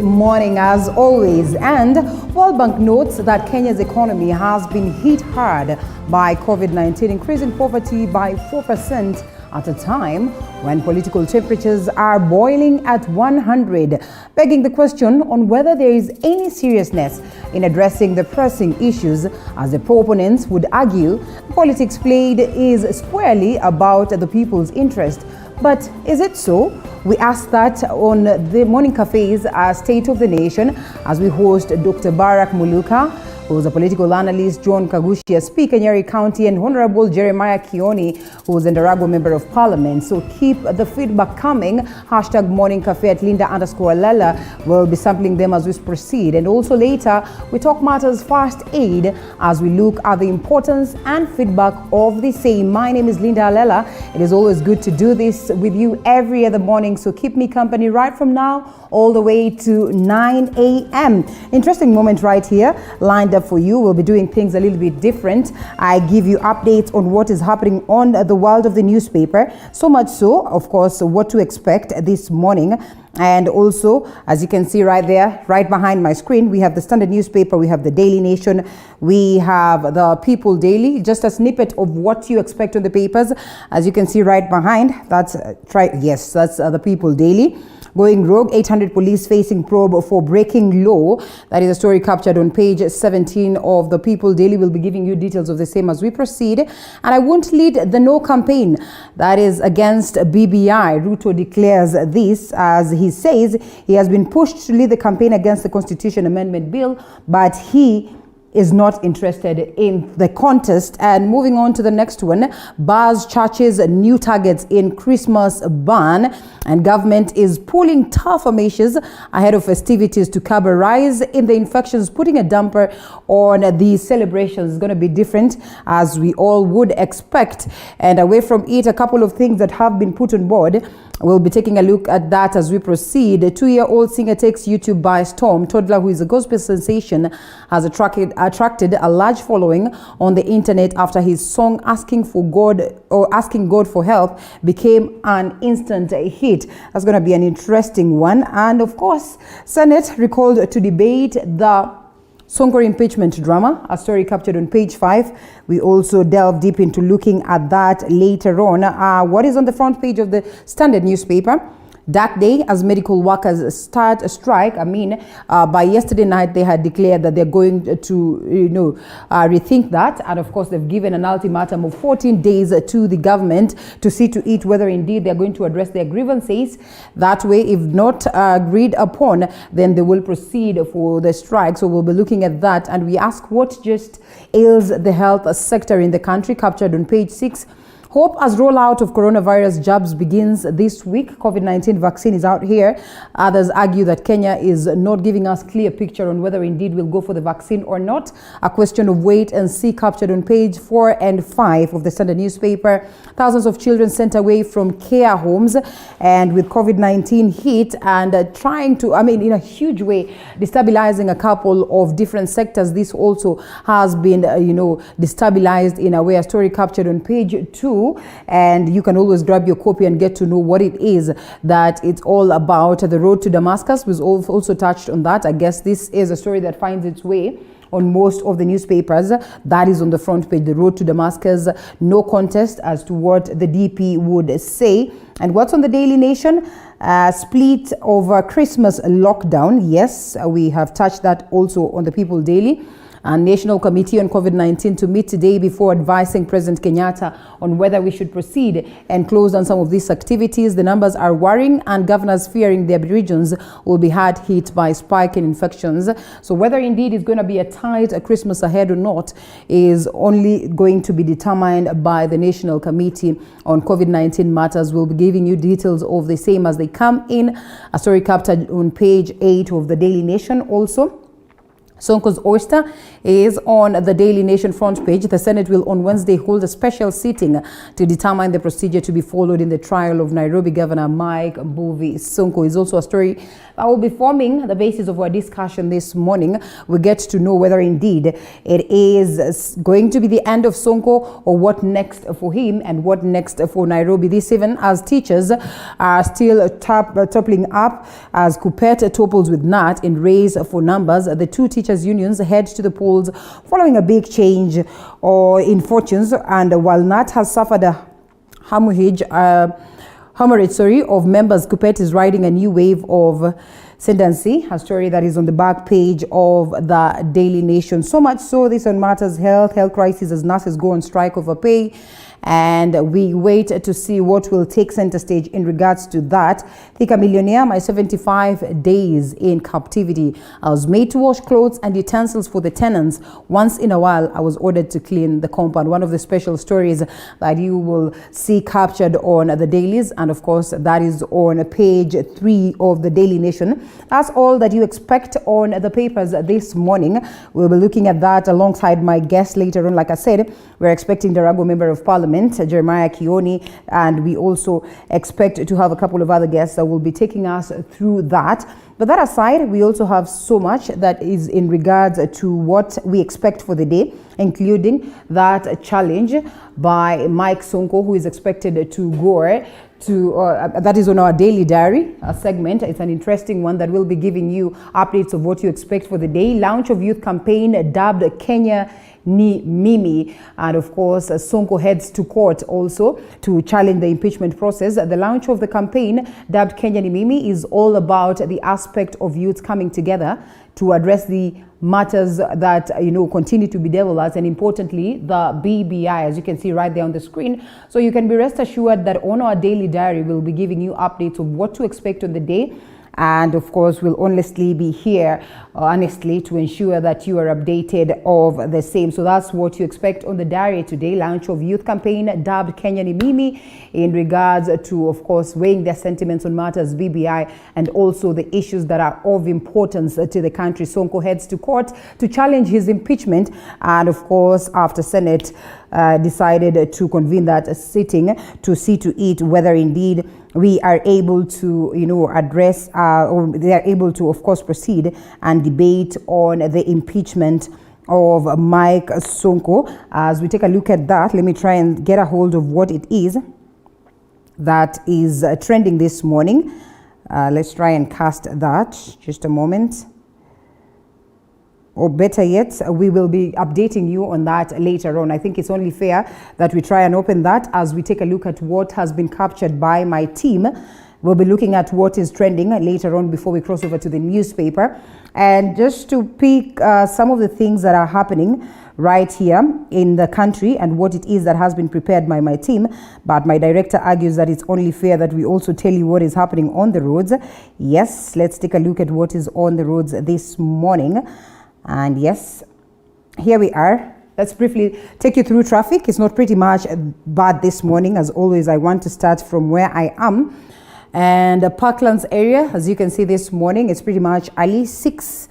morning as always. And World Bank notes that Kenya's economy has been hit hard by COVID-19, increasing poverty by 4% at a time when political temperatures are boiling at 100, begging the question on whether there is any seriousness in addressing the pressing issues. As the proponents would argue, politics played is squarely about the people's interest. But is it so? We asked that on the Morning Cafe's State of the Nation as we host Dr. Barak Muluka, who is a political analyst, John Kagushia, Speaker Nyeri County, and Honorable Jeremiah Kioni, who is a Ndarago Member of Parliament. So keep the feedback coming. Hashtag Morning Cafe at Linda_Lela. We'll be sampling them as we proceed. And also later, we talk matters first aid as we look at the importance and feedback of the same. My name is Linda Lela. It is always good to do this with you every other morning. So keep me company right from now all the way to 9 a.m. Interesting moment right here lined up for you. We'll be doing things a little bit different. I give you updates on what is happening on the world of the newspaper. So much so, of course, what to expect this morning. And also, as you can see right there, right behind my screen, we have the Standard newspaper, we have the Daily Nation, we have the People Daily, just a snippet of what you expect on the papers. As you can see right behind, that's the People Daily. Going rogue, 800 police facing probe for breaking law. That is a story captured on page 17 of the People Daily. We'll be giving you details of the same as we proceed. And I won't lead the no campaign that is against BBI. Ruto declares this as he says he has been pushed to lead the campaign against the Constitution Amendment Bill, but he is not interested in the contest. And moving on to the next one, bars, churches, new targets in Christmas ban, and government is pulling tougher measures ahead of festivities to curb a rise in the infections, putting a damper on the celebrations. It's going to be different as we all would expect. And away from it, a couple of things that have been put on board. We'll be taking a look at that as we proceed. A 2-year-old singer takes YouTube by storm. Toddler, who is a gospel sensation, has attracted a large following on the internet after his song asking God for help became an instant hit. That's going to be an interesting one. And of course, Senate recalled to debate the Sonko impeachment drama, a story captured on page 5. We also delve deep into looking at that later on. What is on the front page of the Standard newspaper? Dark day as medical workers start a strike. By yesterday night, they had declared that they're going to, rethink that. And of course, they've given an ultimatum of 14 days to the government to see to it whether indeed they're going to address their grievances. That way, if not agreed upon, then they will proceed for the strike. So we'll be looking at that. And we ask what just ails the health sector in the country, captured on page 6. Hope as rollout of coronavirus jabs begins this week. COVID-19 vaccine is out here. Others argue that Kenya is not giving us clear picture on whether indeed we'll go for the vaccine or not. A question of wait and see, captured on page 4 and 5 of the Standard newspaper. Thousands of children sent away from care homes, and with COVID-19 hit and trying to, in a huge way, destabilizing a couple of different sectors. This also has been, destabilized in a way. A story captured on page 2. And you can always grab your copy and get to know what it is that it's all about. The road to Damascus was also touched on that. I guess this is a story that finds its way on most of the newspapers. That is on the front page, the road to Damascus, no contest as to what the DP would say. And what's on the Daily Nation? Split over Christmas lockdown. Yes, we have touched that also on the People Daily. A National Committee on COVID-19 to meet today before advising President Kenyatta on whether we should proceed and close down some of these activities. The numbers are worrying, and governors fearing their regions will be hard hit by spike in infections. So whether indeed it's going to be a tight Christmas ahead or not is only going to be determined by the National Committee on COVID-19 matters. We'll be giving you details of the same as they come in. A story captured on page 8 of the Daily Nation also. Sonko's oyster is on the Daily Nation front page. The Senate will on Wednesday hold a special sitting to determine the procedure to be followed in the trial of Nairobi Governor Mike Mbuvi Sonko. Is also a story that will be forming the basis of our discussion this morning. We get to know whether indeed it is going to be the end of Sonko or what next for him and what next for Nairobi. This even as teachers are still toppling up as KUPPET topples with NAT in race for numbers. The two teachers unions head to the polls following a big change in fortunes, and while NAT has suffered a hemorrhage of members, KUPPET is riding a new wave of ascendancy, a story that is on the back page of the Daily Nation. So much so, this on matters health crisis as nurses go on strike over pay. And we wait to see what will take center stage in regards to that. Thika millionaire, my 75 days in captivity. I was made to wash clothes and utensils for the tenants. Once in a while, I was ordered to clean the compound. One of the special stories that you will see captured on the dailies. And of course, that is on page 3 of the Daily Nation. That's all that you expect on the papers this morning. We'll be looking at that alongside my guest later on. Like I said, we're expecting the Rago Member of Parliament, Jeremiah Kioni, and we also expect to have a couple of other guests that will be taking us through that. But that aside, we also have so much that is in regards to what we expect for the day, including that challenge by Mike Sonko, who is expected to go that is on our daily diary segment. It's an interesting one that will be giving you updates of what you expect for the day. Launch of youth campaign dubbed Kenya Ni Mimi, and of course Sonko heads to court also to challenge the impeachment process. The launch of the campaign dubbed Kenya Ni Mimi is all about the aspect of youth coming together to address the matters that continue to bedevil us, and importantly the BBI, as you can see right there on the screen. So you can be rest assured that on our daily diary we'll be giving you updates of what to expect on the day. And of course, we'll honestly be here, honestly, to ensure that you are updated of the same. So that's what you expect on the diary today. Launch of youth campaign dubbed Kenya Ni Mimi in regards to, of course, weighing their sentiments on matters BBI and also the issues that are of importance to the country. Sonko heads to court to challenge his impeachment. And of course, after Senate decided to convene that sitting to see to it whether indeed we are able to, address or they are able to, of course, proceed and debate on the impeachment of Mike Sonko. As we take a look at that, let me try and get a hold of what it is that is trending this morning. Let's try and cast that. Just a moment. Or better yet, we will be updating you on that later on. I think it's only fair that we try and open that as we take a look at what has been captured by my team. We'll be looking at what is trending later on before we cross over to the newspaper. And just to pick some of the things that are happening right here in the country and what it is that has been prepared by my team. But my director argues that it's only fair that we also tell you what is happening on the roads. Yes, let's take a look at what is on the roads this morning. And yes, here we are. Let's briefly take you through traffic. It's not pretty much bad this morning. As always, I want to start from where I am. And the Parklands area, as you can see this morning, it's pretty much early 6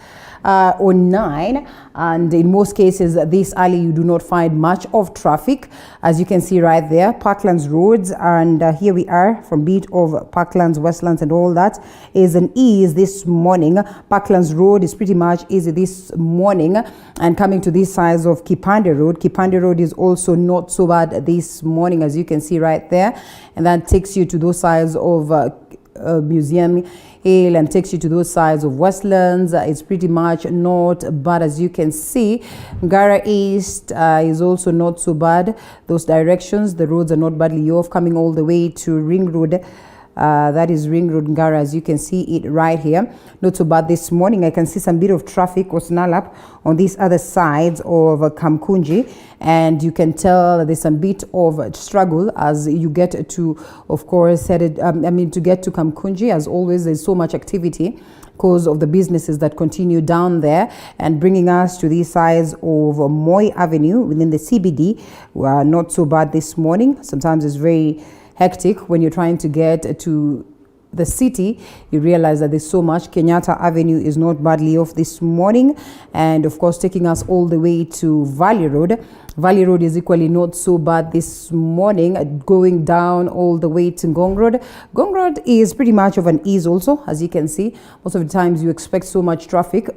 or 9, and in most cases this early you do not find much of traffic, as you can see right there. Parklands roads, and here we are from beat of Parklands, Westlands and all that is an ease this morning. Parklands road is pretty much easy this morning, and coming to this side of Kipande Road is also not so bad this morning, as you can see right there, and that takes you to those sides of Museum Hill and takes you to those sides of Westlands. It's pretty much not bad, as you can see. Ngara East is also not so bad. Those directions, the roads are not badly off. Coming all the way to Ring Road, that is Ring Road Ngara, as you can see it right here. Not so bad this morning. I can see some bit of traffic or snarl-up on these other sides of Kamkunji, and you can tell there's some bit of struggle as you get to, of course, to get to Kamkunji. As always, there's so much activity because of the businesses that continue down there, and bringing us to these sides of Moi Avenue within the CBD. Not so bad this morning. Sometimes it's very hectic when you're trying to get to the city, you realize that there's so much. Kenyatta Avenue is not badly off this morning, and of course taking us all the way to Valley Road. Valley Road is equally not so bad this morning, going down all the way to Ngong Road. Ngong Road is pretty much of an ease also, as you can see. Most of the times you expect so much traffic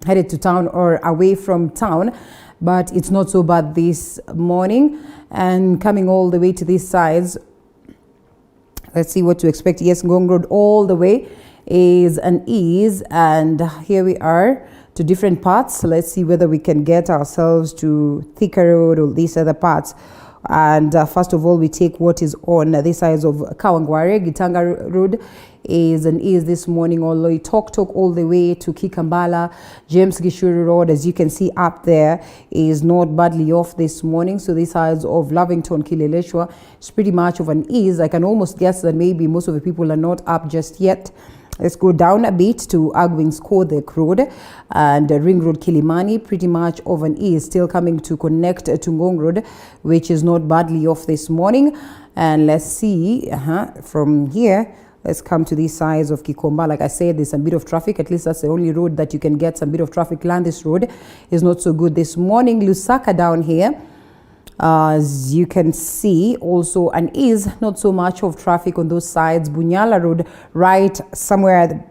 headed to town or away from town, but it's not so bad this morning. And coming all the way to these sides, let's see what to expect. Yes, Ngong Road all the way is an ease, and here we are to different parts. Let's see whether we can get ourselves to Thika Road or these other parts. And first of all, we take what is on this side of Kawangware. Gitanga Road is an ease this morning, although Tok all the way to Kikambala. James Gishuru Road, as you can see up there, is not badly off this morning. So these sides of Lavington, Kileleshwa, is pretty much of an ease. I can almost guess that maybe most of the people are not up just yet. Let's go down a bit to Agwings Kodek Road and Ring Road Kilimani, pretty much of an ease, still coming to connect to Ngong Road, which is not badly off this morning. And let's see from here. Let's come to these sides of Kikomba. Like I said, there's a bit of traffic. At least that's the only road that you can get some bit of traffic. Landis Road is not so good this morning. Lusaka down here, as you can see, also an ease, not so much of traffic on those sides. Bunyala Road, right somewhere at the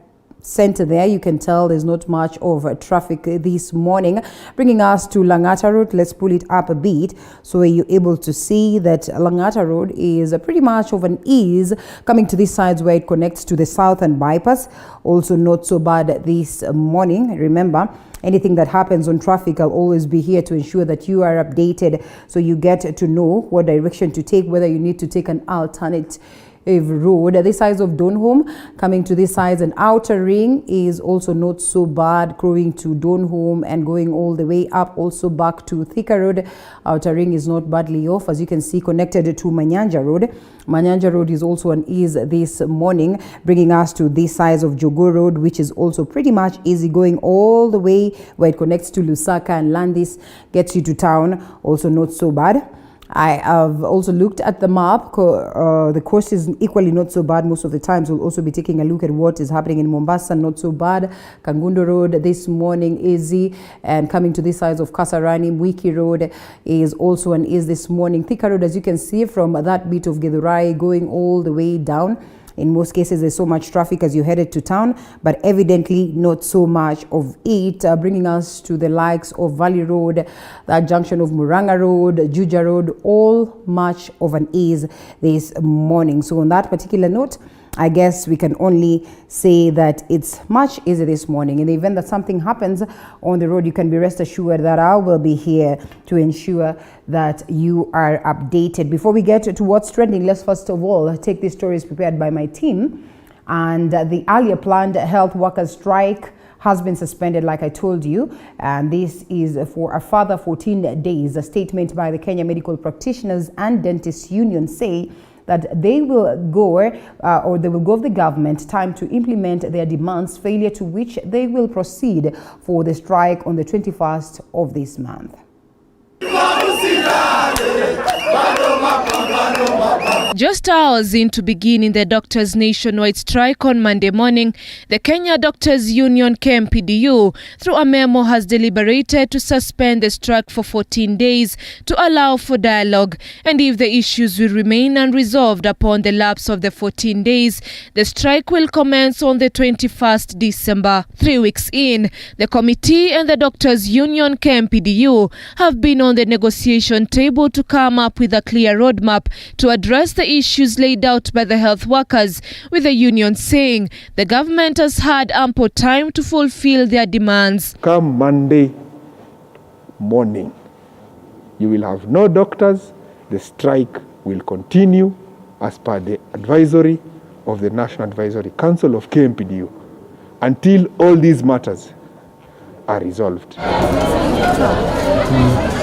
center there, you can tell there's not much of traffic this morning. Bringing us to Langata Road, let's pull it up a bit so you're able to see that Langata Road is pretty much of an ease coming to these sides where it connects to the southern bypass. Also not so bad this morning. Remember, anything that happens on traffic, I'll always be here to ensure that you are updated so you get to know what direction to take, whether you need to take an alternate road. This sides of Donholm coming to this sides, and Outer Ring is also not so bad, growing to Donholm and going all the way up also back to Thika Road. Outer Ring is not badly off, as you can see, connected to Manyanja Road. Manyanja Road is also an ease this morning, bringing us to this sides of Jogo Road, which is also pretty much easy, going all the way where it connects to Lusaka and Landis, gets you to town, also not so bad. I have also looked at the map. The course is equally not so bad most of the times. We'll also be taking a look at what is happening in Mombasa, not so bad. Kangundo Road this morning, easy. And coming to this side of Kasarani, Mwiki Road is also an ease this morning. Thika Road, as you can see from that bit of Githurai, going all the way down. In most cases, there's so much traffic as you headed to town, but evidently not so much of it, bringing us to the likes of Valley Road, that junction of Muranga Road, Juja Road, all much of an ease this morning. So on that particular note, I guess we can only say that it's much easier this morning. In the event that something happens on the road, you can be rest assured that I will be here to ensure that you are updated. Before we get to what's trending, let's first of all take these stories prepared by my team. And the earlier planned health workers strike has been suspended, like I told you, and this is for a further 14 days. A statement by the Kenya Medical Practitioners and Dentists Union say that they will go of the government time to implement their demands, failure to which they will proceed for the strike on the 21st of this month. Just hours into beginning the doctors' nationwide strike on Monday morning, the Kenya Doctors Union KMPDU, through a memo, has deliberated to suspend the strike for 14 days to allow for dialogue. And if the issues will remain unresolved upon the lapse of the 14 days, the strike will commence on the 21st December. 3 weeks in, the committee and the Doctors Union KMPDU have been on the negotiation table to come up with a clear roadmap to address the issues laid out by the health workers, with the union saying the government has had ample time to fulfill their demands. Come Monday morning, you will have no doctors. The strike will continue as per the advisory of the National Advisory Council of KMPDU until all these matters are resolved.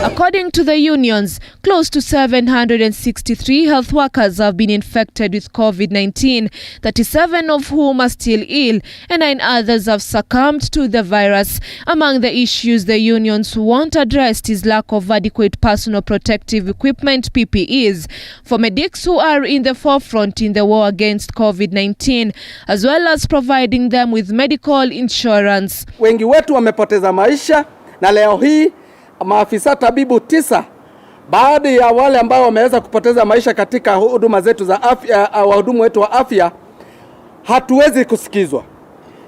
According to the unions, close to 763 health workers have been infected with COVID-19, 37 of whom are still ill, and 9 others have succumbed to the virus. Among the issues the unions want addressed is lack of adequate personal protective equipment, PPEs, for medics who are in the forefront in the war against COVID-19, as well as providing them with medical insurance. Wengi wetu wamepoteza maisha, na leo hii maafisa tabibu 9 baadhi ya wale ambao wameweza kupoteza maisha katika huduma zetu za afya, wahudumu wetu wa afya, hatuwezi kusikizwa.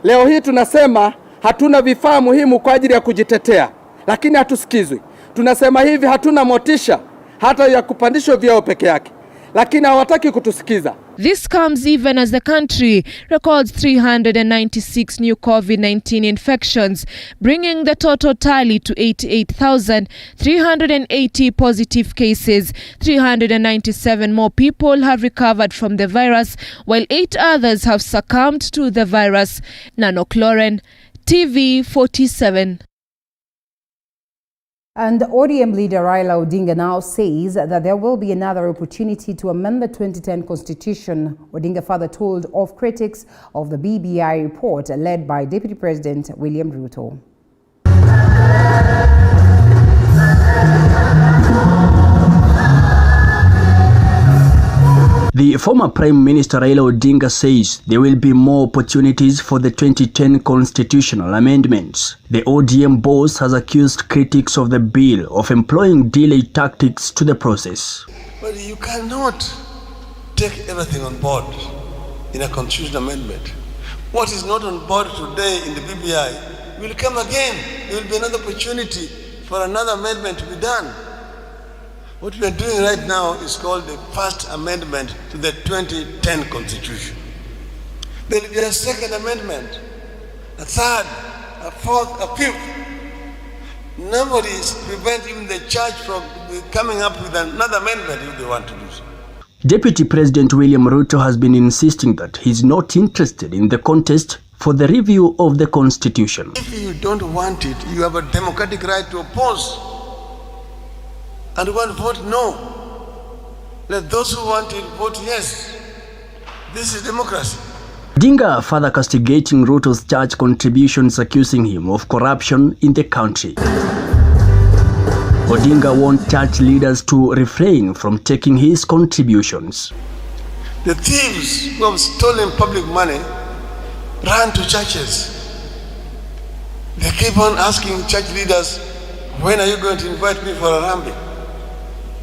Leo hii tunasema hatuna vifaa muhimu kwa ajili ya kujitetea, lakini hatusikizwi. Tunasema hivi hatuna motisha hata ya kupandishwa vyeo peke yake, lakini hawataki kutusikiza. This comes even as the country records 396 new COVID-19 infections, bringing the total tally to 88,380 positive cases. 397 more people have recovered from the virus, while 8 others have succumbed to the virus. Nanok Lauren, TV 47. And ODM leader Raila Odinga now says that there will be another opportunity to amend the 2010 constitution. Odinga further told of critics of the BBI report led by Deputy President William Ruto. The former Prime Minister Raila Odinga says there will be more opportunities for the 2010 constitutional amendments. The ODM boss has accused critics of the bill of employing delay tactics to the process. But you cannot take everything on board in a constitutional amendment. What is not on board today in the BBI will come again. There will be another opportunity for another amendment to be done. What we are doing right now is called the first amendment to the 2010 Constitution. There will be a second amendment, a third, a fourth, a fifth. Nobody is preventing the church from coming up with another amendment if they want to do so. Deputy President William Ruto has been insisting that he's not interested in the contest for the review of the Constitution. If you don't want it, you have a democratic right to oppose. And one vote no. Let those who want it vote yes. This is democracy. Odinga further castigating Ruto's church contributions, accusing him of corruption in the country. Odinga warned church leaders to refrain from taking his contributions. The thieves who have stolen public money run to churches. They keep on asking church leaders, when are you going to invite me for a rambi?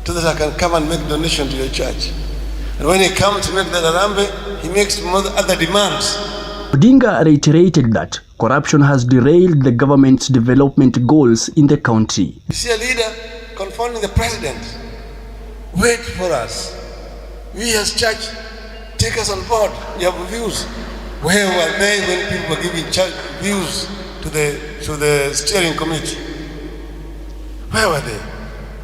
So that I can come and make donation to your church. And when he comes to make that arambe, he makes more other demands. Odinga reiterated that corruption has derailed the government's development goals in the country. You see a leader confronting the president. Wait for us. We as church, take us on board. You have views. Where were they when people were giving church views to the steering committee? Where were they?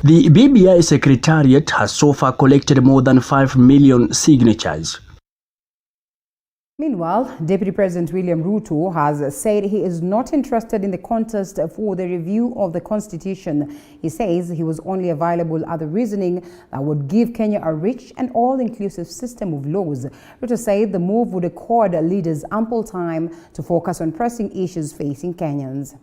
The BBI Secretariat has so far collected more than 5 million signatures. Meanwhile, Deputy President William Ruto has said he is not interested in the contest for the review of the Constitution. He says he was only available at the reasoning that would give Kenya a rich and all-inclusive system of laws. Ruto said the move would accord leaders ample time to focus on pressing issues facing Kenyans.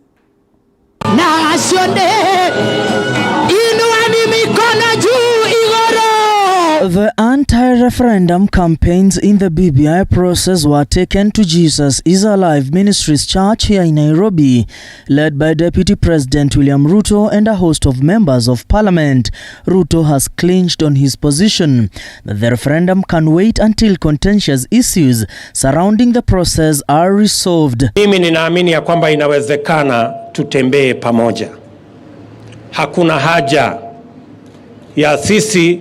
The anti-referendum campaigns in the BBI process were taken to Jesus is Alive Ministries Church here in Nairobi, led by Deputy President William Ruto and a host of members of parliament. Ruto has clinched on his position that the referendum can wait until contentious issues surrounding the process are resolved. Mimi ninaamini ya kwamba inawezekana tutembee pamoja. Hakuna haja ya sisi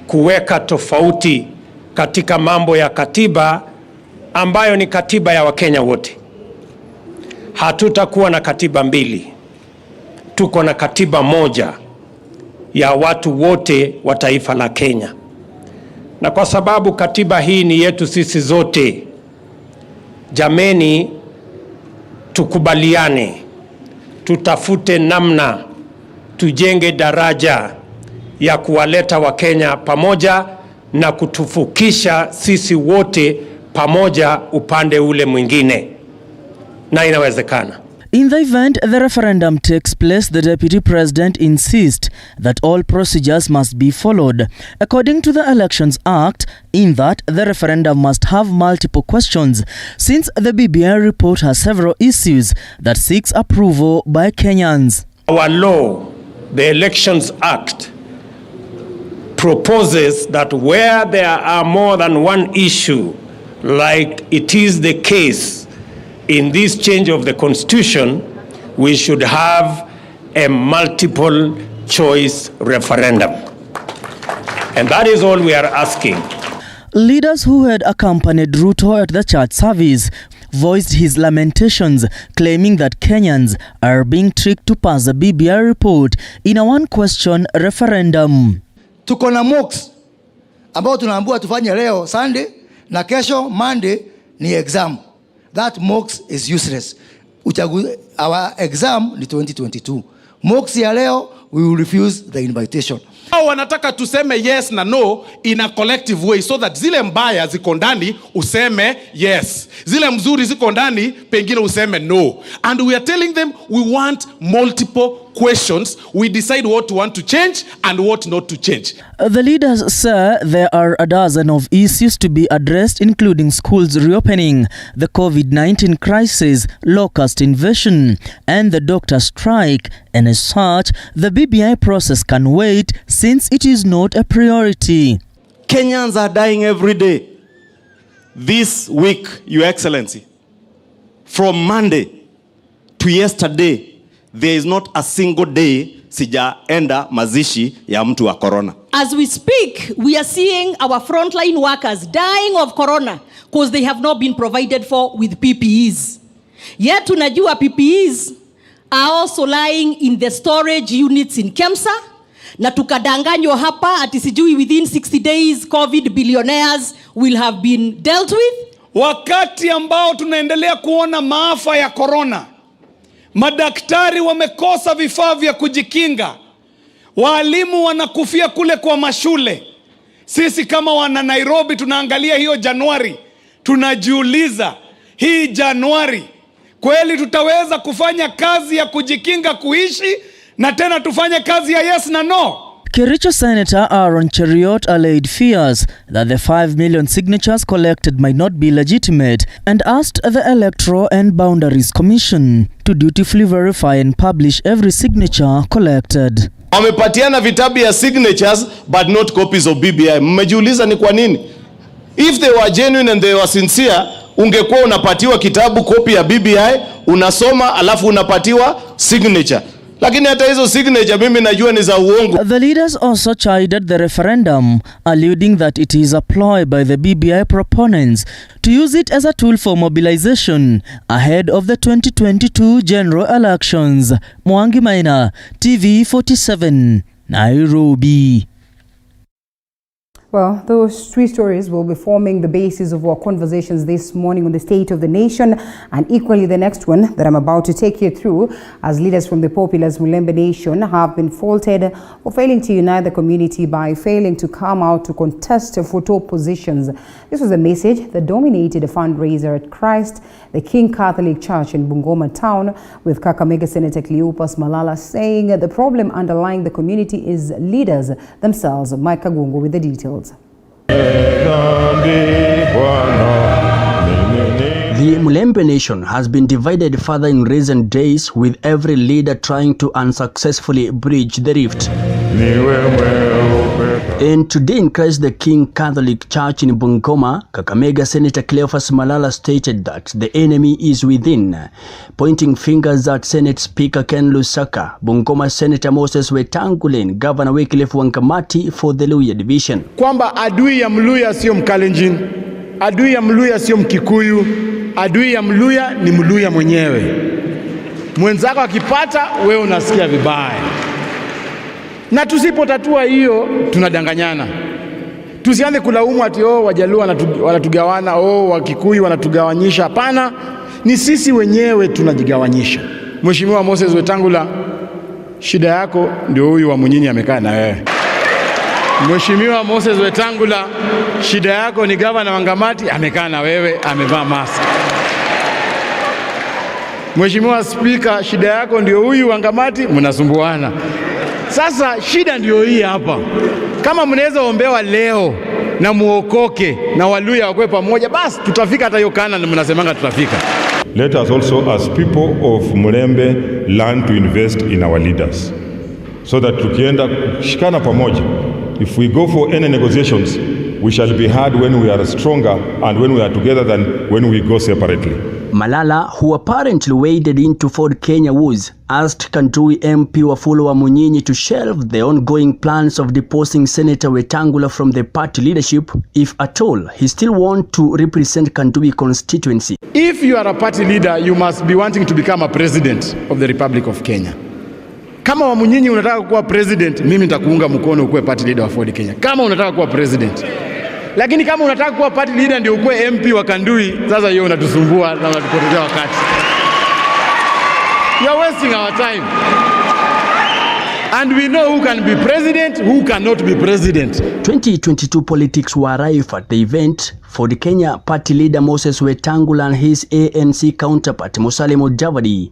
kuweka tofauti katika mambo ya katiba ambayo ni katiba ya Wakenya wote. Hatutakuwa na katiba mbili. Tuko na katiba moja ya watu wote wa taifa la Kenya. Na kwa sababu katiba hii ni yetu sisi zote, jameni, tukubaliane tutafute namna tujenge daraja ya kuwaleta Wakenya pamoja na kutufukisha sisi wote pamoja upande ule mwingine, na inawezekana. In the event the referendum takes place, the Deputy President insists that all procedures must be followed. According to the Elections Act, in that the referendum must have multiple questions, since the BBI report has several issues that seeks approval by Kenyans. Our law, the Elections Act, proposes that where there are more than one issue, like it is the case in this change of the Constitution, we should have a multiple choice referendum. And that is all we are asking. Leaders who had accompanied Ruto at the church service voiced his lamentations, claiming that Kenyans are being tricked to pass the BBI report in a one-question referendum. Tuko na mocks ambao tunaambiwa tufanye leo Sunday na kesho Monday ni exam. That mocks is useless. Our exam ni 2022. Mocks ya leo, we will refuse the invitation. Wanataka tuseme yes na no in a collective way, so that zile mbaya ziko ndani useme yes, zile mzuri ziko ndani pengine useme no. And we are telling them we want multiple questions. We decide what we want to change and what not to change. The leaders say there are a dozen of issues to be addressed, including schools reopening, the COVID-19 crisis, locust invasion, and the doctor strike. And as such, the BBI process can wait since it is not a priority. Kenyans are dying every day. This week, Your Excellency, from Monday to yesterday, there is not a single day sijaenda mazishi ya mtu wa corona. As we speak, we are seeing our frontline workers dying of corona because they have not been provided for with PPEs. Yet tunajua PPEs are also lying in the storage units in KEMSA, na tukadanganywa hapa ati sijui within 60 days COVID billionaires will have been dealt with. Wakati ambao tunaendelea kuona maafa ya corona, madaktari wamekosa vifaa vya kujikinga, walimu wanakufia kule kwa mashule. Sisi kama wana Nairobi tunaangalia hiyo Januari, tunajiuliza hii Januari kweli tutaweza kufanya kazi ya kujikinga kuishi na tena tufanye kazi ya yes na no? Kericho Senator Aaron Cheriot allayed fears that the 5 million signatures collected might not be legitimate and asked the Electoral and Boundaries Commission to dutifully verify and publish every signature collected. Wamepatiana vitabu ya signatures but not copies of BBI. Mmejiuliza ni kwa nini? If they were genuine and they were sincere, ungekuwa unapatiwa kitabu copy ya BBI, unasoma alafu unapatiwa signature. Lakini hata hizo signature mimi najua ni za uongo. The leaders also chided the referendum, alluding that it is a ploy by the BBI proponents to use it as a tool for mobilization ahead of the 2022 general elections. Mwangi Maina, TV47, Nairobi. Well, those three stories will be forming the basis of our conversations this morning on the state of the nation, and equally the next one that I'm about to take you through, as leaders from the Populous Mulembe Nation have been faulted for failing to unite the community by failing to come out to contest for top positions. This was a message that dominated a fundraiser at Christ, the King Catholic Church in Bungoma town, with Kakamega Senator Cleopas Malala saying the problem underlying the community is leaders themselves. Mike Kagungo with the details. The Mulembe Nation has been divided further in recent days, with every leader trying to unsuccessfully bridge the rift. And today in Christ the King Catholic Church in Bungoma, Kakamega Senator Cleophas Malala stated that the enemy is within, pointing fingers at Senate Speaker Ken Lusaka, Bungoma Senator Moses Wetangula, Governor Wycliffe Wangamati for the Luhya division. Kwamba adui ya Mluya sio Mkalenjin, adui ya Mluya sio Mkikuyu, adui ya Mluya ni Mluya mwenyewe. Mwenzako akipata wewe unasikia vibaya. Na tusipotatua hiyo tunadanganyana. Tusianze kulaumu ati Wajaluo wanatugawana, Wakikuyu wanatugawanyisha. Hapana, ni sisi wenyewe tunajigawanyisha. Mheshimiwa Moses Wetangula, shida yako ndio huyu wa Munyinyi amekaa na wewe. Mheshimiwa Moses Wetangula, shida yako ni gavana wa Ngamati amekaa na wewe, amevaa mask. Mheshimiwa Spika, shida yako ndio huyu wa Ngamati, mnasumbuana. Sasa shida ndio hii hapa. Kama mnaweza ombewa leo na muokoke na Waluya wakwe pamoja, basi tutafika hata hiyo Kana, na mnasemanga tutafika. Let us also as people of Mulembe learn to invest in our leaders so that tukienda kushikana pamoja, if we go for any negotiations, we shall be heard when we are stronger and when we are together than when we go separately. Malala, who apparently waded into Ford Kenya woods, asked Kandui MP Wafula Wamunyinyi to shelve the ongoing plans of deposing Senator Wetangula from the party leadership, if at all he still wants to represent Kandui constituency. If you are a party leader, you must be wanting to become a president of the Republic of Kenya. Kama Wamunyinyi unataka kuwa president, mimi nitakuunga mkono ukuwe party leader wa Ford Kenya. Kama unataka kuwa president. Lakini kama unataka kuwa party leader ndio ukuwe MP wa Kandui, sasa hiyo unatusumbua na unatupotezea wakati. You are wasting our time. And we know who can be president, who cannot be president. 2022 politics were rife at the event. For the Kenya party leader Moses Wetangula and his ANC counterpart Musalia Mudavadi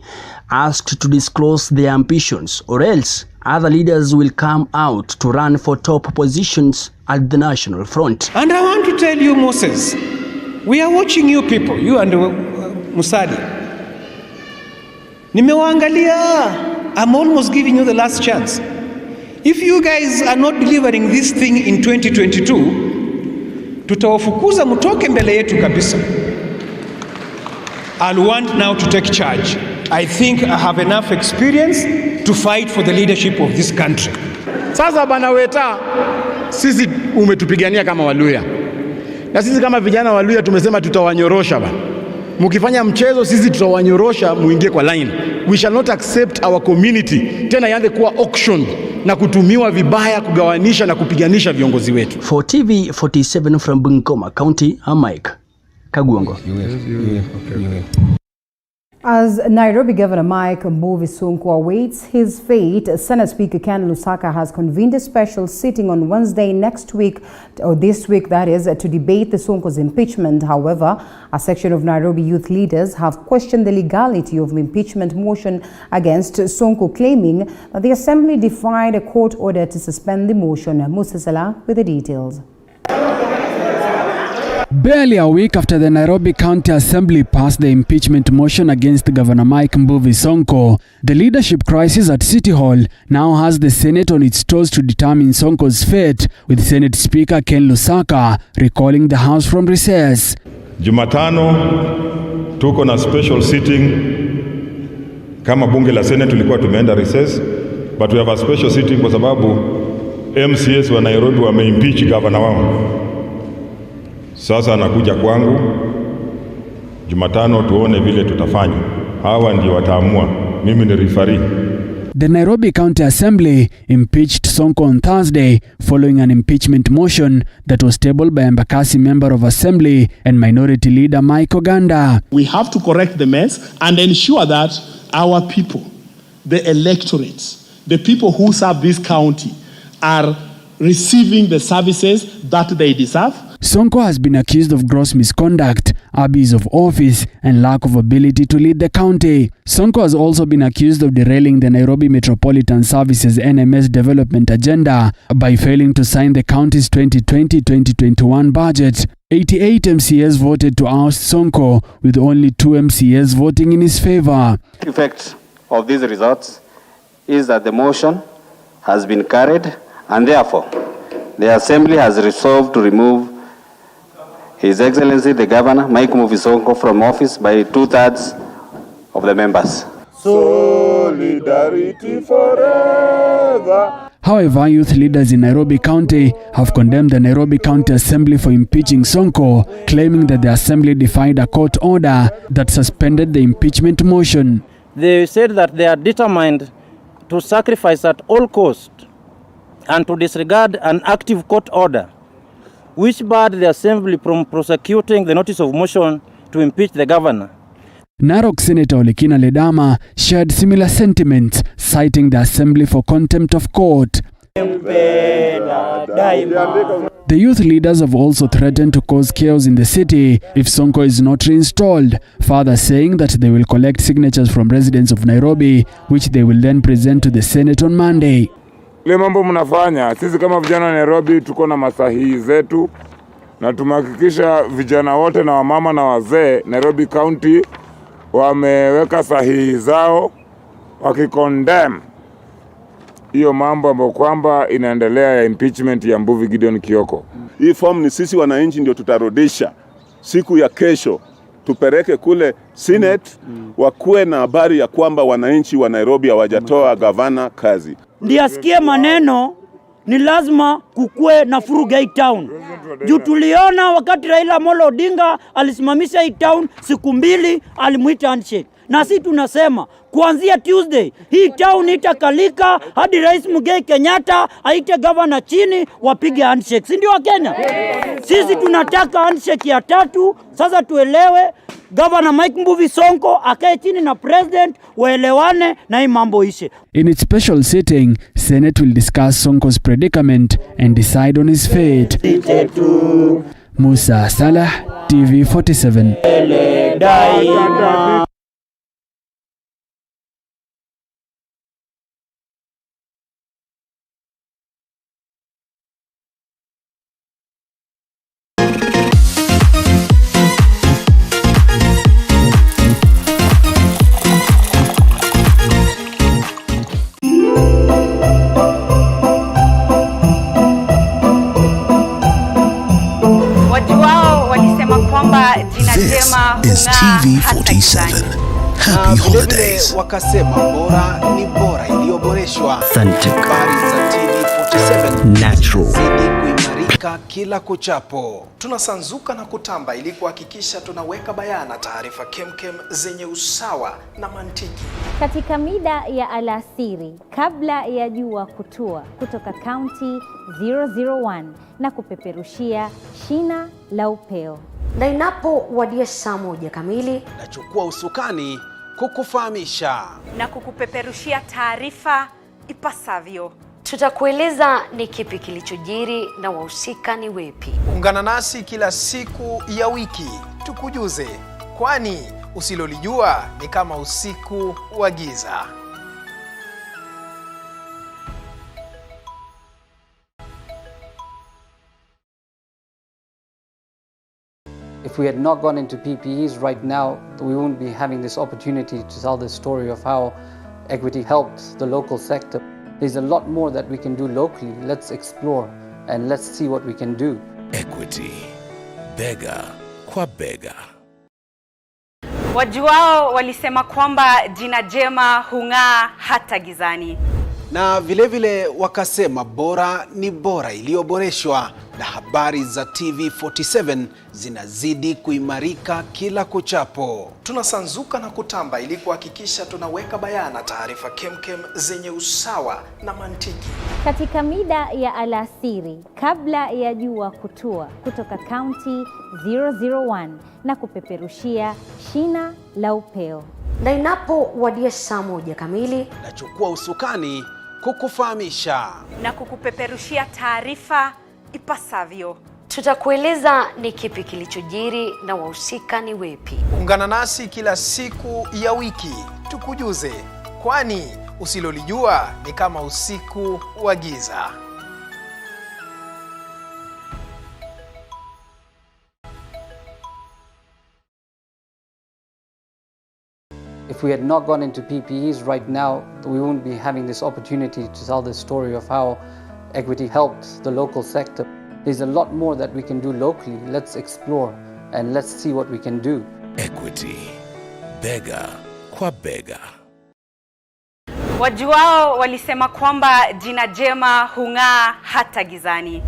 asked to disclose their ambitions, or else other leaders will come out to run for top positions at the national front. And I want to tell you, Moses, we are watching you people, you and Musalia. Nimewaangalia. I'm almost giving you the last chance. If you guys are not delivering this thing in 2022, tutawafukuza mutoke mbele yetu kabisa. I'll want now to take charge. I think I have enough experience to fight for the leadership of this country. Sasa bana Weta, sisi umetupigania kama Waluya. Na sisi kama vijana Waluya tumesema tutawanyorosha bana. Mukifanya mchezo sisi tutawanyorosha muingie kwa line. We shall not accept our community tena ianze kuwa auction na kutumiwa vibaya kugawanisha na kupiganisha viongozi wetu. For TV 47 from Bungoma County, I'm Mike Kagwongo. As Nairobi Governor Mike Mbuvi Sonko awaits his fate, Senate Speaker Ken Lusaka has convened a special sitting on Wednesday next week, or this week that is, to debate the Sonko's impeachment. However, a section of Nairobi youth leaders have questioned the legality of the impeachment motion against Sonko, claiming that the Assembly defied a court order to suspend the motion. Musa Salah with the details. Barely a week after the Nairobi County Assembly passed the impeachment motion against Governor Mike Mbuvi Sonko, the leadership crisis at City Hall now has the Senate on its toes to determine Sonko's fate, with Senate Speaker Ken Lusaka recalling the House from recess. Jumatano tuko na special sitting. Kama bunge la Senate tulikuwa tumeenda recess, but we have a special sitting kwa sababu MCS wa Nairobi wameimpeach governor wao. Sasa anakuja kwangu Jumatano, tuone vile tutafanya. Hawa ndio wataamua, mimi ni referee. The Nairobi County Assembly impeached Sonko on Thursday following an impeachment motion that was tabled by Embakasi Member of Assembly and Minority Leader Mike Oganda. We have to correct the mess and ensure that our people, the electorates, the people who serve this county are receiving the services that they deserve. Sonko has been accused of gross misconduct, abuse of office, and lack of ability to lead the county. Sonko has also been accused of derailing the Nairobi Metropolitan Services NMS development agenda by failing to sign the county's 2020-2021 budget. 88 MCAs voted to oust Sonko, with only 2 MCAs voting in his favor. The effect of these results is that the motion has been carried, and therefore the Assembly has resolved to remove His Excellency the Governor Mike Mbuvi Sonko from office by 2/3 of the members. Solidarity forever. However, youth leaders in Nairobi County have condemned the Nairobi County Assembly for impeaching Sonko, claiming that the Assembly defied a court order that suspended the impeachment motion. They said that they are determined to sacrifice at all costs and to disregard an active court order which barred the Assembly from prosecuting the notice of motion to impeach the governor. Narok Senator Ole Kina Ledama shared similar sentiments, citing the Assembly for contempt of court. The youth leaders have also threatened to cause chaos in the city if Sonko is not reinstalled, further saying that they will collect signatures from residents of Nairobi, which they will then present to the Senate on Monday. Ile mambo mnafanya, sisi kama vijana wa Nairobi tuko na masahihi zetu na tumehakikisha vijana wote na wamama na wazee Nairobi County wameweka sahihi zao wakikondemn hiyo mambo ambayo kwamba inaendelea ya impeachment ya Mbuvi Gideon Kioko. Hii form ni sisi wananchi ndio tutarudisha siku ya kesho, tupeleke kule Senate wakuwe na habari ya kwamba wananchi wa Nairobi hawajatoa gavana kazi. Ndiye asikie maneno ni lazima kukue na furuga hii town. Juu tuliona wakati Raila Amolo Odinga alisimamisha hii town siku 2 alimuita handshake. Na sisi tunasema kuanzia Tuesday hii town itakalika hadi Rais Muigai Kenyatta aite governor chini wapige handshake. Si ndio Kenya? Sisi tunataka handshake ya 3. Sasa tuelewe Governor Mike Mbuvi Sonko akae chini na president waelewane na hii mambo ishe. In its special sitting, Senate will discuss Sonko's predicament and decide on his fate. Musa Salah, TV47. This is TV47. Happy holidays. Wakasema bora ni bora iliyoboreshwa. Authentic. Habari za TV47. Natural. Zidi kuimarika kila kuchapo. Tunasanzuka na kutamba ili kuhakikisha tunaweka bayana taarifa kemkem zenye usawa na mantiki. Katika mida ya alasiri kabla ya jua kutua kutoka County 001 na kupeperushia shina la upeo. Na inapo wadia saa 1 kamili, nachukua usukani kukufahamisha na kukupeperushia taarifa ipasavyo. Tutakueleza ni kipi kilichojiri na wahusika ni wepi. Ungana nasi kila siku ya wiki tukujuze, kwani usilolijua ni kama usiku wa giza. If we had not gone into PPEs right now, we wouldn't be having this opportunity to tell the story of how Equity helped the local sector. There's a lot more that we can do locally. Let's explore and let's see what we can do. Equity. Bega kwa bega. Wajuao walisema kwamba jina jema hung'aa hata gizani. Na vile wakasema bora ni bora iliyoboreshwa, na habari za TV47 zinazidi kuimarika kila kuchapo. Tunasanzuka na kutamba ili kuhakikisha tunaweka bayana taarifa kemkem zenye usawa na mantiki. Katika mida ya alasiri kabla ya jua kutua kutoka County 001 na kupeperushia shina la upeo. Na inapo wadia saa 1 kamili, nachukua usukani kukufahamisha na kukupeperushia taarifa ipasavyo. Tutakueleza ni kipi kilichojiri na wahusika ni wepi. Ungana nasi kila siku ya wiki tukujuze, kwani usilolijua ni kama usiku wa giza. If we had not gone into PPEs right now, we wouldn't be having this opportunity to tell the story of how Equity helped the local sector. There's a lot more that we can do locally. Let's explore and let's see what we can do. Equity. Bega kwa bega. Wajuao walisema kwamba jina jema hung'aa hata gizani.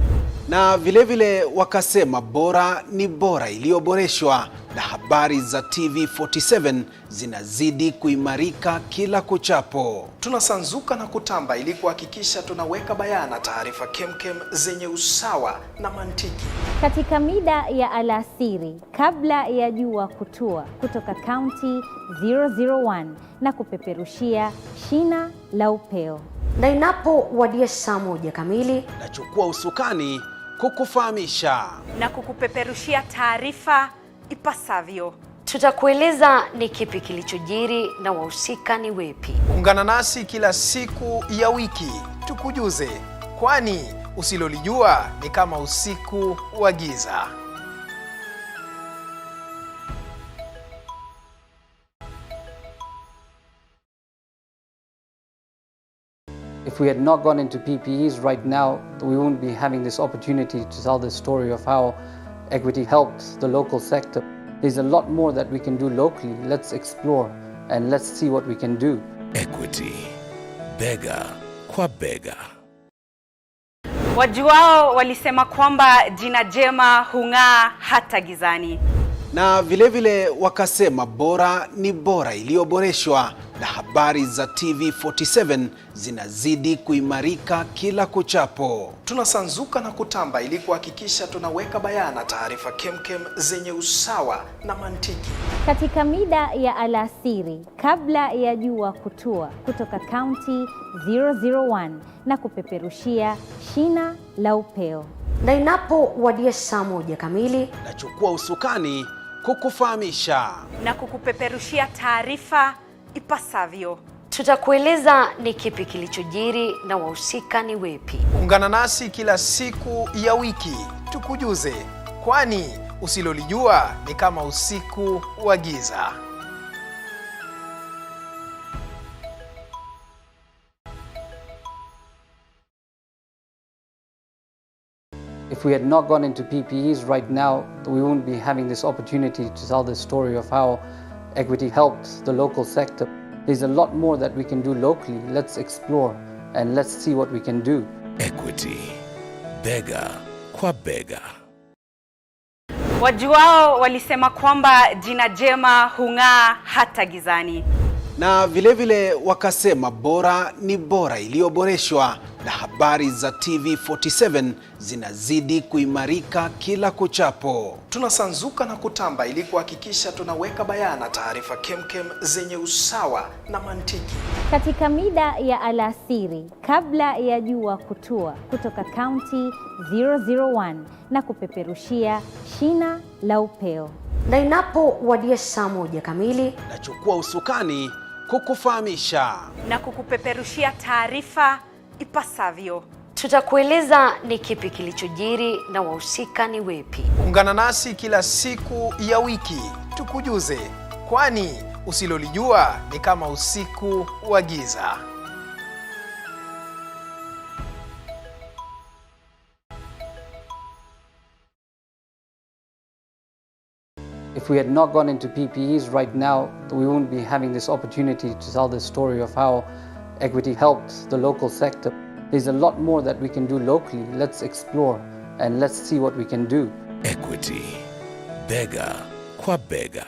Na vile wakasema bora ni bora iliyoboreshwa, na habari za TV47 zinazidi kuimarika kila kuchapo. Tunasanzuka na kutamba ili kuhakikisha tunaweka bayana taarifa kemkem zenye usawa na mantiki. Katika mida ya alasiri kabla ya jua kutua, kutoka kaunti 001 na kupeperushia shina la upeo. Na inapowadia saa 1 kamili, nachukua usukani kukufahamisha na kukupeperushia taarifa ipasavyo. Tutakueleza ni kipi kilichojiri na wahusika ni wepi. Ungana nasi kila siku ya wiki tukujuze, kwani usilolijua ni kama usiku wa giza. If we had not gone into PPEs right now, we wouldn't be having this opportunity to tell the story of how Equity helped the local sector. There's a lot more that we can do locally. Let's explore and let's see what we can do. Equity, bega kwa bega. Wajuao walisema kwamba jina jema hung'aa hata gizani. Na vilevile wakasema bora ni bora iliyoboreshwa, na habari za TV47 zinazidi kuimarika kila kuchapo. Tunasanzuka na kutamba ili kuhakikisha tunaweka bayana taarifa kemkem zenye usawa na mantiki. Katika mida ya alasiri kabla ya jua kutua, kutoka kaunti 001 na kupeperushia shina la upeo. Na inapowadia saa 1 kamili, nachukua usukani kukufahamisha na kukupeperushia taarifa ipasavyo. Tutakueleza ni kipi kilichojiri na wahusika ni wepi. Ungana nasi kila siku ya wiki tukujuze, kwani usilolijua ni kama usiku wa giza. If we had not gone into PPEs right now, we wouldn't be having this opportunity to tell the story of how Equity helped the local sector. There's a lot more that we can do locally. Let's explore and let's see what we can do. Equity, bega kwa bega. Wajuao walisema kwamba jina jema hung'aa hata gizani. Na vilevile wakasema bora ni bora iliyoboreshwa, na habari za TV47 zinazidi kuimarika kila kuchapo. Tunasanzuka na kutamba ili kuhakikisha tunaweka bayana taarifa kemkem zenye usawa na mantiki. Katika mida ya alasiri kabla ya jua kutua, kutoka kaunti 001 na kupeperushia shina la upeo. Na inapowadia saa 1 kamili, nachukua usukani kukufahamisha na kukupeperushia taarifa ipasavyo. Tutakueleza ni kipi kilichojiri na wahusika ni wepi. Ungana nasi kila siku ya wiki tukujuze, kwani usilolijua ni kama usiku wa giza. If we had not gone into PPEs right now, we wouldn't be having this opportunity to tell the story of how Equity helped the local sector. There's a lot more that we can do locally. Let's explore and let's see what we can do. Equity, bega kwa bega.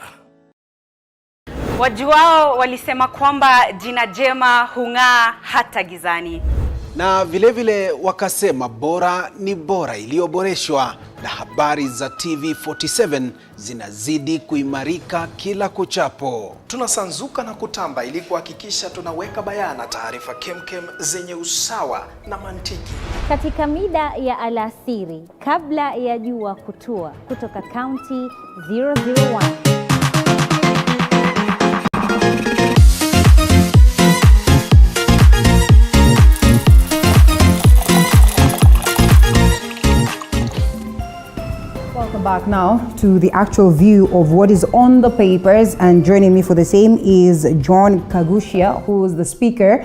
Wajuao walisema kwamba jina jema hung'aa hata gizani. Na vilevile wakasema bora ni bora iliyoboreshwa, na habari za TV47 zinazidi kuimarika kila kuchapo. Tunasanzuka na kutamba ili kuhakikisha tunaweka bayana taarifa kemkem zenye usawa na mantiki. Katika mida ya alasiri kabla ya jua kutua, kutoka kaunti 001. Welcome back now to the actual view of what is on the papers, and joining me for the same is John Kagushia, who is the Speaker,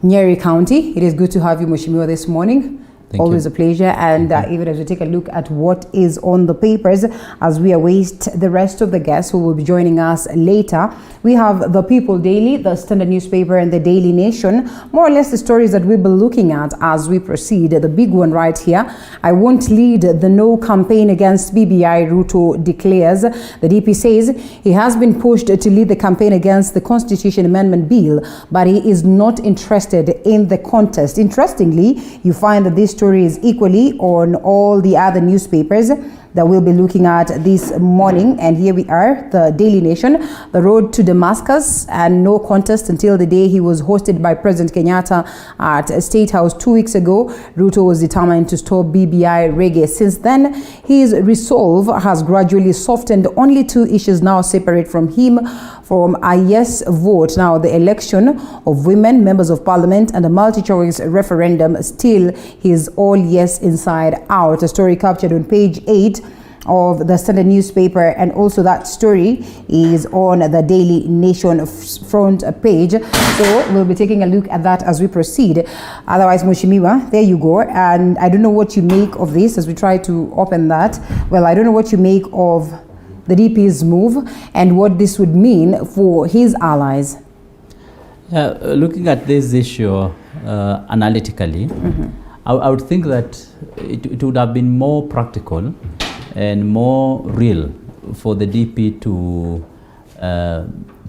Nyeri County. It is good to have you, Mheshimiwa, this morning. Always a pleasure. And even as we take a look at what is on the papers, as we await the rest of the guests who will be joining us later, we have the People Daily, the Standard newspaper, and the Daily Nation. More or less the stories that we'll be looking at as we proceed. The big one right here: I won't lead the no campaign against BBI, Ruto declares. The DP says he has been pushed to lead the campaign against the Constitution Amendment Bill, but he is not interested in the contest. Interestingly, you find that this story is equally on all the other newspapers that we'll be looking at this morning. And here we are, the Daily Nation: the road to Damascus and no contest until the day he was hosted by President Kenyatta at State House 2 weeks ago. Ruto was determined to stop BBI reggae. Since then, his resolve has gradually softened. Only 2 issues now separate from him from a yes vote. Now, the election of women, members of parliament, and a multi-choice referendum. Still, he is all yes inside out. A story captured on page 8 of the Standard newspaper, and also that story is on the Daily Nation front page. So we'll be taking a look at that as we proceed. Otherwise, Mheshimiwa, there you go. And I don't know what you make of this as we try to open that. Well, I don't know what you make of the DP's move and what this would mean for his allies. Looking at this issue analytically, I would think that it would have been more practical and more real for the DP to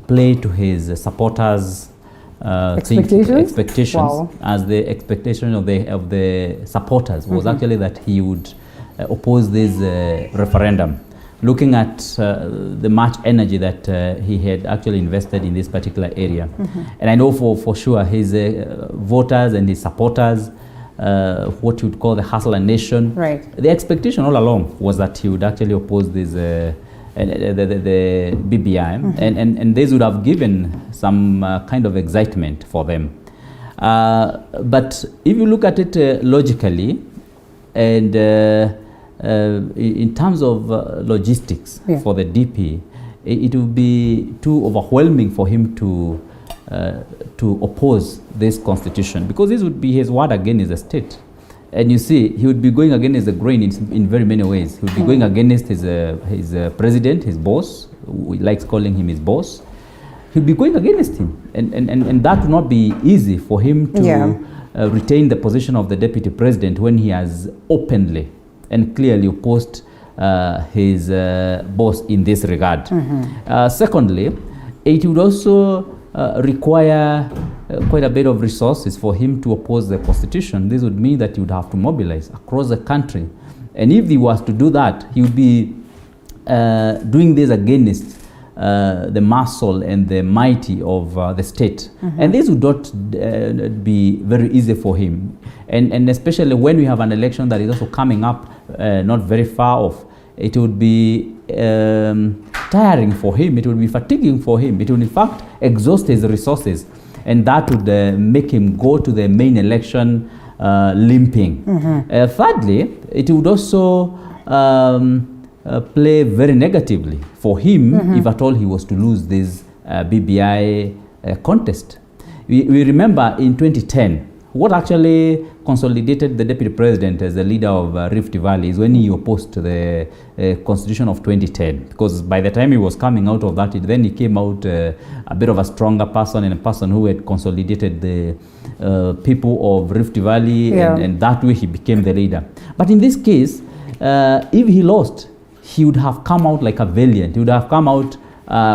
play to his supporters' expectations. Wow. As the expectation of the supporters was actually that he would oppose this referendum. Looking at the much energy that he had actually invested in this particular area. And I know for sure his voters and his supporters, what you would call the Hustler Nation, right. The expectation all along was that he would actually oppose this the BBI, and this would have given some kind of excitement for them. But if you look at it logically, and in terms of logistics for the DP, it would be too overwhelming for him to oppose this constitution, because this would be his word against the state. And you see, he would be going against the grain in very many ways. He would be going against his president, his boss, who likes calling him his boss. He would be going against him. And that would not be easy for him to retain the position of the deputy president when he has openly and clearly opposed his boss in this regard. Secondly, it would also require quite a bit of resources for him to oppose the constitution. This would mean that he would have to mobilize across the country. And if he was to do that, he would be doing this against the muscle and the mighty of the state. And this would not be very easy for him. And especially when we have an election that is also coming up not very far off, it would be tiring for him, it would be fatiguing for him. It would in fact exhaust his resources, and that would make him go to the main election limping. Thirdly, it would also play very negatively for him if at all he was to lose this BBI contest. We remember in 2010, what actually consolidated the deputy president as the leader of Rift Valley is when he opposed to the constitution of 2010. Because by the time he was coming out of that, then he came out a bit of a stronger person, and a person who had consolidated the people of Rift Valley, and that way he became the leader. But in this case, if he lost, he would have come out like a valiant. He would have come out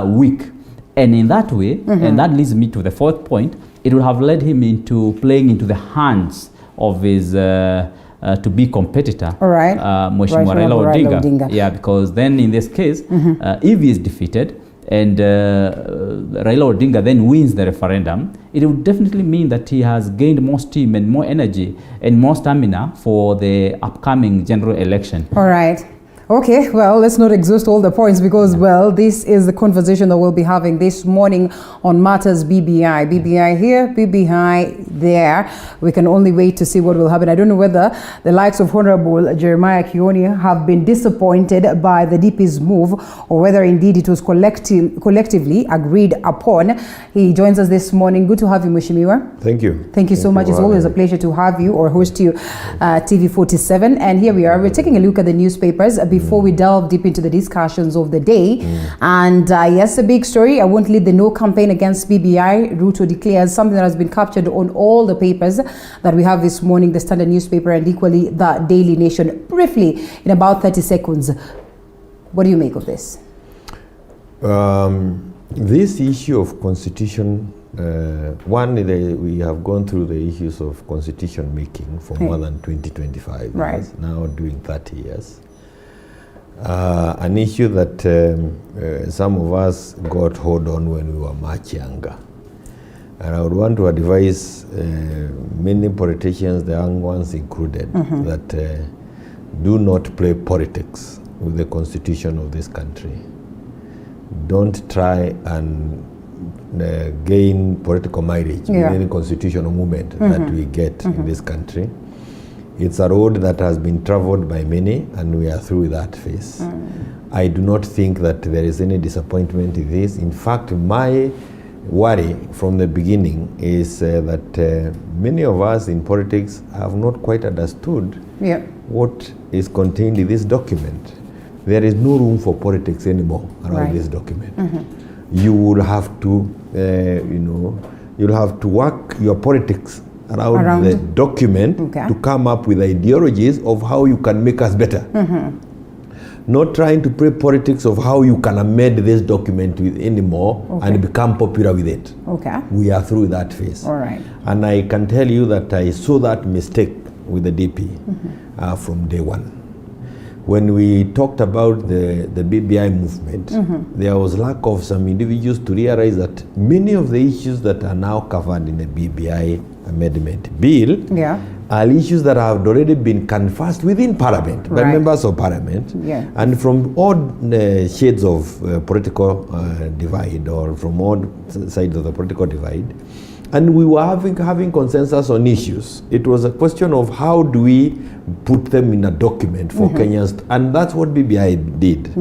weak. And in that way, and that leads me to the fourth point, it would have led him into playing into the hands of his to-be competitor, Mheshimiwa Raila Odinga. Yeah, because then in this case, if he is defeated and Raila Odinga then wins the referendum, it would definitely mean that he has gained more steam and more energy and more stamina for the upcoming general election. All right. Okay, well, let's not exhaust all the points because, well, this is the conversation that we'll be having this morning on Matters BBI. BBI here, BBI there. We can only wait to see what will happen. I don't know whether the likes of Honorable Jeremiah Kioni have been disappointed by the DP's move or whether indeed it was collectively agreed upon. He joins us this morning. Good to have you, Mheshimiwa. Thank you. Thank you so much. It's always a pleasure to have you or host you TV47. And here we are. We're taking a look at the newspapers before we delve deep into the discussions of the day. And yes, a big story. I won't lead the no campaign against BBI. Ruto declares something that has been captured on all the papers that we have this morning, the Standard newspaper and equally the Daily Nation. Briefly, in about 30 seconds, what do you make of this? This issue of constitution, we have gone through the issues of constitution making for more than 20-25 years, now doing 30 years. An issue that some of us got hold on when we were much younger. And I would want to advise many politicians, the young ones included, that do not play politics with the constitution of this country. Don't try and gain political mileage in any constitutional movement that we get in this country. It's a road that has been traveled by many and we are through that phase. I do not think that there is any disappointment in this. In fact, my worry from the beginning is that many of us in politics have not quite understood what is contained in this document. There is no room for politics anymore around this document. You will have to, you'll have to work your politics around the document to come up with ideologies of how you can make us better. Not trying to play politics of how you can amend this document with anymore and become popular with it. We are through that phase. And I can tell you that I saw that mistake with the DP from day one. When we talked about the BBI movement, there was lack of some individuals to realize that many of the issues that are now covered in the BBI amendment bill are issues that have already been canvassed within Parliament by members of Parliament and from all shades of political divide or from all sides of the political divide. And we were having consensus on issues. It was a question of how do we put them in a document for Kenyans, and that's what BBI did.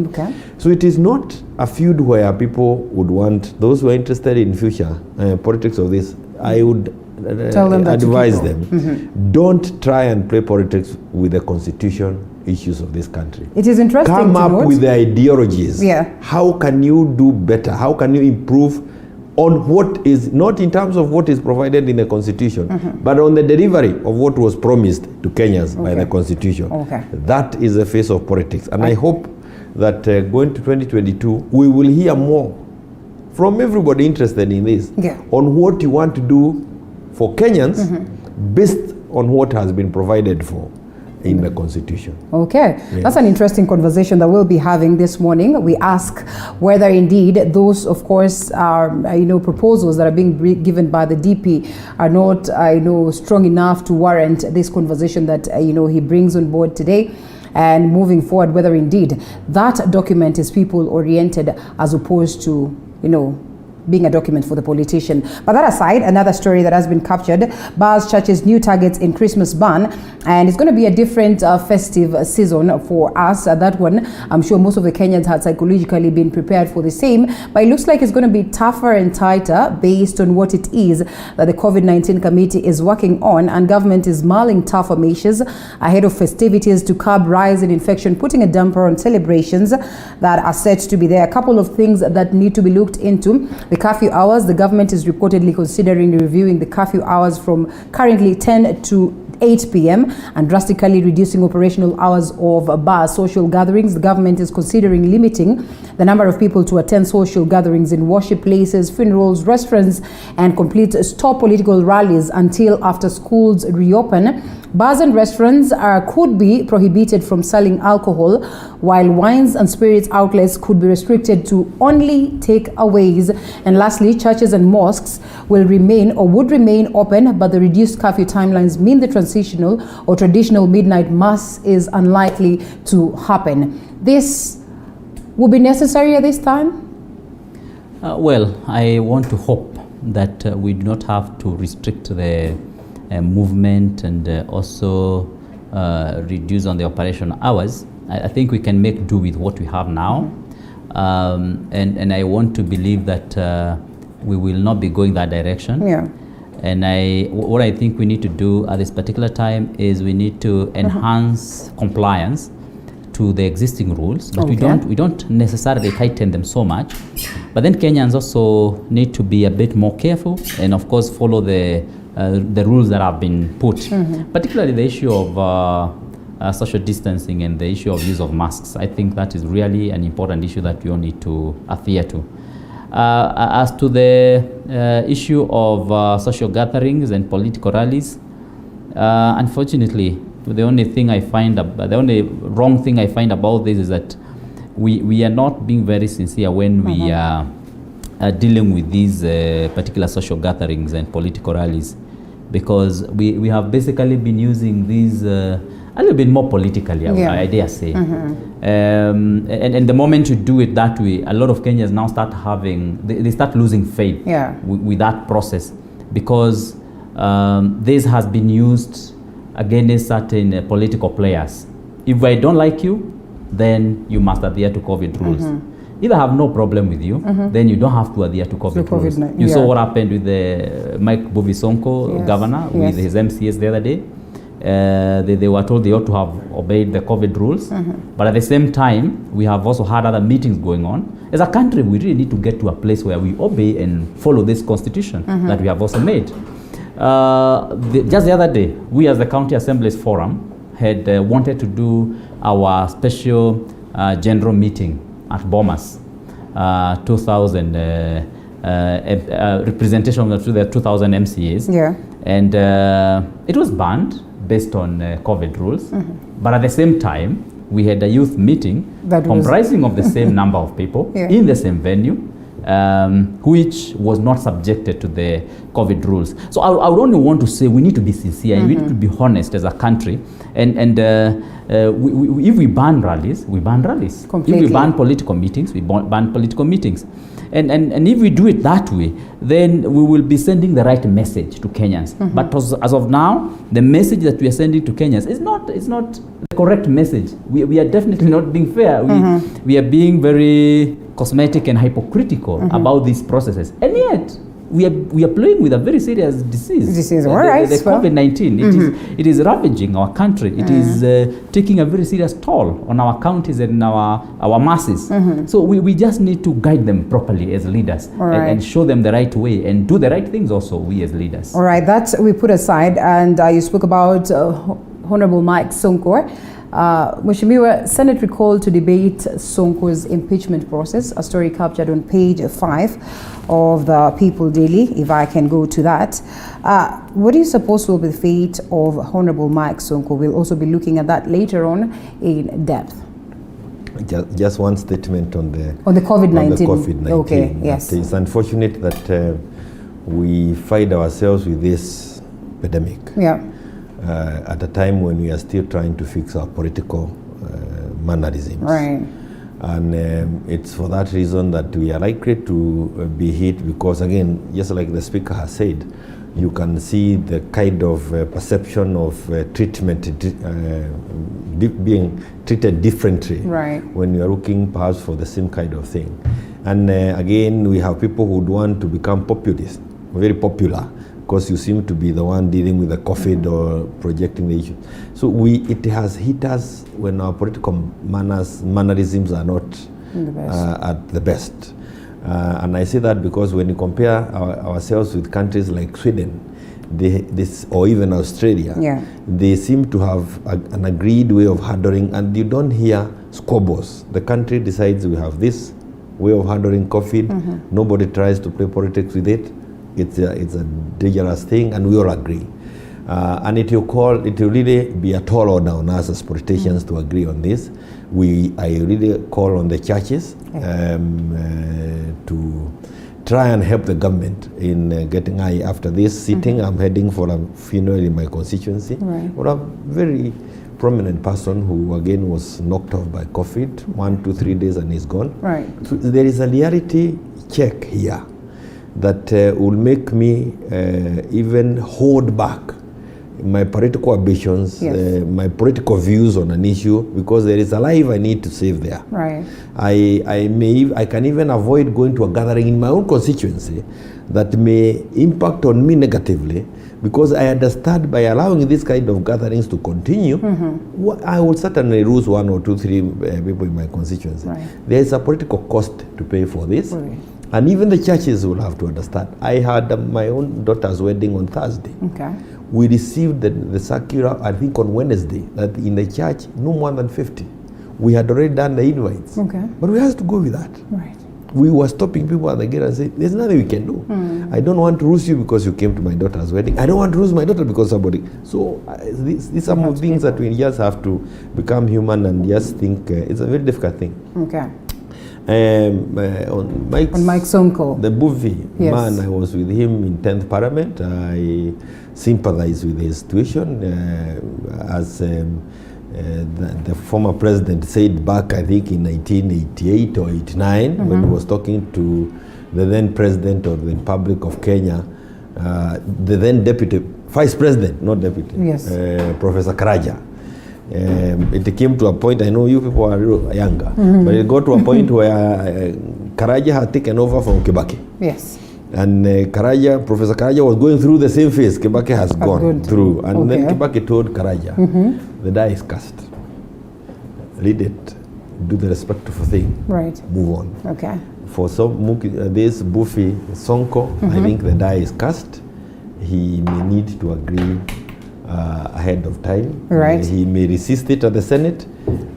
So it is not a feud where people would want, those who are interested in future politics of this, I would advise them, don't try and play politics with the constitution issues of this country. It is interesting Come up with the ideologies. How can you do better? How can you improve on what is, not in terms of what is provided in the constitution, but on the delivery of what was promised to Kenyans by the constitution. That is the face of politics. And I hope that going to 2022, we will hear more from everybody interested in this on what you want to do for Kenyans based on what has been provided for in the constitution. That's an interesting conversation that we'll be having this morning. We ask whether indeed those, of course, are proposals that are being given by the DP are not strong enough to warrant this conversation that he brings on board today. And moving forward, whether indeed that document is people oriented as opposed to being a document for the politician. But that aside, another story that has been captured, Bars Church's new targets in Christmas ban, and it's going to be a different festive season for us. That one, I'm sure most of the Kenyans had psychologically been prepared for the same, but it looks like it's going to be tougher and tighter based on what it is that the COVID-19 committee is working on, and government is mulling tougher measures ahead of festivities to curb rise in infection, putting a damper on celebrations that are set to be there. A couple of things that need to be looked into. The curfew hours, the government is reportedly considering reviewing the curfew hours from currently 10 to 8 p.m. and drastically reducing operational hours of bars. Social gatherings, the government is considering limiting the number of people to attend social gatherings in worship places, funerals, restaurants, and stop political rallies until after schools reopen. Bars and restaurants could be prohibited from selling alcohol, while wines and spirits outlets could be restricted to only takeaways. And lastly, churches and mosques will remain or would remain open, but the reduced curfew timelines mean the transitional or traditional midnight mass is unlikely to happen. This will be necessary at this time? Well, I want to hope that we do not have to restrict the movement and also reduce on the operation hours. I think we can make do with what we have now, and I want to believe that we will not be going that direction. Yeah. And what I think we need to do at this particular time is we need to enhance compliance to the existing rules, but we don't necessarily tighten them so much. But then Kenyans also need to be a bit more careful and of course follow the rules that have been put, particularly the issue of social distancing and the issue of use of masks. I think that is really an important issue that we all need to adhere to. As to the issue of social gatherings and political rallies, unfortunately, the only wrong thing I find about this is that we are not being very sincere when we are dealing with these particular social gatherings and political rallies, because we have basically been using these a little bit more politically, I dare say. And the moment you do it that way, a lot of Kenyans now start they start losing faith with that process, because this has been used against certain political players. If I don't like you, then you must adhere to COVID rules. If I have no problem with you, then you don't have to adhere to COVID rules. You saw what happened with the Mike Mbuvi Sonko governor with his MCS the other day. They were told they ought to have obeyed the COVID rules. But at the same time, we have also had other meetings going on. As a country, we really need to get to a place where we obey and follow this constitution that we have also made. Just the other day, we as the County Assemblies Forum had wanted to do our special general meeting at Bomas, 2,000 representation of the 2,000 MCAs. And it was banned based on COVID rules. But at the same time, we had a youth meeting comprising of the same number of people in the same venue, which was not subjected to the COVID rules. So I would only want to say we need to be sincere, we need to be honest as a country, and if we ban rallies, we ban rallies. Completely. If we ban political meetings, we ban political meetings. And if we do it that way, then we will be sending the right message to Kenyans. But as of now, the message that we are sending to Kenyans is not the correct message. We are definitely not being fair. We are being very cosmetic and hypocritical about these processes. And yet, we are playing with a very serious disease. The COVID-19. It is ravaging our country. It is taking a very serious toll on our counties and our masses. So we just need to guide them properly as leaders and show them the right way and do the right things also, we as leaders. All right, that we put aside, and you spoke about Honorable Mike Sonko. Mheshimiwa, Senate recalled to debate Sonko's impeachment process, a story captured on page 5 of the People Daily, if I can go to that. What do you suppose will be the fate of Honorable Mike Sonko? We'll also be looking at that later on in depth. Just one statement on the COVID-19. Okay, yes. It's unfortunate that we find ourselves with this pandemic. At a time when we are still trying to fix our political mannerisms. And it's for that reason that we are likely to be hit, because again, just like the speaker has said, you can see the kind of perception of treatment being treated differently when you are looking perhaps for the same kind of thing. And again, we have people who would want to become populist, very popular, because you seem to be the one dealing with the COVID or projecting the issue. So it has hit us when our political mannerisms are not at the best. And I say that because when you compare ourselves with countries like Sweden, or even Australia, they seem to have an agreed way of handling, and you don't hear squabbles. The country decides we have this way of handling COVID. Nobody tries to play politics with it. It's a dangerous thing, and we all agree. And it will really be a tall order on us as politicians to agree on this. I really call on the churches to try and help the government in getting after this sitting. I'm heading for a funeral in my constituency. Right. For a very prominent person who again was knocked off by COVID, 1, 2, 3 days and is gone. Right. So there is a reality check here that will make me even hold back my political ambitions, Yes. my political views on an issue, because there is a life I need to save there. Right. I can even avoid going to a gathering in my own constituency that may impact on me negatively, because I understand by allowing this kind of gatherings to continue, I will certainly lose 1 or 2, 3 people in my constituency. Right. There is a political cost to pay for this. Right. And even the churches will have to understand. I had my own daughter's wedding on Thursday. Okay. We received the circular, I think on Wednesday, that in the church, no more than 50. We had already done the invites. Okay. But we have to go with that. Right. We were stopping people at the gate and saying, there's nothing we can do. I don't want to lose you because you came to my daughter's wedding. I don't want to lose my daughter because somebody. So these are some of things that we just have to become human and just think it's a very difficult thing. Okay. On Mike Sonko, the Buffy man, I was with him in 10th Parliament. I sympathize with his situation as the former president said back, I think in 1988 or 89, when he was talking to the then president of the Republic of Kenya, the then vice president, not deputy, Professor Karaja. It came to a point, I know you people are younger, but it got to a point where Karaja had taken over from Kibaki. Yes. And Professor Karaja was going through the same phase Kibaki has gone through. And then Kibaki told Karaja, the die is cast. Read it, do the respectful thing, move on. Okay. For some, this Buffy Sonko, I think the die is cast. He may need to agree ahead of time. Right. He may resist it at the Senate,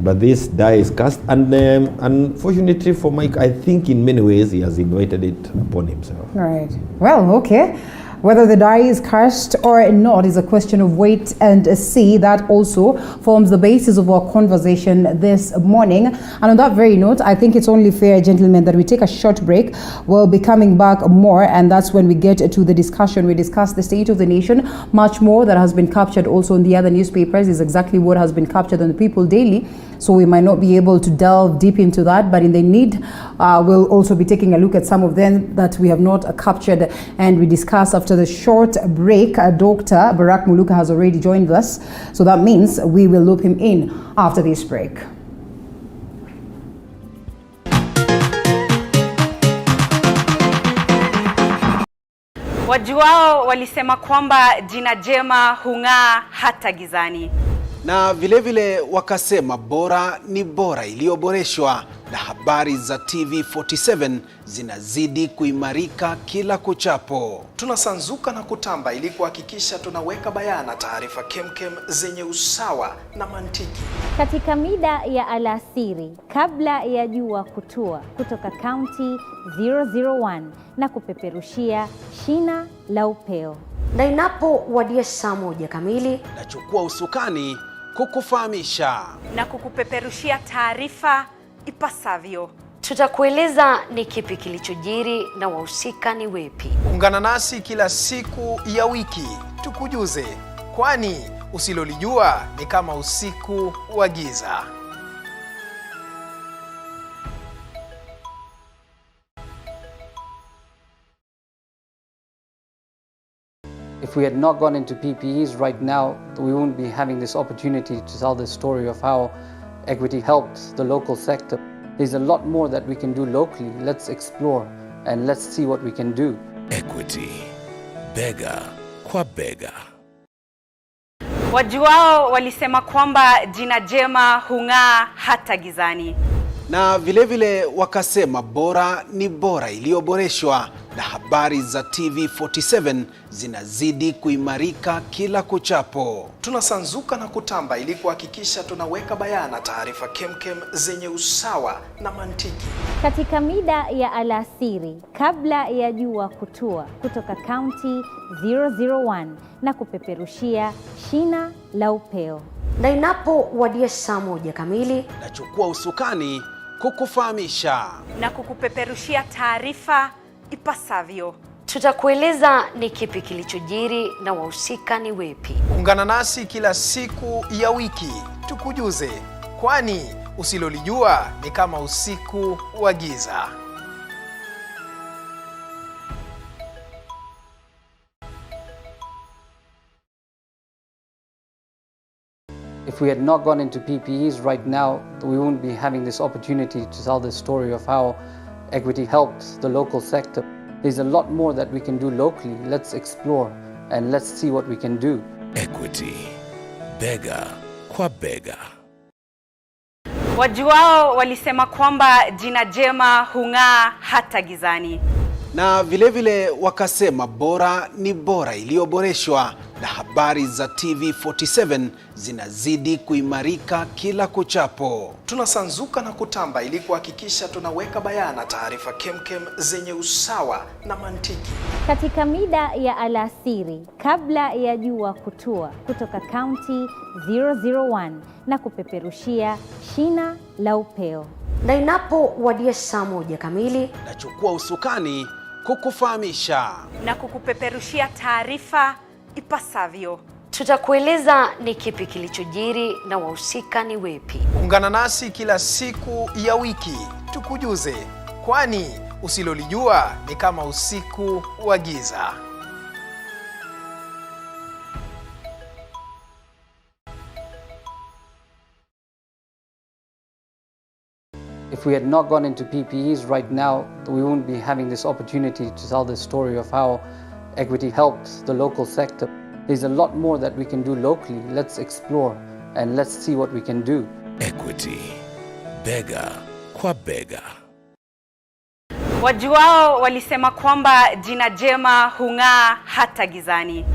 but this die is cast. And unfortunately for Mike, I think in many ways he has invited it upon himself. Right. Well, okay. Whether the die is cast or not is a question of wait and see. That also forms the basis of our conversation this morning. And on that very note, I think it's only fair, gentlemen, that we take a short break. We'll be coming back more, and that's when we get to the discussion. We discuss the state of the nation. Much more that has been captured also in the other newspapers is exactly what has been captured on the People Daily. So we might not be able to delve deep into that, but in the need, we'll also be taking a look at some of them that we have not captured, and we discuss after the short break. Dr. Barack Muluka has already joined us, so that means we will loop him in after this break. Wajuao walisema kwamba jina jema hung'aa hata gizani. Na vilevile wakasema bora ni bora iliyoboreshwa, na habari za TV47 zinazidi kuimarika kila kuchapo. Tunasanzuka na kutamba ili kuhakikisha tunaweka bayana taarifa kemkem zenye usawa na mantiki. Katika mida ya alasiri kabla ya jua kutua, kutoka kaunti 001 na kupeperushia shina la upeo. Na inapowadia saa 1 kamili, nachukua usukani kukufahamisha na kukupeperushia taarifa ipasavyo. Tutakueleza ni kipi kilichojiri na wahusika ni wepi. Ungana nasi kila siku ya wiki tukujuze, kwani usilolijua ni kama usiku wa giza. If we had not gone into PPEs right now, we wouldn't be having this opportunity to tell the story of how Equity helped the local sector. There's a lot more that we can do locally. Let's explore and let's see what we can do. Equity, bega kwa bega. Wajuao walisema kwamba jina jema hung'aa hata gizani. Na vilevile wakasema bora ni bora iliyoboreshwa, na habari za TV47 zinazidi kuimarika kila kuchapo. Tunasanzuka na kutamba ili kuhakikisha tunaweka bayana taarifa kemkem zenye usawa na mantiki. Katika mida ya alasiri kabla ya jua kutua kutoka kaunti 001 na kupeperushia shina la upeo. Na inapowadia saa 1 kamili, nachukua usukani kukufahamisha na kukupeperushia taarifa ipasavyo. Tutakueleza ni kipi kilichojiri na wahusika ni wepi. Ungana nasi kila siku ya wiki tukujuze, kwani usilolijua ni kama usiku wa giza. If we had not gone into PPEs right now, we wouldn't be having this opportunity to tell the story of how Equity helped the local sector. There's a lot more that we can do locally. Let's explore and let's see what we can do. Equity, bega kwa bega. Wajuao walisema kwamba jina jema hung'aa hata gizani. Na vilevile wakasema bora ni bora iliyoboreshwa, na habari za TV47 zinazidi kuimarika kila kuchapo. Tunasanzuka na kutamba ili kuhakikisha tunaweka bayana taarifa kemkem zenye usawa na mantiki. Katika mida ya alasiri kabla ya jua kutua kutoka kaunti 001 na kupeperushia shina la upeo. Na inapowadia saa 1 kamili, nachukua usukani kukufahamisha na kukupeperushia taarifa ipasavyo. Tutakueleza ni kipi kilichojiri na wahusika ni wepi. Ungana nasi kila siku ya wiki tukujuze, kwani usilolijua ni kama usiku wa giza. If we had not gone into PPEs right now, we wouldn't be having this opportunity to tell the story of how Equity helped the local sector. There's a lot more that we can do locally. Let's explore and let's see what we can do. Equity, bega kwa bega. Wajuao walisema kwamba jina jema hung'aa hata gizani.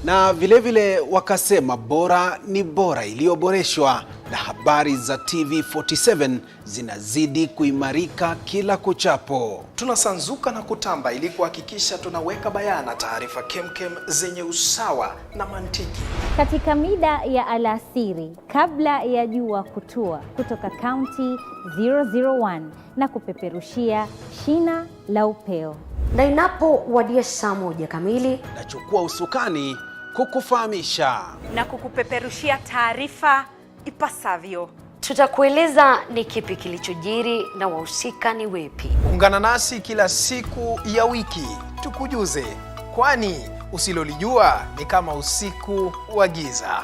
Na vilevile wakasema bora ni bora iliyoboreshwa, na habari za TV47 zinazidi kuimarika kila kuchapo. Tunasanzuka na kutamba ili kuhakikisha tunaweka bayana taarifa kemkem zenye usawa na mantiki. Katika mida ya alasiri kabla ya jua kutua kutoka kaunti 001 na kupeperushia shina la upeo. Na inapowadia saa 1 kamili, nachukua usukani kukufahamisha na kukupeperushia taarifa ipasavyo. Tutakueleza ni kipi kilichojiri na wahusika ni wepi. Ungana nasi kila siku ya wiki tukujuze, kwani usilolijua ni kama usiku wa giza.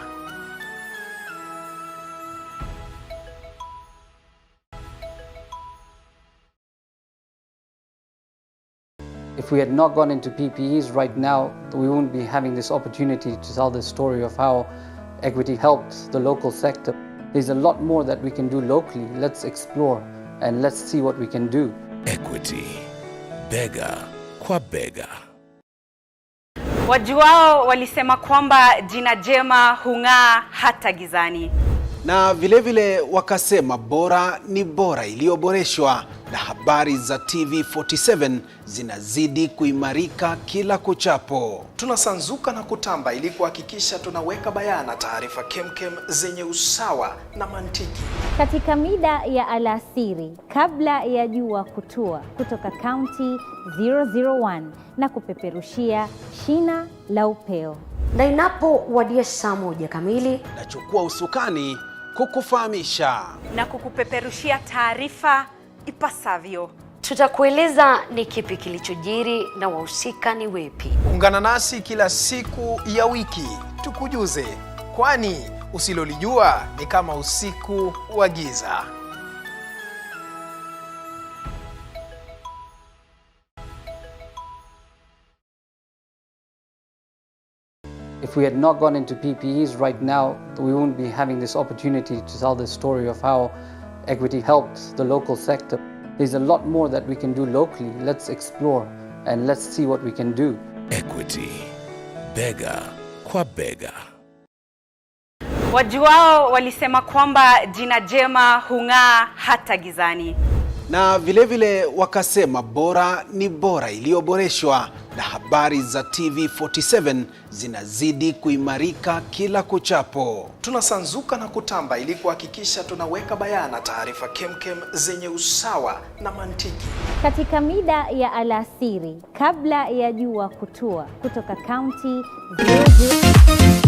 If we had not gone into PPEs right now, we wouldn't be having this opportunity to tell the story of how Equity helped the local sector. There's a lot more that we can do locally. Let's explore and let's see what we can do. Equity, bega kwa bega. Wajuao walisema kwamba jina jema hung'aa hata gizani. Na vilevile wakasema bora ni bora iliyoboreshwa, na habari za TV47 zinazidi kuimarika kila kuchapo. Tunasanzuka na kutamba ili kuhakikisha tunaweka bayana taarifa kemkem zenye usawa na mantiki. Katika mida ya alasiri kabla ya jua kutua kutoka kaunti 001 na kupeperushia shina la upeo. Na inapowadia saa 1 kamili, nachukua usukani kukufahamisha na kukupeperushia taarifa ipasavyo. Tutakueleza ni kipi kilichojiri na wahusika ni wepi. Ungana nasi kila siku ya wiki tukujuze, kwani usilolijua ni kama usiku wa giza. If we had not gone into PPEs right now, we wouldn't be having this opportunity to tell the story of how Equity helped the local sector. There's a lot more that we can do locally. Let's explore and let's see what we can do. Equity, bega kwa bega. Wajuao walisema kwamba jina jema hung'aa hata gizani. Na vilevile wakasema bora ni bora iliyoboreshwa, na habari za TV47 zinazidi kuimarika kila kuchapo. Tunasanzuka na kutamba ili kuhakikisha tunaweka bayana taarifa kemkem zenye usawa na mantiki. Katika mida ya alasiri kabla ya jua kutua, kutoka kaunti 00.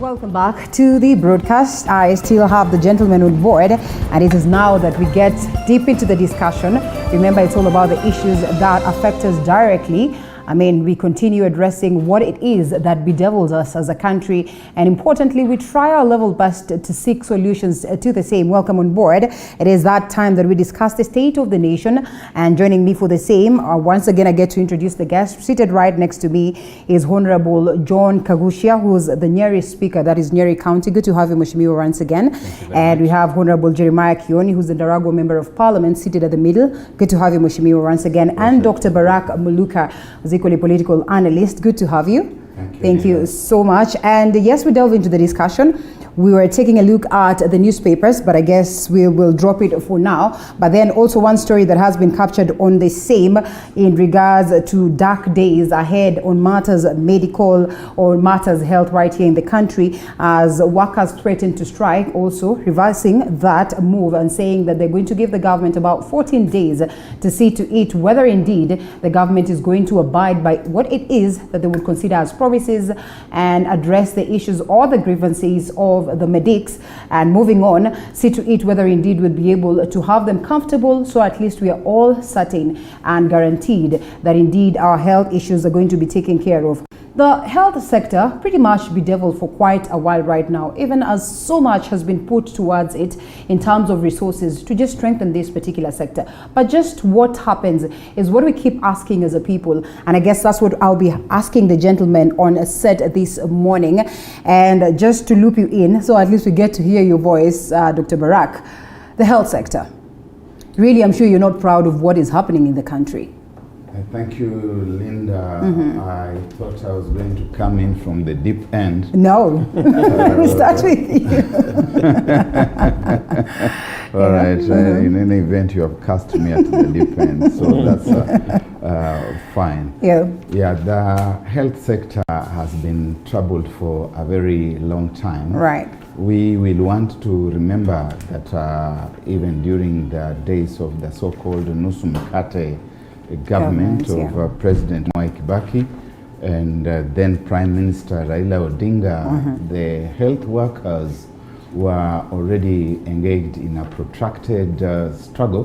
Welcome back to the broadcast. I still have the gentleman on board, and it is now that we get deep into the discussion. Remember, it's all about the issues that affect us directly. I mean, we continue addressing what it is that bedevils us as a country, and importantly, we try our level best to seek solutions to the same. Welcome on board. It is that time that we discuss the state of the nation, and joining me for the same, once again, I get to introduce the guest. Seated right next to me is Honorable John Kagushia, who is the nearest speaker, that is Nyeri County. Good to have you, Mheshimiwa, once again. And we have Honorable Jeremiah Kioni, who's the Daragwa Member of Parliament, seated at the middle. Good to have you, Mheshimiwa, once again. And Dr. Barak Muluka, who's equally political analyst. Good to have you. Thank you so much. And yes, we delve into the discussion. We were taking a look at the newspapers, but I guess we will drop it for now. But then also one story that has been captured on the same in regards to dark days ahead on matters medical or matters health right here in the country, as workers threaten to strike, also reversing that move and saying that they're going to give the government about 14 days to see to it whether indeed the government is going to abide by what it is that they would consider as promises and address the issues or the grievances of the medics. And moving on, see to it whether indeed we'll be able to have them comfortable, so at least we are all certain and guaranteed that indeed our health issues are going to be taken care of. The health sector pretty much bedeviled for quite a while right now, even as so much has been put towards it in terms of resources to just strengthen this particular sector. But just what happens is what we keep asking as a people, and I guess that's what I'll be asking the gentleman on a set this morning. And just to loop you in, so at least we get to hear your voice, Dr. Barak, the health sector. Really, I'm sure you're not proud of what is happening in the country. Thank you, Linda. I thought I was going to come in from the deep end. No, we start with you. All right. In any event, you have cast me at the deep end, so that's fine. Yeah. Yeah. The health sector has been troubled for a very long time. Right. We will want to remember that even during the days of the so-called Nusu Mkate government of President Mwai Kibaki and then Prime Minister Raila Odinga, the health workers were already engaged in a protracted struggle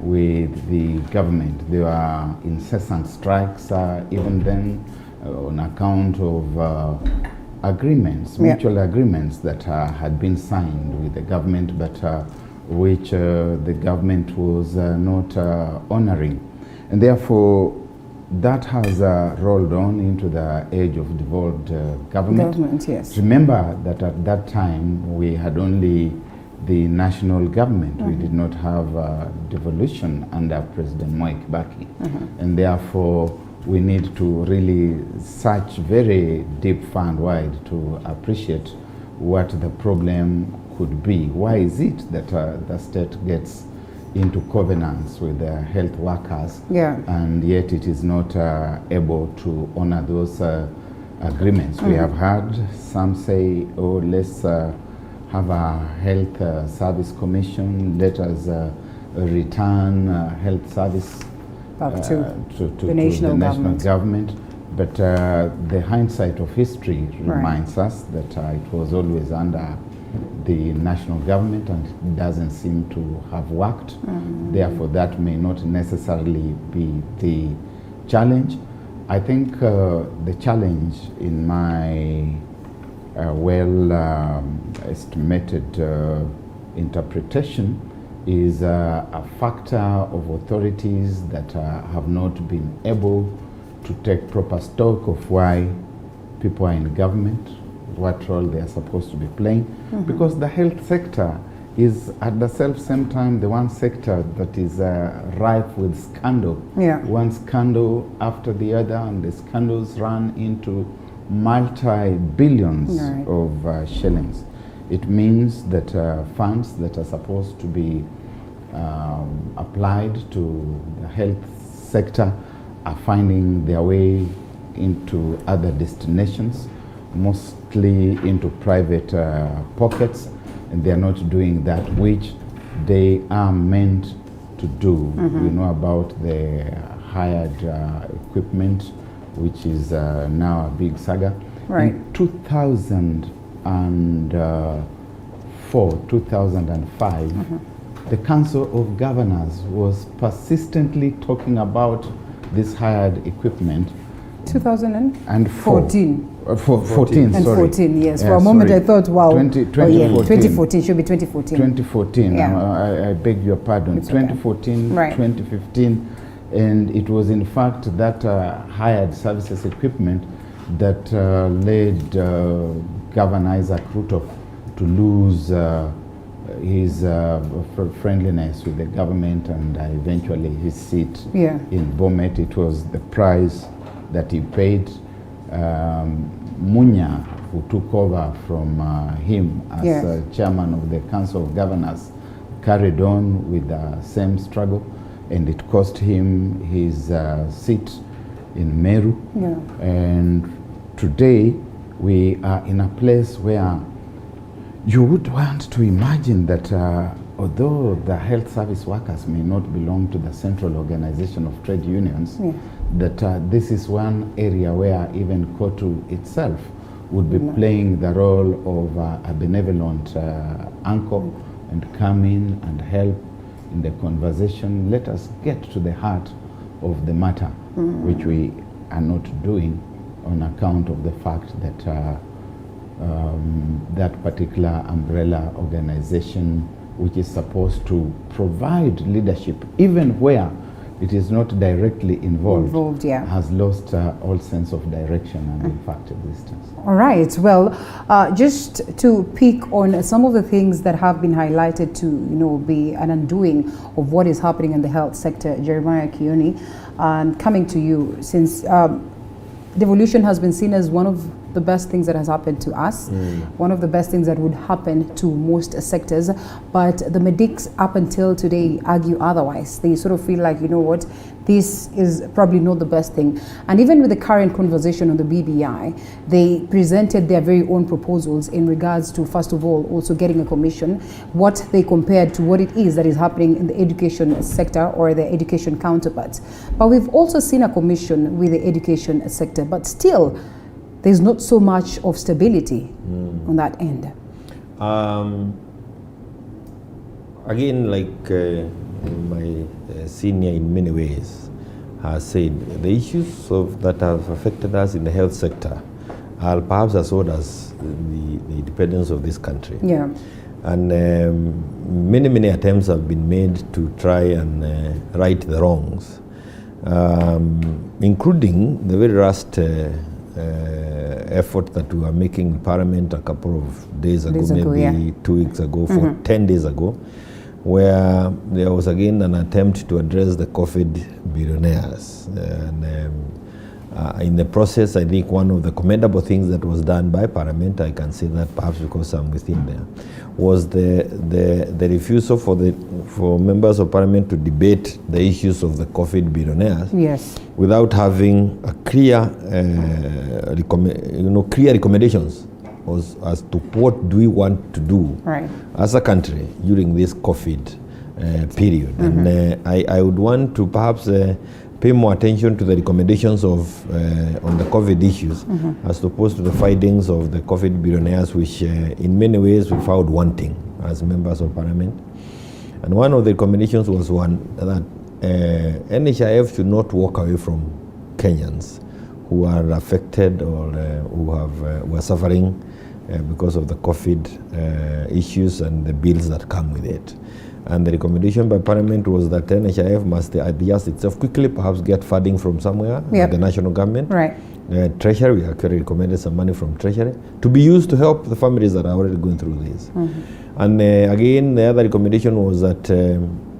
with the government. There were incessant strikes even then on account of agreements, mutual agreements that had been signed with the government, but which the government was not honoring. And therefore, that has rolled on into the age of devolved government. Yes. Remember that at that time, we had only the national government. We did not have devolution under President Mwai Kibaki. And therefore, we need to really search very deep, far and wide to appreciate what the problem could be. Why is it that the state gets into covenants with the health workers, and yet it is not able to honor those agreements? We have heard some say, oh, let's have a health service commission, let us return health service back to the national government. But the hindsight of history reminds us that it was always under the national government and it doesn't seem to have worked. Therefore, that may not necessarily be the challenge. I think the challenge, in my estimated interpretation, is a factor of authorities that have not been able to take proper stock of why people are in government, what role they are supposed to be playing, because the health sector is at the same time the one sector that is rife with scandal. One scandal after the other, and the scandals run into multi-billions of shillings. It means that funds that are supposed to be applied to the health sector are finding their way into other destinations, mostly into private pockets, and they are not doing that which they are meant to do. We know about the hired equipment, which is now a big saga. In 2004, 2005, the Council of Governors was persistently talking about this hired equipment. 2014. 14, and sorry. 14, yes. For a moment I thought, wow. 2014, should be 2014. 2014, I beg your pardon. It's 2014, okay. 2015. And it was in fact that hired services equipment that led Governor Isaac Ruto to lose his friendliness with the government and eventually his seat in Bomet. It was the price that he paid. Munya, who took over from him as chairman of the Council of Governors, carried on with the same struggle, and it cost him his seat in Meru. And today we are in a place where you would want to imagine that although the health service workers may not belong to the central organization of trade unions, that this is one area where even KOTU itself would be playing the role of a benevolent uncle and come in and help in the conversation. Let us get to the heart of the matter, which we are not doing on account of the fact that that particular umbrella organization, which is supposed to provide leadership even where it is not directly involved has lost all sense of direction and in fact existence. All right, well, just to pick on some of the things that have been highlighted to be an undoing of what is happening in the health sector, Jeremiah Kioni, coming to you, since devolution has been seen as one of the best things that has happened to us, one of the best things that would happen to most sectors, but the medics up until today argue otherwise. They sort of feel like, this is probably not the best thing. And even with the current conversation on the BBI, they presented their very own proposals in regards to, first of all, also getting a commission, what they compared to what it is that is happening in the education sector or the education counterparts. But we've also seen a commission with the education sector, but still, there's not so much of stability on that end. Again, like my senior in many ways has said, the issues that have affected us in the health sector are perhaps as old as the independence of this country. And many attempts have been made to try and right the wrongs, including the very last effort that we were making in Parliament a couple of days ago, maybe 2 weeks ago, 10 days ago, where there was again an attempt to address the COVID billionaires. And in the process, I think one of the commendable things that was done by Parliament, I can say that perhaps because I'm within there, was the refusal for members of Parliament to debate the issues of the COVID billionaires without having a clear, clear recommendations as to what do we want to do as a country during this COVID period. And I would want to perhaps pay more attention to the recommendations of on the COVID issues as opposed to the findings of the COVID billionaires, which in many ways we found wanting as members of Parliament. And one of the recommendations was one that NHIF should not walk away from Kenyans who are affected or who were suffering because of the COVID issues and the bills that come with it. And the recommendation by Parliament was that NHIF must adjust itself quickly, perhaps get funding from somewhere, the national government, Treasury. We actually recommended some money from Treasury to be used to help the families that are already going through this. And again, the other recommendation was that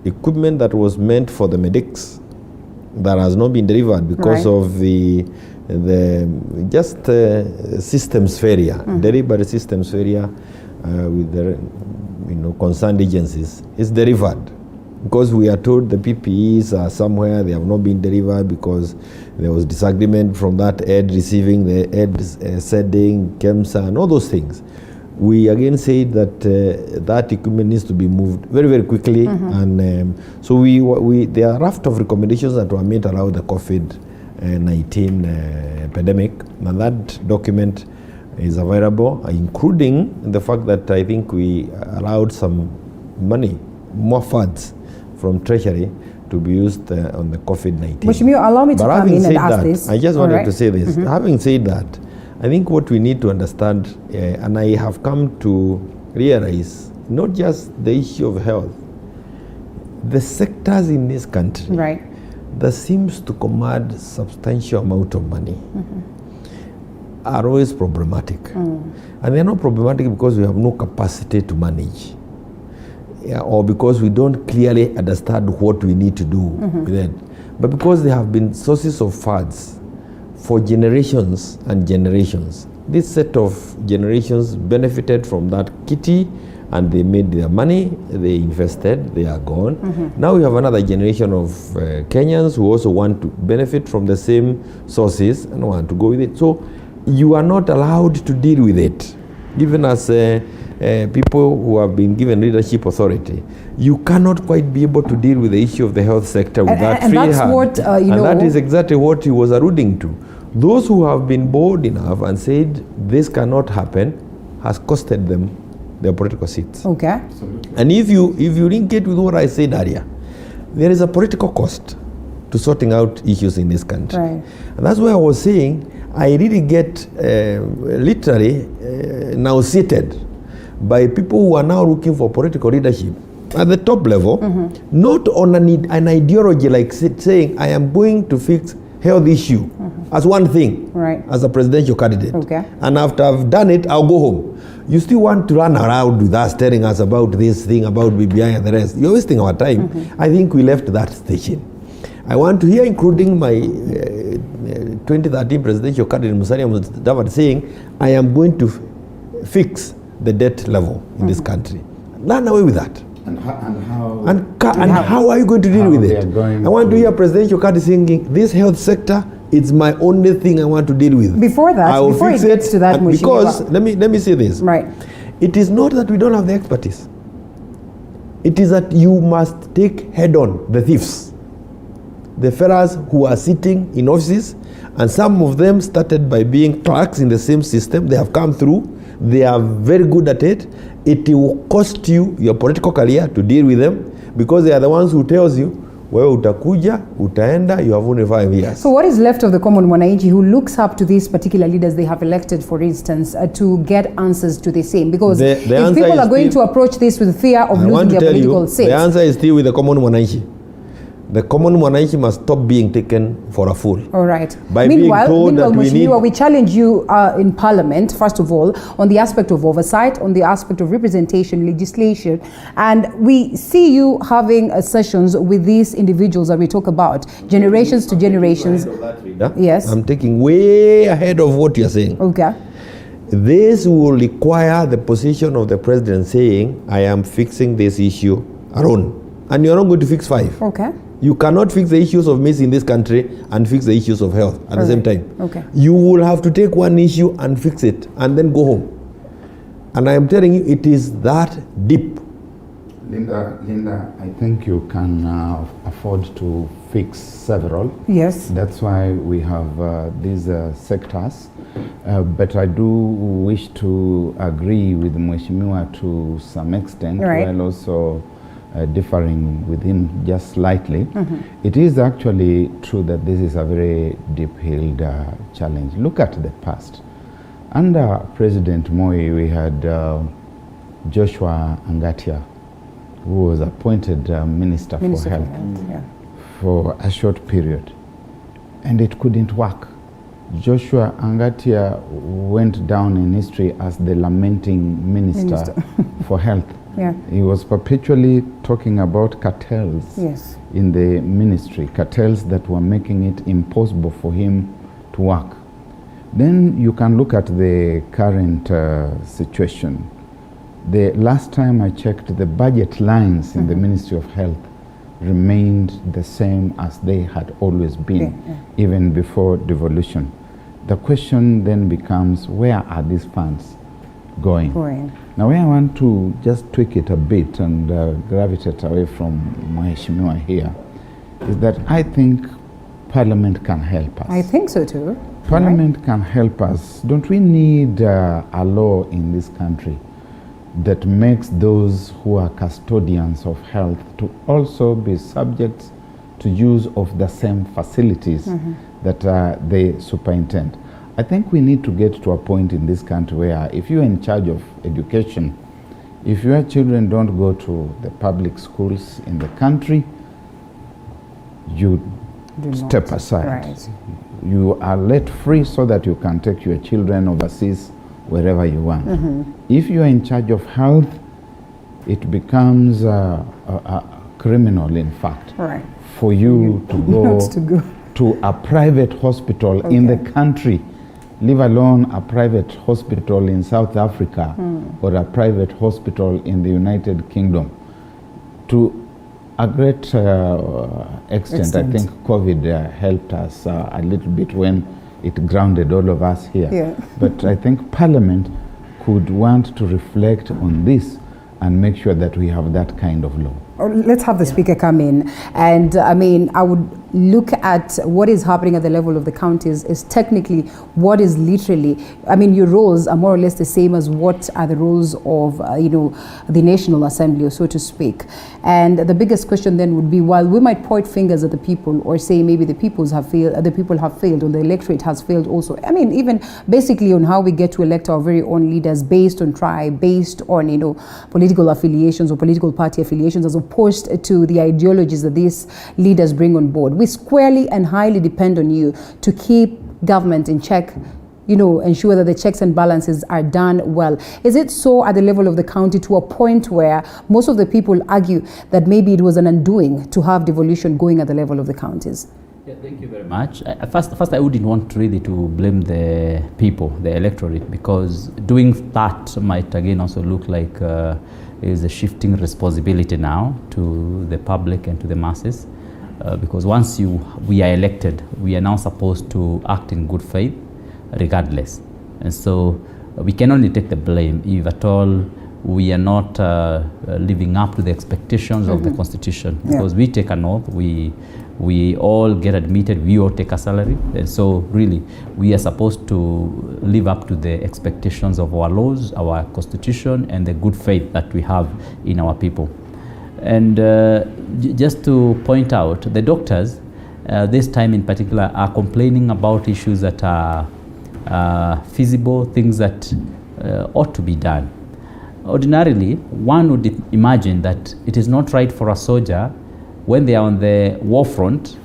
equipment that was meant for the medics that has not been delivered because of the systems failure, delivery systems failure with the concerned agencies is delivered. Because we are told the PPEs are somewhere, they have not been delivered because there was disagreement from that aid receiving, the aid sending, KEMSA, and all those things. We again said that that equipment needs to be moved very, very quickly. And so there are a raft of recommendations that were made around the COVID-19 pandemic. And that document is available, including the fact that I think we allowed some money, more funds from Treasury to be used on the COVID-19. Mheshimiwa, allow me to come in and ask this. I just wanted to say this. Having said that, I think what we need to understand, and I have come to realize, not just the issue of health, the sectors in this country that seems to command substantial amount of money are always problematic. And they're not problematic because we have no capacity to manage. Or because we don't clearly understand what we need to do with it, but because there have been sources of funds for generations and generations. This set of generations benefited from that kitty and they made their money, they invested, they are gone. Now we have another generation of Kenyans who also want to benefit from the same sources and want to go with it. So you are not allowed to deal with it, even as people who have been given leadership authority. You cannot quite be able to deal with the issue of the health sector with that free hand. And that is exactly what he was alluding to. Those who have been bold enough and said this cannot happen has costed them their political seats. And if you link it with what I said earlier, there is a political cost to sorting out issues in this country. And that's why I was saying I really get literally now seated by people who are now looking for political leadership at the top level, not on an ideology like saying I am going to fix health issue as one thing, as a presidential candidate. And after I've done it, I'll go home. You still want to run around with us telling us about this thing, about BBI and the rest. You're wasting our time. I think we left that station. I want to hear, including my 2013 presidential candidate Musalia Mudavadi saying, I am going to fix the debt level in this country. Run away with that. And how are you going to deal with it? I want to hear presidential candidate saying, this health sector, it's my only thing I want to deal with. Before that, before it gets to that, because let me say this. It is not that we don't have the expertise. It is that you must take head on the thieves, the fellas who are sitting in offices, and some of them started by being clerks in the same system. They have come through. They are very good at it. It will cost you your political career to deal with them because they are the ones who tells you, wewe utakuja, utaenda, you have only 5 years. So what is left of the common mwananchi who looks up to these particular leaders they have elected, for instance, to get answers to the same? Because if people are going to approach this with fear of losing their political seats. The answer is still with the common mwananchi. The common mwananchi must stop being taken for a fool. All right. By being told that we challenge you in Parliament, first of all, on the aspect of oversight, on the aspect of representation, legislation, and we see you having sessions with these individuals that we talk about, generations to generations. Yes. I'm taking way ahead of what you're saying. This will require the position of the president saying, I am fixing this issue alone. And you're not going to fix 5. You cannot fix the issues of maize in this country and fix the issues of health at the same time. You will have to take one issue and fix it and then go home. And I am telling you, it is that deep. Linda, I think you can afford to fix several. Yes. That's why we have these sectors. But I do wish to agree with Mheshimiwa to some extent, while also differing with him just slightly. It is actually true that this is a very deep-heeled challenge. Look at the past. Under President Moi, we had Joshua Angatia, who was appointed Minister for Health for a short period. And it couldn't work Joshua Angatia went down in history as the lamenting minister for health. Yeah. He was perpetually talking about cartels in the ministry, cartels that were making it impossible for him to work. Then you can look at the current situation. The last time I checked, the budget lines in the Ministry of Health remained the same as they had always been, even before devolution. The question then becomes, where are these funds going? Now, where I want to just tweak it a bit and gravitate away from Mheshimiwa here is that I think Parliament can help us. I think so too. Parliament can help us. Don't we need a law in this country that makes those who are custodians of health to also be subject to use of the same facilities that they superintend? I think we need to get to a point in this country where if you're in charge of education, if your children don't go to the public schools in the country, you step aside. You are let free so that you can take your children overseas wherever you want. If you are in charge of health, it becomes a criminal, in fact, for you to go to a private hospital in the country, leave alone a private hospital in South Africa or a private hospital in the United Kingdom. To a great extent, I think COVID helped us a little bit when it grounded all of us here. But I think Parliament could want to reflect on this and make sure that we have that kind of law. Let's have the speaker come in. And I mean, I would look at what is happening at the level of the counties is technically what is literally, I mean, your roles are more or less the same as what are the roles of, the National Assembly, or so to speak. And the biggest question then would be, while we might point fingers at the people or say maybe the people have failed, or the electorate has failed also. I mean, even basically on how we get to elect our very own leaders based on tribe, based on, political affiliations or political party affiliations, as opposed to the ideologies that these leaders bring on board. We squarely and highly depend on you to keep government in check, ensure that the checks and balances are done well. Is it so at the level of the county to a point where most of the people argue that maybe it was an undoing to have devolution going at the level of the counties? Yeah, thank you very much. First, I wouldn't want really to blame the people, the electorate, because doing that might again also look like is a shifting responsibility now to the public and to the masses. Because once we are elected, we are now supposed to act in good faith, regardless. And so we can only take the blame if at all we are not living up to the expectations of the Constitution. Because we take an oath, we all get admitted, we all take a salary. And so really, we are supposed to live up to the expectations of our laws, our Constitution, and the good faith that we have in our people. And just to point out, the doctors, this time in particular, are complaining about issues that are feasible, things that ought to be done. Ordinarily, one would imagine that it is not right for a soldier, when they are on the war front,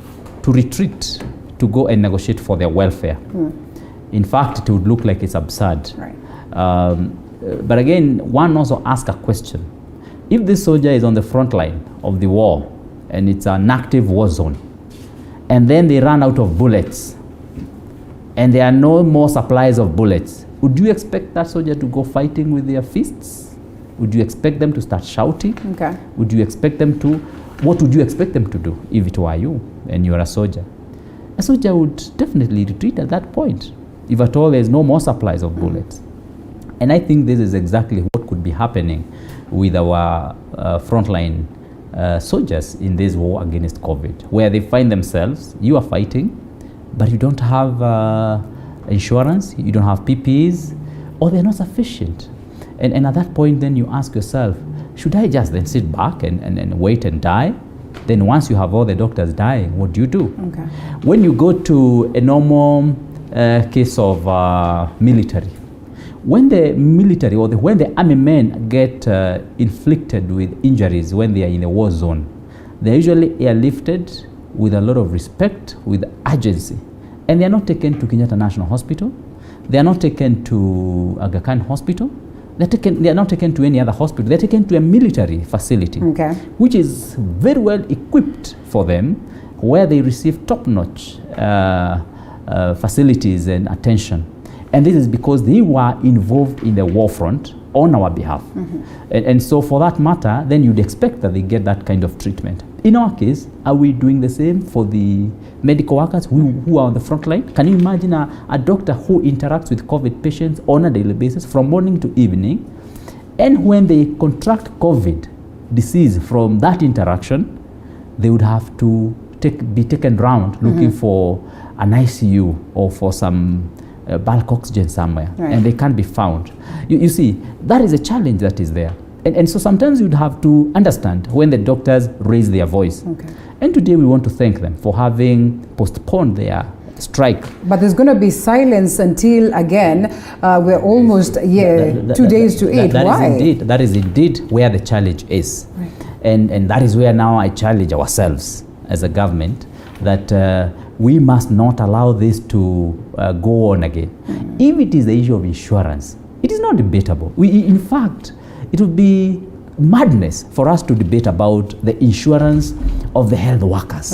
to retreat, to go and negotiate for their welfare. In fact, it would look like it's absurd. But again, one also asks a question. If this soldier is on the front line of the war, and it's an active war zone, and then they run out of bullets, and there are no more supplies of bullets, would you expect that soldier to go fighting with their fists? Would you expect them to start shouting? Would you expect them to, what would you expect them to do if it were you and you're a soldier? A soldier would definitely retreat at that point, if at all there's no more supplies of bullets. And I think this is exactly what could be happening with our frontline soldiers in this war against COVID, where they find themselves, you are fighting, but you don't have insurance, you don't have PPEs, or they're not sufficient. And at that point, then you ask yourself, should I just then sit back and wait and die? Then once you have all the doctors dying, what do you do? When you go to a normal case of military, when the military or when the army men get inflicted with injuries when they are in a war zone, they're usually airlifted with a lot of respect, with urgency, and they are not taken to Kenyatta National Hospital. They are not taken to Aga Khan Hospital. They are not taken to any other hospital. They're taken to a military facility, which is very well equipped for them, where they receive top-notch facilities and attention. And this is because they were involved in the war front on our behalf. And so for that matter, then you'd expect that they get that kind of treatment. In our case, are we doing the same for the medical workers who are on the front line? Can you imagine a doctor who interacts with COVID patients on a daily basis from morning to evening, and when they contract COVID disease from that interaction, they would have to be taken round looking for an ICU or for some bulk oxygen somewhere, and they can't be found. You see, that is a challenge that is there. And so sometimes you'd have to understand when the doctors raise their voice. And today we want to thank them for having postponed their strike. But there's going to be silence until, again, we're almost 2 days to 8. Why? That is indeed where the challenge is. And that is where now I challenge ourselves as a government that we must not allow this to go on again. If it is the issue of insurance, it is not debatable. In fact, it would be madness for us to debate about the insurance of the health workers.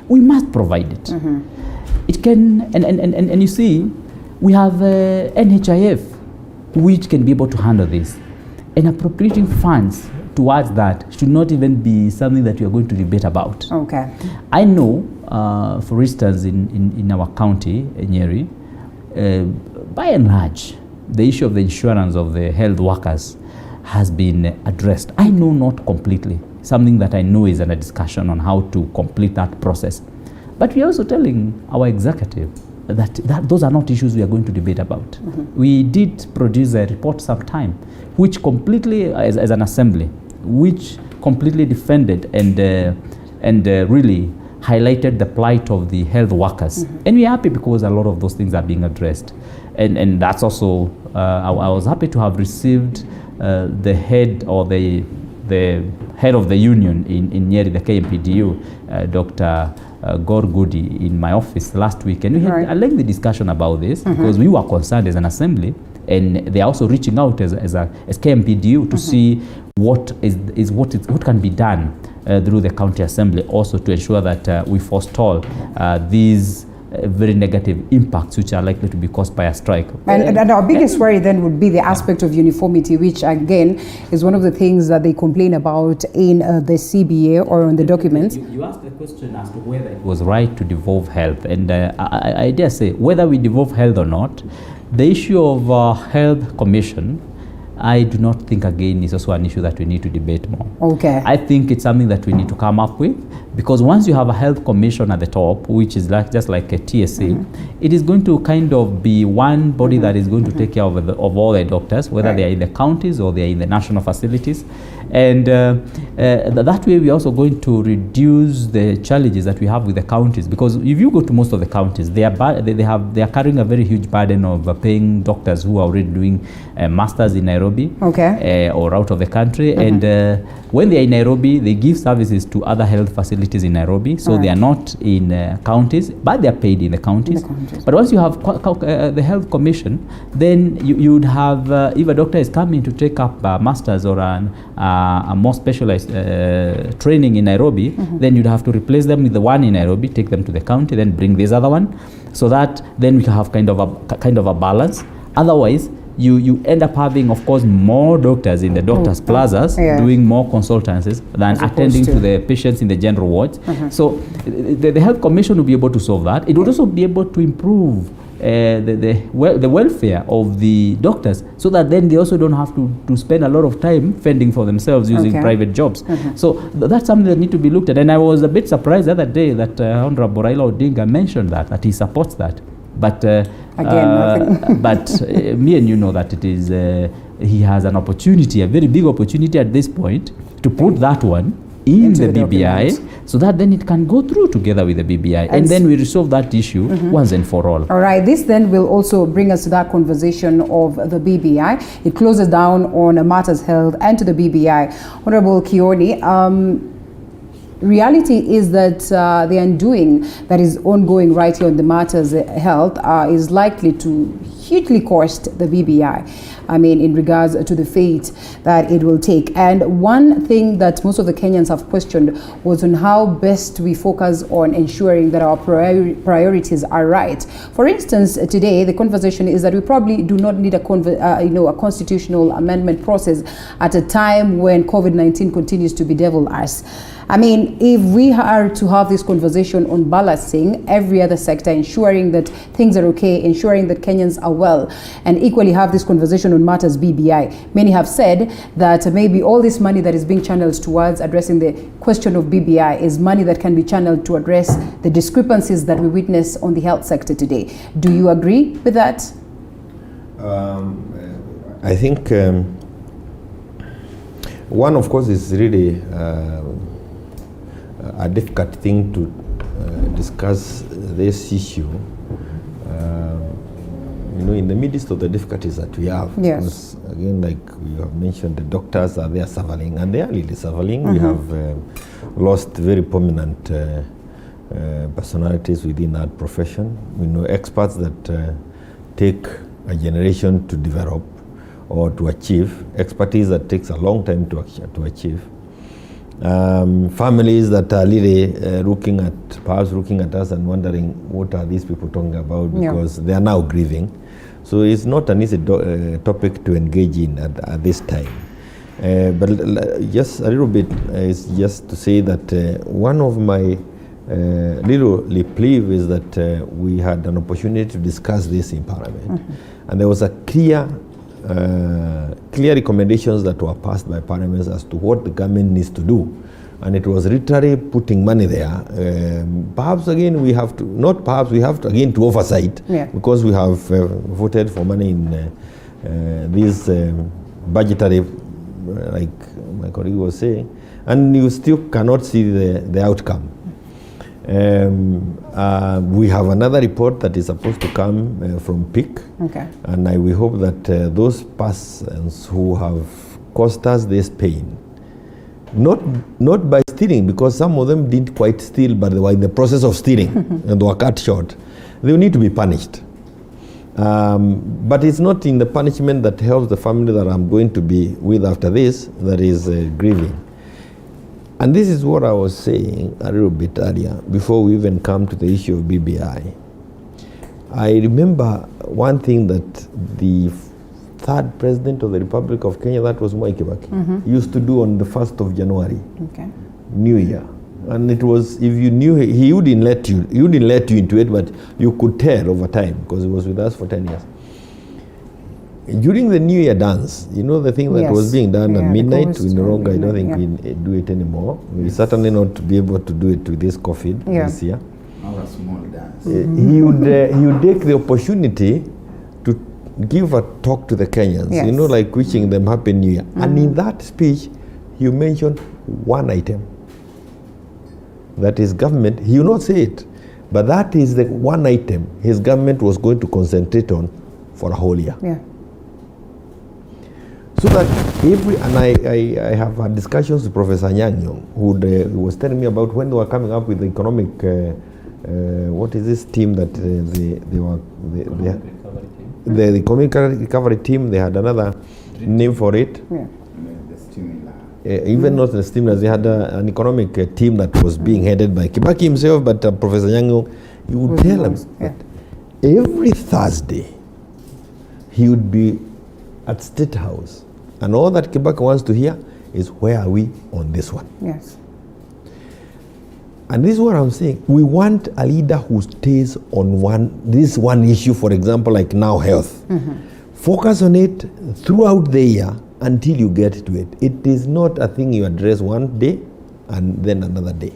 We must provide it. It can, and you see, we have NHIF, which can be able to handle this. And appropriating funds towards that should not even be something that we are going to debate about. I know, for instance, in our county, Nyeri, by and large, the issue of the insurance of the health workers has been addressed. I know not completely. Something that I know is under discussion on how to complete that process. But we are also telling our executive that those are not issues we are going to debate about. We did produce a report sometime, which completely, as an assembly, which completely defended and really highlighted the plight of the health workers. And we're happy because a lot of those things are being addressed. And that's also, I was happy to have received the head or the head of the union in Nyeri, the KMPDU, Dr. Gor Goody, in my office last week. And we had a lengthy discussion about this because we were concerned as an assembly, and they are also reaching out as KMPDU to see what can be done through the county assembly, also to ensure that we forestall these very negative impacts which are likely to be caused by a strike. And our biggest worry then would be the aspect of uniformity, which again is one of the things that they complain about in the CBA or on the documents. You asked the question as to whether it was right to devolve health, and I dare say whether we devolve health or not, the issue of health commission, I do not think again is also an issue that we need to debate more. I think it's something that we need to come up with, because once you have a health commission at the top, which is just like a TSA, it is going to kind of be one body that is going to take care of all the doctors, whether they are in the counties or they are in the national facilities. And that way we're also going to reduce the challenges that we have with the counties, because if you go to most of the counties, they are carrying a very huge burden of paying doctors who are already doing masters in Nairobi or out of the country. And when they are in Nairobi, they give services to other health facilities in Nairobi, so they are not in counties, but they are paid in the counties. But once you have the health commission, then you would have, if a doctor is coming to take up a master's or a more specialized training in Nairobi, then you'd have to replace them with the one in Nairobi, take them to the county, then bring this other one, so that then we can have kind of a balance. Otherwise, you end up having, of course, more doctors in the doctors' plazas doing more consultancies than attending to the patients in the general wards. So the health commission will be able to solve that. It would also be able to improve the welfare of the doctors, so that then they also don't have to spend a lot of time fending for themselves using private jobs. So that's something that needs to be looked at. And I was a bit surprised the other day that Honorable Raila Odinga mentioned that he supports that. But me and you know that it is he has an opportunity, a very big opportunity at this point, to put that one in the BBI, so that then it can go through together with the BBI, and then we resolve that issue once and for all. All right, this then will also bring us to that conversation of the BBI. It closes down on matters health and to the BBI. Honorable Kioni, reality is that the undoing that is ongoing right here on the matters health is likely to hugely cost the BBI. I mean, in regards to the fate that it will take. And one thing that most of the Kenyans have questioned was on how best we focus on ensuring that our priorities are right. For instance, today the conversation is that we probably do not need a constitutional amendment process at a time when COVID-19 continues to bedevil us. I mean, if we are to have this conversation on balancing every other sector, ensuring that things are okay, ensuring that Kenyans are well, and equally have this conversation on matters BBI, many have said that maybe all this money that is being channeled towards addressing the question of BBI is money that can be channeled to address the discrepancies that we witness on the health sector today. Do you agree with that? I think one, of course, is really a difficult thing to discuss this issue, in the midst of the difficulties that we have. Yes. Because, again, like you have mentioned, the doctors are there suffering, and they are really suffering. We have lost very prominent personalities within that profession. We know experts that take a generation to develop or to achieve, expertise that takes a long time to achieve. Families that are really perhaps looking at us and wondering what are these people talking about, because they are now grieving. So it's not an easy topic to engage in at this time. But just a little bit is just to say that one of my little plea is that we had an opportunity to discuss this in Parliament, and there was a clear recommendations that were passed by Parliament as to what the government needs to do, and it was literally putting money there. Perhaps again we have to, not perhaps, we have to again to oversight, because we have voted for money in these budgetary, like my colleague was saying, and you still cannot see the outcome. We have another report that is supposed to come from PIC, and we hope that those persons who have caused us this pain, not by stealing, because some of them didn't quite steal, but they were in the process of stealing and they were cut short, they will need to be punished. But it's not in the punishment that helps the family that I'm going to be with after this that is grieving. And this is what I was saying a little bit earlier, before we even come to the issue of BBI. I remember one thing that the third president of the Republic of Kenya, that was Mwai Kibaki, used to do on the 1st of January, New Year. And it was, if you knew, he wouldn't let you into it, but you could tell over time, because he was with us for 10 years. During the New Year dance, the thing that was being done at midnight, we no longer, I don't think we do it anymore. We certainly not be able to do it with this COVID this year. Our small dance. He would take the opportunity to give a talk to the Kenyans, like wishing them Happy New Year. And in that speech, he mentioned one item. That his government, he will not say it, but that is the one item his government was going to concentrate on for a whole year. So that and I have had discussions with Professor Nyang', who was telling me about when they were coming up with the economic, what is this team that the economic recovery team, they had another name for it. Even not the stimulus, they had an economic team that was being headed by Kibaki himself, but Professor Nyang', he would tell him that every Thursday he would be at State House, and all that Kibaki wants to hear is, where are we on this one? Yes. And this is what I'm saying. We want a leader who stays on this one issue, for example, like now health. Focus on it throughout the year until you get to it. It is not a thing you address one day and then another day.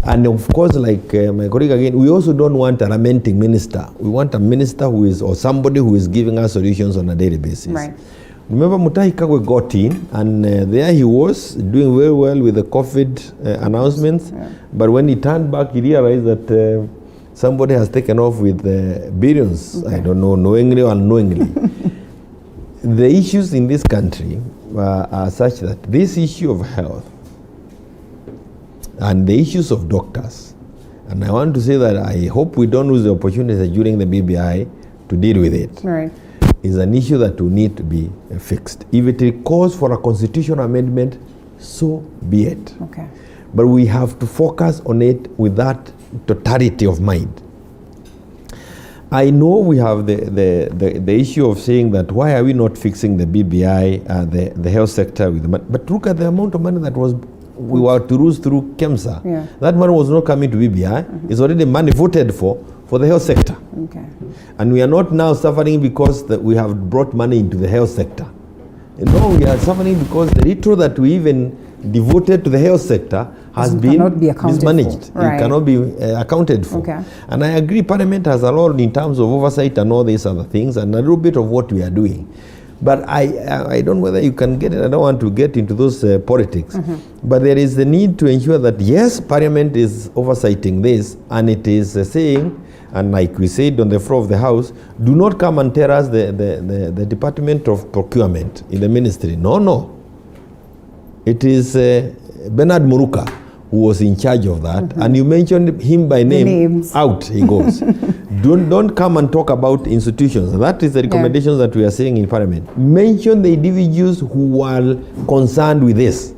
And of course, like my colleague again, we also don't want a lamenting minister. We want a minister who is, or somebody who is giving us solutions on a daily basis. Remember, Mutahi Kagwe got in, and there he was doing very well with the COVID announcements. But when he turned back, he realized that somebody has taken off with billions. I don't know, knowingly or unknowingly. The issues in this country are such that this issue of health, and the issues of doctors. And I want to say that I hope we don't lose the opportunity during the BBI to deal with it. Right. Is an issue that will need to be fixed. If it calls for a constitutional amendment, so be it. Okay. But we have to focus on it with that totality of mind. I know we have the issue of saying that why are we not fixing the BBI, the health sector with the money? But look at the amount of money that we were to lose through KEMSA. Yeah. That money was not coming to BBI. It's already money voted for the health sector. Okay. And we are not now suffering because we have brought money into the health sector. No, we are suffering because the little that we even devoted to the health sector has been mismanaged. Right. It cannot be accounted for. Okay. And I agree Parliament has a role in terms of oversight and all these other things and a little bit of what we are doing. But I don't know whether you can get it. I don't want to get into those politics. But there is the need to ensure that, yes, Parliament is oversighting this, and it is saying, and like we said on the floor of the House, do not come and tell us the Department of Procurement in the ministry. No. It is Bernard Muruka who was in charge of that, and you mentioned him by name. Out he goes. Don't come and talk about institutions. That is the recommendations that we are saying in Parliament. Mention the individuals who are concerned with this.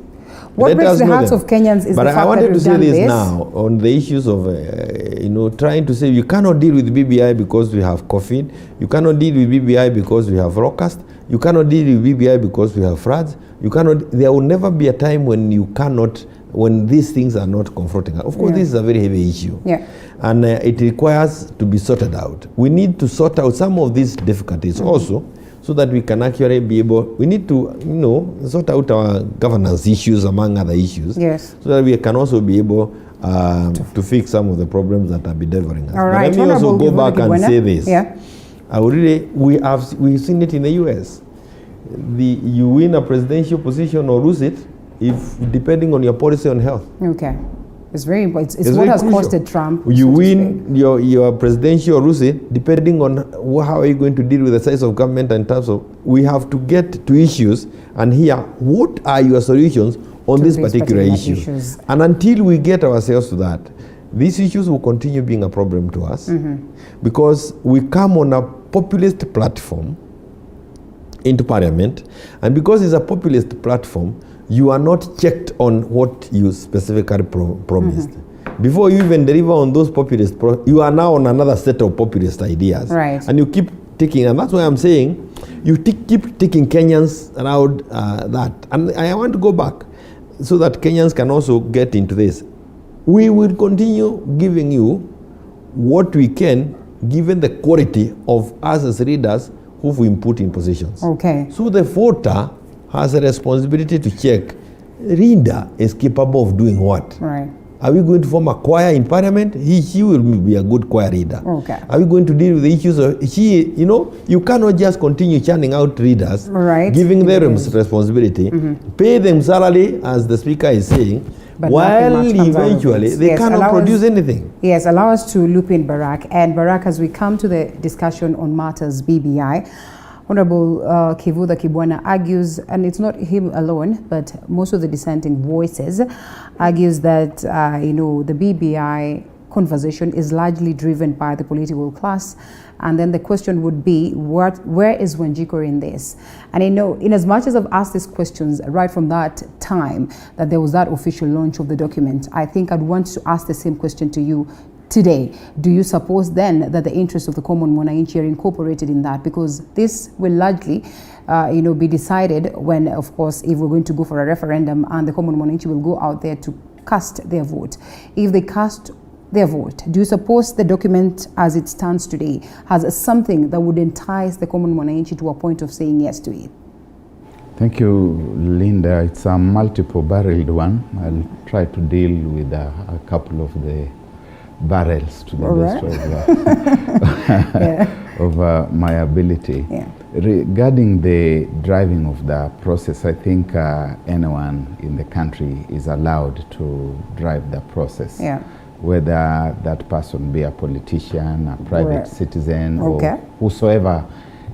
What breaks the hearts of Kenyans is but the fact I wanted that to we've say done this now on the issues of trying to say you cannot deal with BBI because we have COVID. You cannot deal with BBI because we have locust. You cannot deal with BBI because we have floods. There will never be a time when you cannot, when these things are not confronting us. Of course, this is a very heavy issue. Yeah. And it requires to be sorted out. We need to sort out some of these difficulties also, so that we can actually be able, we need to, sort out our governance issues among other issues. Yes. So that we can also be able to fix some of the problems that are delivering us. All right. But let me also go back and say this. Yeah. We've seen it in the US. You win a presidential position or lose it, depending on your policy on health. Okay. It's very important. It's what has costed Trump. You win your presidential or lose it, depending on how are you going to deal with the size of government in terms of, we have to get to issues and hear what are your solutions on these particular issues. And until we get ourselves to that, these issues will continue being a problem to us because we come on a populist platform into Parliament, and because it's a populist platform, you are not checked on what you specifically promised. Before you even deliver on those populist, you are now on another set of populist ideas. Right. And you keep taking, and that's why I'm saying, you keep taking Kenyans around that. And I want to go back so that Kenyans can also get into this. We will continue giving you what we can, given the quality of us as leaders who we put in positions. Okay. So the voter has a responsibility to check, Rinda is capable of doing what? Right. Are we going to form a choir in Parliament? She will be a good choir leader. Okay. Are we going to deal with the issues of, you cannot just continue churning out leaders, giving them responsibility, pay them salary, as the speaker is saying, but while eventually they cannot produce anything. Yes, allow us to loop in Barak. And Barak, as we come to the discussion on matters BBI, Honorable Kivuda Kibwana argues, and it's not him alone, but most of the dissenting voices argues that, the BBI conversation is largely driven by the political class. And then the question would be, where is Wanjiku in this? And I know, in as much as I've asked these questions right from that time that there was that official launch of the document, I think I'd want to ask the same question to you today. Do you suppose then that the interests of the common mwananchi are incorporated in that? Because this will largely be decided when, of course, if we're going to go for a referendum and the common mwananchi will go out there to cast their vote. If they cast their vote, do you suppose the document as it stands today has something that would entice the common mwananchi to a point of saying yes to it? Thank you, Linda. It's a multiple-barreled one. I'll try to deal with a couple of the barrels to the best of my ability. Yeah. Regarding the driving of the process, I think anyone in the country is allowed to drive the process. Yeah. Whether that person be a politician, a private citizen, or whosoever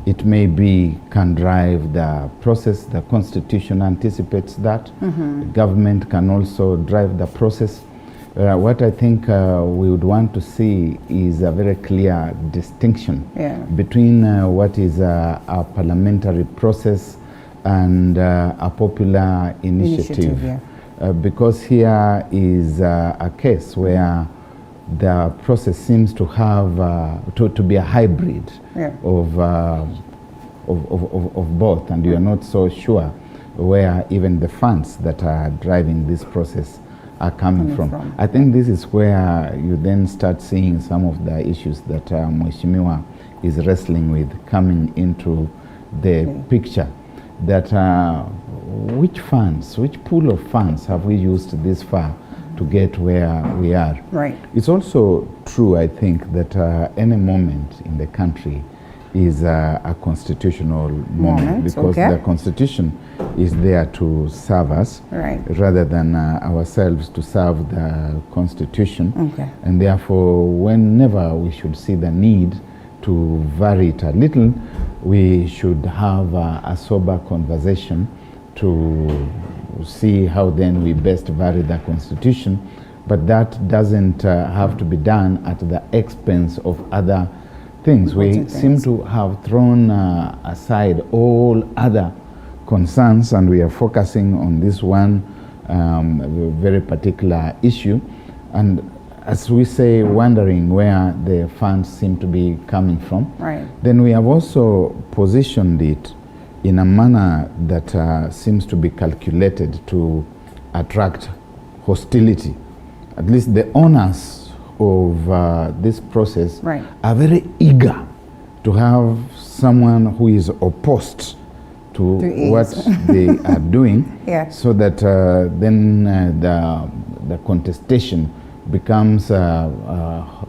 it may be, can drive the process. The Constitution anticipates that. The government can also drive the process. What I think we would want to see is a very clear distinction between what is a parliamentary process and a popular initiative. Because here is a case where the process seems to have to be a hybrid of both, and you are not so sure where even the funds that are driving this process are coming from. I think this is where you then start seeing some of the issues that Mheshimiwa is wrestling with coming into the picture. That which pool of funds have we used this far to get where we are? Right. It's also true, I think, that any moment in the country is a constitutional moment, because the Constitution is there to serve us rather than ourselves to serve the Constitution. And therefore, whenever we should see the need to vary it a little, we should have a sober conversation to see how then we best vary the Constitution. But that doesn't have to be done at the expense of other things. We seem to have thrown aside all other concerns, and we are focusing on this one very particular issue. And as we say, wondering where the funds seem to be coming from. Then we have also positioned it in a manner that seems to be calculated to attract hostility. At least the owners of this process are very eager to have someone who is opposed to what they are doing, so that then the contestation becomes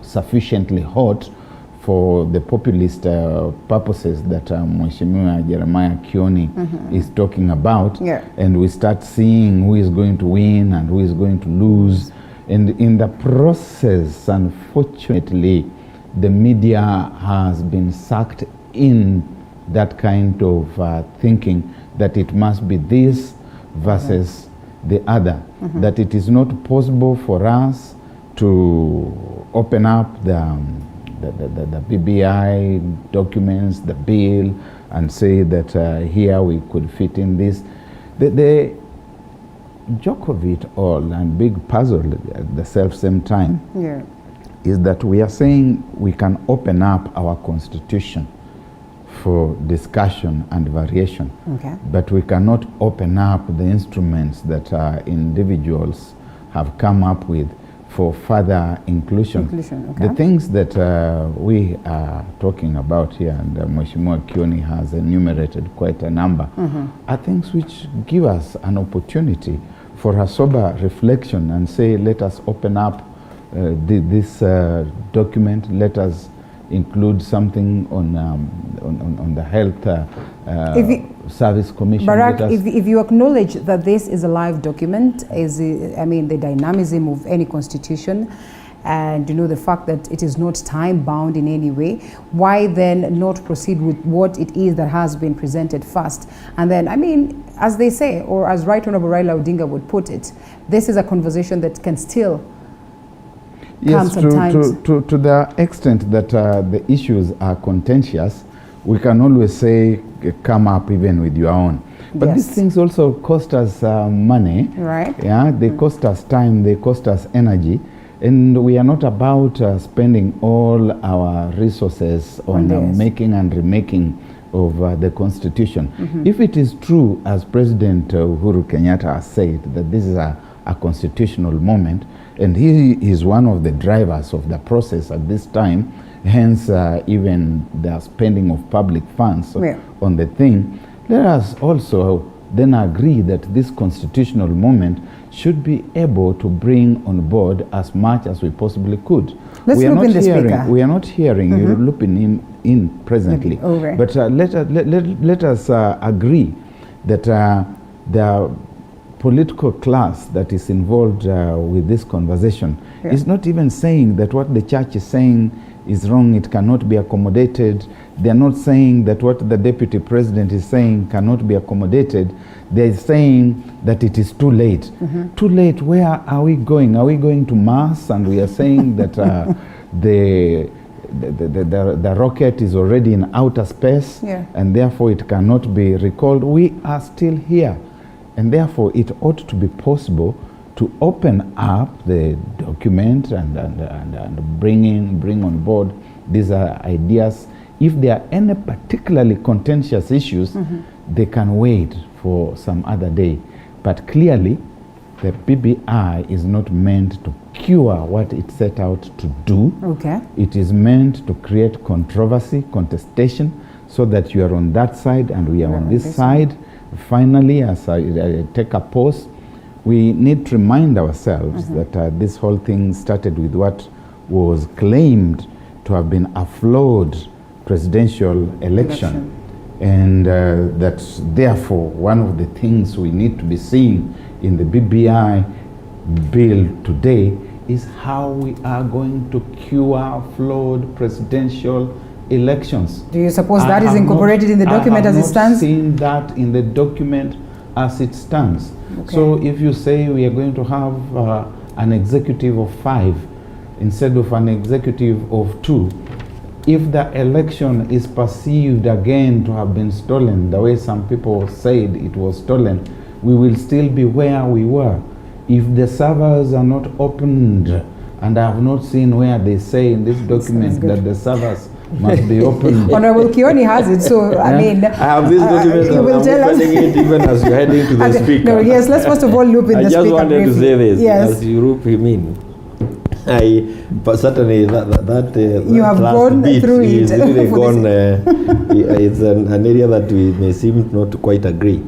sufficiently hot for the populist purposes that Mheshimiwa Jeremiah Kioni is talking about, and we start seeing who is going to win and who is going to lose. And in the process, unfortunately, the media has been sucked in that kind of thinking that it must be this versus the other, that it is not possible for us to open up the BBI documents, the bill, and say that here we could fit in this. The joke of it all, and big puzzle at the same time, is that we are saying we can open up our Constitution for discussion and variation, but we cannot open up the instruments that individuals have come up with for further inclusion. The things that we are talking about here, and Mheshimiwa Kioni has enumerated quite a number, are things which give us an opportunity for a sober reflection and say, let us open up this document, let us include something on the health service commission. Barak, if you acknowledge that this is a live document, the dynamism of any constitution, and the fact that it is not time bound in any way, why then not proceed with what it is that has been presented first? And then, as they say, or as Right Honorable Raila Odinga would put it, this is a conversation that can still Yes, to the extent that the issues are contentious, we can always say, come up even with your own. But these things also cost us money. Yeah, they cost us time, they cost us energy. And we are not about spending all our resources on making and remaking of the Constitution. If it is true, as President Uhuru Kenyatta has said, that this is a constitutional moment, and he is one of the drivers of the process at this time, hence even the spending of public funds on the thing, let us also then agree that this constitutional moment should be able to bring on board as much as we possibly could. We are not hearing, you're looping him in presently, but let us agree that the political class that is involved with this conversation is not even saying that what the church is saying is wrong, it cannot be accommodated. They're not saying that what the deputy president is saying cannot be accommodated. They're saying that it is too late. Too late, where are we going? Are we going to Mars? And we are saying that the rocket is already in outer space, and therefore it cannot be recalled. We are still here, and therefore it ought to be possible to open up the document and bring on board these ideas. If there are any particularly contentious issues, they can wait for some other day. But clearly, the BBI is not meant to cure what it set out to do. It is meant to create controversy, contestation, so that you are on that side and we are on this side. Finally, as I take a pause, we need to remind ourselves that this whole thing started with what was claimed to have been a flawed presidential election. And that therefore one of the things we need to be seeing in the BBI bill today is how we are going to cure flawed presidential elections. Do you suppose that is incorporated in the document as it stands? I have not seen that in the document as it stands. So if you say we are going to have an executive of 5 instead of an executive of 2, if the election is perceived again to have been stolen, the way some people said it was stolen, we will still be where we were. If the servers are not opened, and I have not seen where they say in this document that the servers must be opened. Honorable Kioni has it, so I mean, I have this document and I'm opening it even as you're heading to the speaker. No, yes, let's first of all loop in the speaker. I just wanted to say this, yes. as you loop him in. But certainly that you have gone through it. It's really gone. It's an area that we may seem not to quite agree.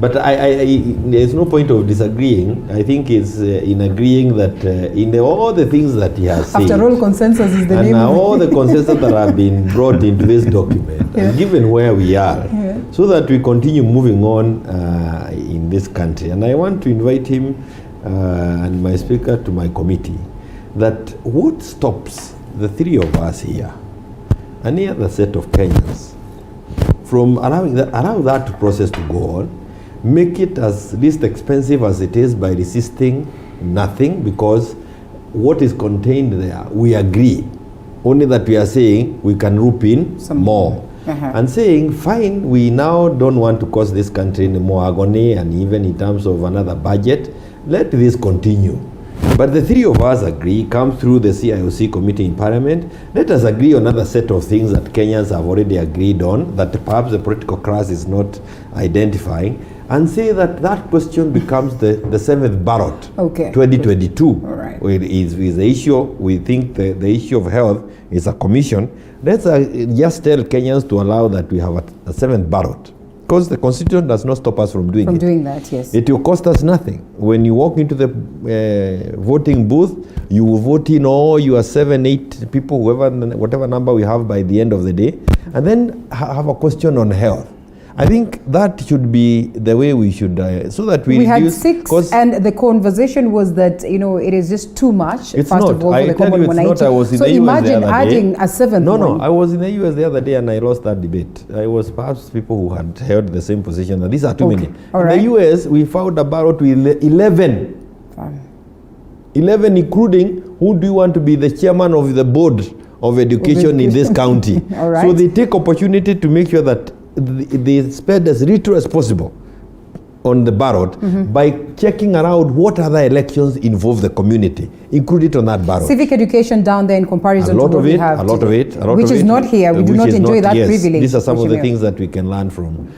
But there's no point of disagreeing. I think it's in agreeing that in all the things that he has said. After all, consensus is the and name. And all the consensus that have been brought into this document, and given where we are, so that we continue moving on in this country. And I want to invite him and my speaker to my committee. That what stops the 3 of us here, any other set of Kenyans, from allowing that process to go on, make it as least expensive as it is by resisting nothing, because what is contained there, we agree. Only that we are saying we can rope in some more. And saying, fine, we now don't want to cause this country any more agony, and even in terms of another budget, let this continue. But the 3 of us agree, come through the CIOC committee in Parliament, let us agree on another set of things that Kenyans have already agreed on, that perhaps the political class is not identifying, and say that that question becomes the 7th ballot, 2022. Is the issue, we think the issue of health is a commission. Let's just tell Kenyans to allow that we have a 7th ballot. Because the Constitution does not stop us from doing it. From doing that, yes. It will cost us nothing. When you walk into the voting booth, you will vote in all your 7, 8 people, whatever number we have by the end of the day, and then have a question on health. I think that should be the way we should, so that we reduce. Had 6, and the conversation was that it is just too much. It's not. Of all, I tell you, it's not. I was in the US imagine adding a 7th one. No, I was in the US the other day and I lost that debate. I was perhaps people who had held the same position. That these are too many. All in the US, we found a ballot with 11. 11, including who do you want to be the chairman of the board of education in this county. So they take opportunity to make sure that they spend as little as possible on the ballot by checking around what other elections involve the community, include it on that ballot. Civic education down there in comparison to what we have. A lot of it. Which is not here. We do not enjoy that privilege. These are some of the things that we can learn from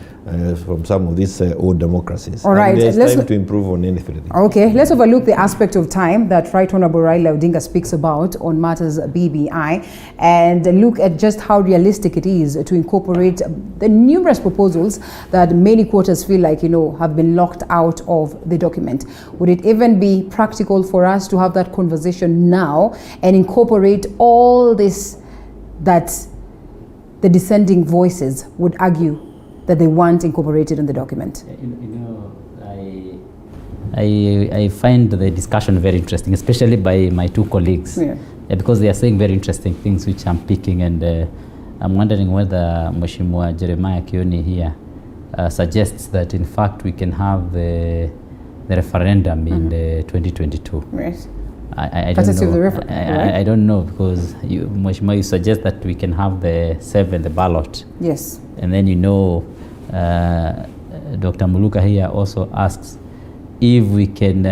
some of these old democracies. All right. And there's time to improve on anything. Okay, let's overlook the aspect of time that Right Honorable Raila Odinga speaks about on matters BBI and look at just how realistic it is to incorporate the numerous proposals that many quarters feel like, have been locked out of the document. Would it even be practical for us to have that conversation now and incorporate all this that the dissenting voices would argue that they want incorporated in the document? I find the discussion very interesting, especially by my 2 colleagues. because they are saying very interesting things which I'm picking, and I'm wondering whether Mheshimiwa Jeremiah Kioni here suggests that in fact we can have the referendum in 2022. Right. I don't know. I don't know, because Mheshimiwa, you suggest that we can have the 7th ballot. Yes. And then Dr. Muluka here also asks if we can.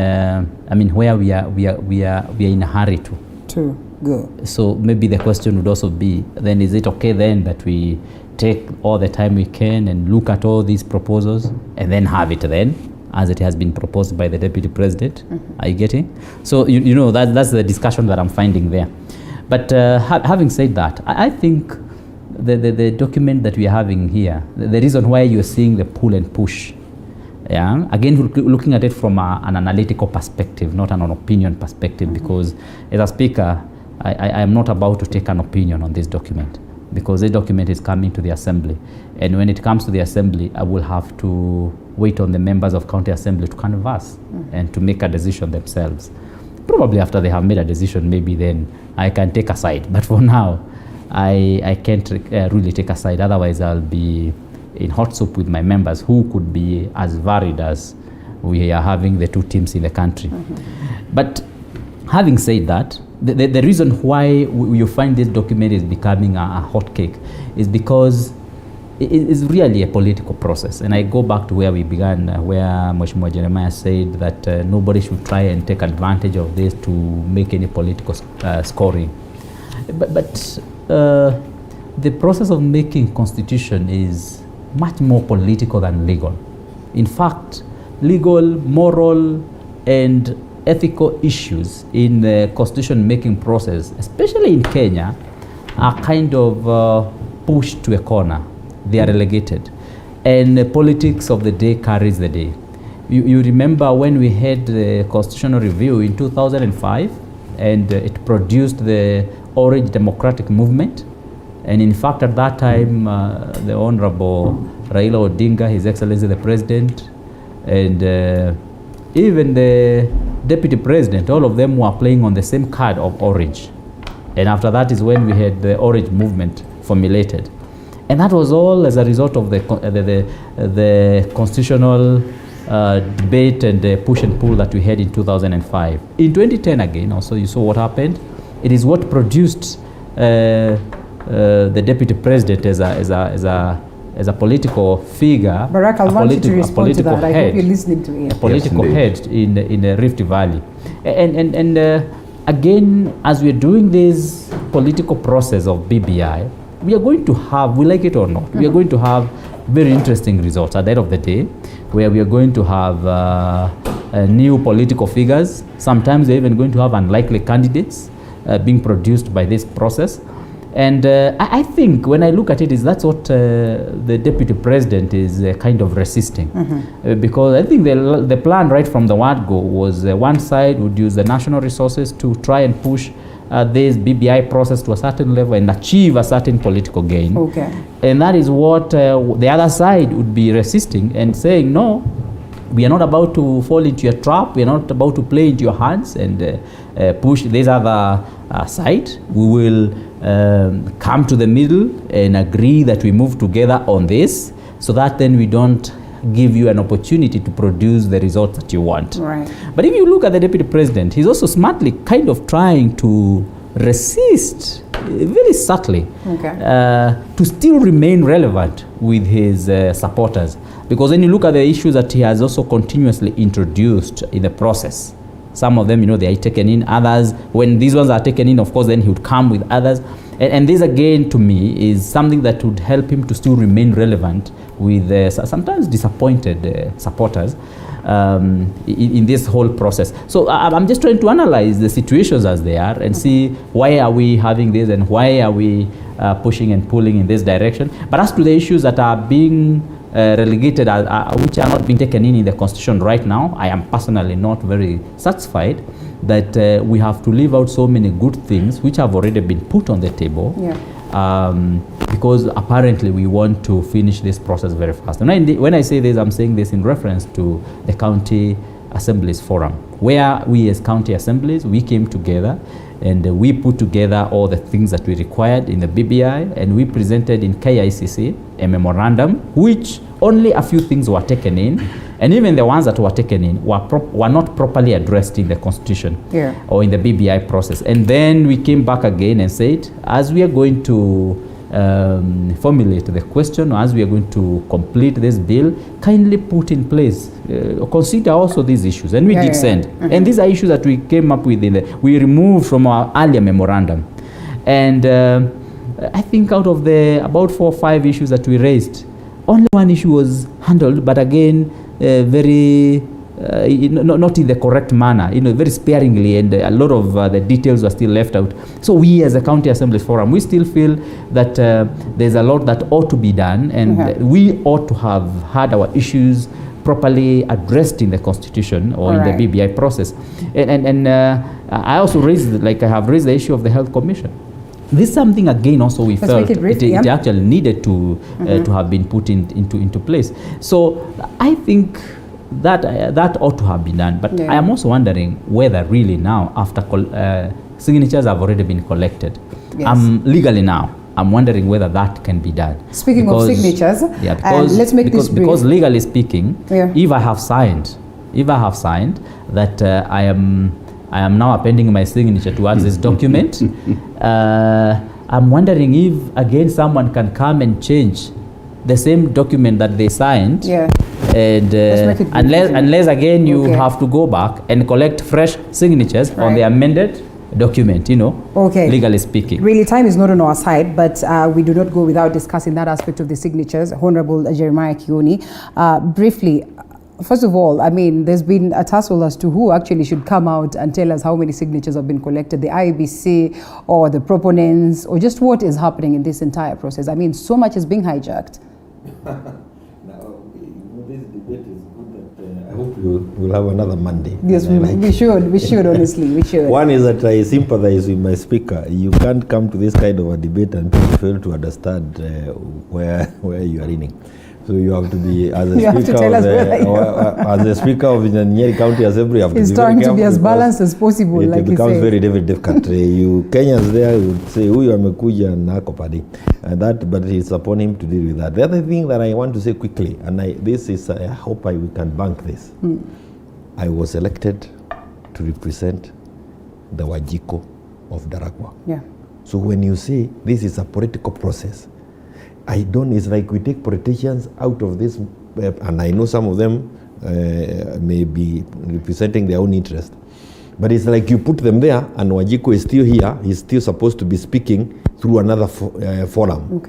I mean, where we are in a hurry to go. So maybe the question would also be, then is it okay then that we take all the time we can and look at all these proposals and then have it then, as it has been proposed by the Deputy President? Are you getting? So that's the discussion that I'm finding there. But having said that, I think the document that we are having here, the reason why you're seeing the pull and push, again, looking at it from an analytical perspective, not an opinion perspective, because as a speaker, I am not about to take an opinion on this document, because this document is coming to the Assembly. And when it comes to the Assembly, I will have to wait on the members of County Assembly to canvass and to make a decision themselves. Probably after they have made a decision, maybe then I can take a side. But for now, I can't really take a side. Otherwise, I'll be in hot soup with my members, who could be as varied as we are having the two teams in the country. But having said that, the reason why you find this document is becoming a hot cake is because it is really a political process. And I go back to where we began, where Mheshimiwa Jeremiah said that nobody should try and take advantage of this to make any political scoring. But the process of making constitution is much more political than legal. In fact, legal, moral, and ethical issues in the constitution making process, especially in Kenya, are kind of pushed to a corner. They are relegated. And the politics of the day carries the day. You remember when we had the constitutional review in 2005, and it produced the Orange Democratic Movement. And in fact, at that time, the Honorable Raila Odinga, His Excellency the President, and even the Deputy President, all of them were playing on the same card of orange. And after that is when we had the Orange Movement formulated. And that was all as a result of the constitutional debate and the push and pull that we had in 2005. In 2010 again, also you saw what happened. It is what produced the Deputy President as a political figure. Barack, I want you to respond to that. I hope you're listening to it. A political head in the Rift Valley. And again, as we're doing this political process of BBI, we are going to have, we like it or not, we are going to have very interesting results at the end of the day, where we are going to have new political figures. Sometimes we're even going to have unlikely candidates being produced by this process. And I think when I look at it, that's what the Deputy President is kind of resisting. Because I think the plan right from the word go was one side would use the national resources to try and push this BBI process to a certain level and achieve a certain political gain. And that is what the other side would be resisting and saying, no, we are not about to fall into your trap. We are not about to play into your hands and push this other side. We will come to the middle and agree that we move together on this, so that then we don't give you an opportunity to produce the results that you want. Right. But if you look at the Deputy President, he's also smartly kind of trying to resist, very subtly, to still remain relevant with his supporters. Because when you look at the issues that he has also continuously introduced in the process, some of them, they are taken in. Others, when these ones are taken in, of course, then he would come with others. And this, again, to me, is something that would help him to still remain relevant with sometimes disappointed supporters in this whole process. So I'm just trying to analyze the situations as they are and see why are we having this and why are we pushing and pulling in this direction. But as to the issues that are being relegated, which are not being taken in the Constitution right now, I am personally not very satisfied that we have to leave out so many good things which have already been put on the table. Because apparently we want to finish this process very fast. And when I say this, I'm saying this in reference to the County Assemblies Forum, where we as County Assemblies, we came together And we put together all the things that we required in the BBI, and we presented in KICC a memorandum, which only a few things were taken in, and even the ones that were taken in were not properly addressed in the Constitution or in the BBI process. And then we came back again and said, as we are going to formulate the question, or as we are going to complete this bill, kindly put in place, consider also these issues. And we did send. And these are issues that we came up with, we removed from our earlier memorandum. And I think out of the about 4 or 5 issues that we raised, only one issue was handled, but again, very not in the correct manner, very sparingly, and a lot of the details were still left out. So we as a County Assembly Forum, we still feel that there's a lot that ought to be done, and we ought to have had our issues properly addressed in the Constitution or in the BBI process. And I also raised, like I have raised the issue of the Health Commission. This is something again also we felt it actually needed to have been put into place. So I think that ought to have been done. But I am also wondering whether really now, after signatures have already been collected, legally now, I'm wondering whether that can be done. Speaking of signatures, let's make this brief. Because legally speaking, if I have signed that I am now appending my signature towards this document, I'm wondering if again someone can come and change the same document that they signed, and unless again you have to go back and collect fresh signatures on the amended document, legally speaking. Really, time is not on our side, but we do not go without discussing that aspect of the signatures. Honorable Jeremiah Kioni, briefly, first of all, I mean, there's been a tussle as to who actually should come out and tell us how many signatures have been collected, the IEBC or the proponents, or just what is happening in this entire process. I mean, so much is being hijacked. This debate is good that I hope we'll have another Monday. Yes, we should, honestly, we should. One is that I sympathize with my speaker. You can't come to this kind of a debate and people fail to understand where you are leaning. So you have to be, as a speaker of the Nyeri County Assembly, you have to be very careful. He's trying to be as balanced as possible, like you say. It becomes very difficult. You Kenyans there would say, huyu amekuja na ako padi. But it's upon him to deal with that. The other thing that I want to say quickly, and I hope we can bank this. I was elected to represent the Wajiko of Daragwa. So when you say this is a political process, it's like we take politicians out of this, and I know some of them may be representing their own interest, but it's like you put them there and Wajiko is still here, he's still supposed to be speaking through another forum.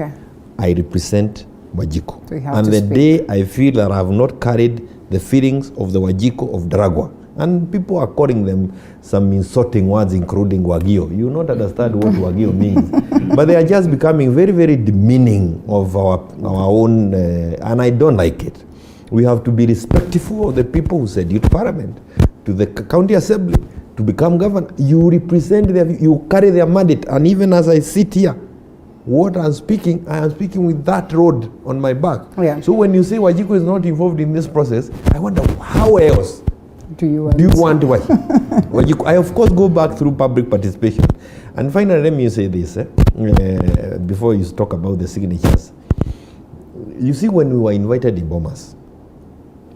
I represent Wajiko. So and the day I feel that I have not carried the feelings of the Wajiko of Daragwa, and people are calling them some insulting words, including Wagio. You not understand what Wagio means. But they are just becoming very, very demeaning of our own, and I don't like it. We have to be respectful of the people who said you to Parliament, to the County Assembly, to become governor. You represent them, you carry their mandate. And even as I sit here, what I am speaking with that road on my back. So when you say Wajiko is not involved in this process, I wonder how else do you want Wajiko? I of course go back through public participation. And finally, let me say this, before you talk about the signatures. You see, when we were invited in Bomas,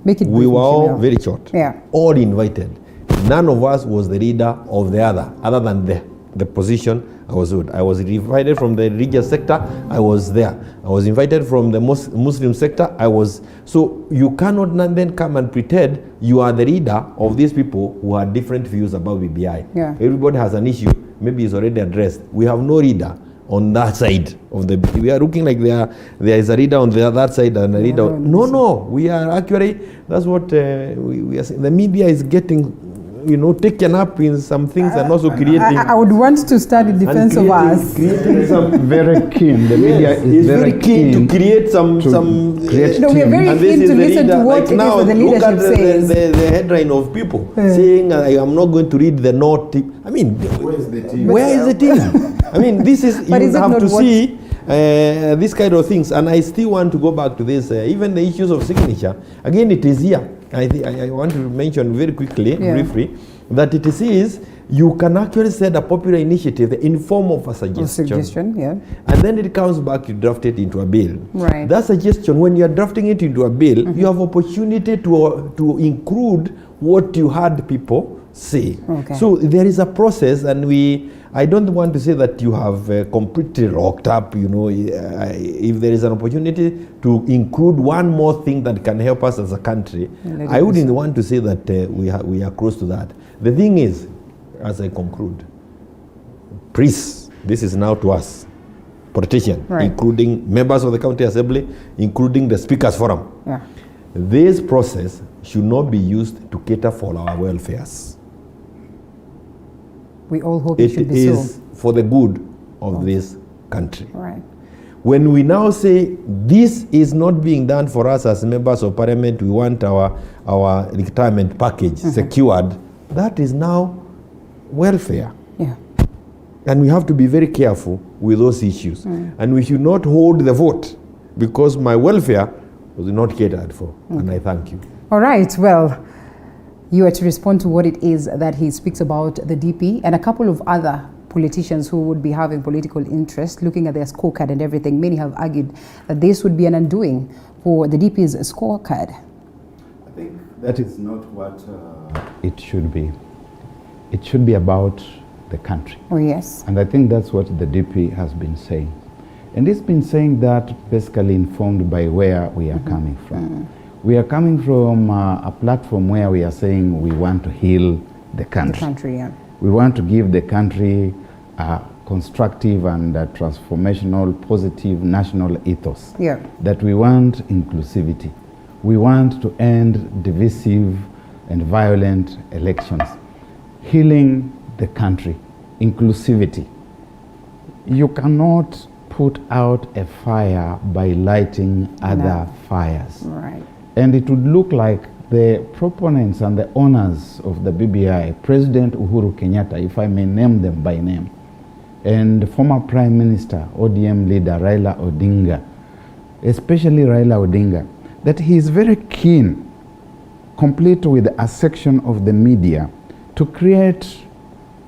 we were all very short, all invited. None of us was the leader of the other than the position I was with. I was invited from the religious sector, I was there. I was invited from the Muslim sector, I was. So you cannot then come and pretend you are the leader of these people who have different views about BBI. Everybody has an issue, maybe it's already addressed. We have no leader on that side of the. We are looking like there is a leader on that side and a leader. No, we are actually. That's what we are saying. The media is getting, taken up in some things and also creating. I would want to start in defense of us. Creating some very keen. The media is very keen to create some. We are very keen to listen to what it is that the leadership says. The headline of people saying, "I am not going to read the note." I mean, where is the team? Where is the team? I mean, this is you have to see these kind of things, and I still want to go back to this. Even the issues of signature. Again, it is here. I want to mention very quickly, briefly, that it is, you can actually set a popular initiative in form of a suggestion. Yeah. And then it comes back, you draft it into a bill. Right. That suggestion, when you are drafting it into a bill, you have opportunity to include what you had people say. Okay. So there is a process, and I don't want to say that you have completely locked up, if there is an opportunity to include one more thing that can help us as a country, I wouldn't want to say that we are close to that. The thing is, as I conclude, priests, this is now to us, politicians, including members of the county assembly, including the speakers forum. Yeah. This process should not be used to cater for our welfares. We all hope it should be so. It is for the good of this country. Right. When we now say this is not being done for us as members of parliament, we want our retirement package secured, that is now welfare. Yeah. And we have to be very careful with those issues. And we should not hold the vote because my welfare was not catered for. And I thank you. All right. Well, you are to respond to what it is that he speaks about the DP and a couple of other politicians who would be having political interest, looking at their scorecard and everything. Many have argued that this would be an undoing for the DP's scorecard. I think that is not what it should be. It should be about the country. Oh, yes. And I think that's what the DP has been saying. And it's been saying that basically informed by where we are coming from. We are coming from a platform where we are saying we want to heal the country. The country, yeah. We want to give the country a constructive and a transformational, positive national ethos. Yeah. That we want inclusivity. We want to end divisive and violent elections. Healing the country, inclusivity. You cannot put out a fire by lighting other fires. Right. And it would look like the proponents and the owners of the BBI, President Uhuru Kenyatta, if I may name them by name, and former Prime Minister, ODM leader Raila Odinga, especially Raila Odinga, that he is very keen, complete with a section of the media, to create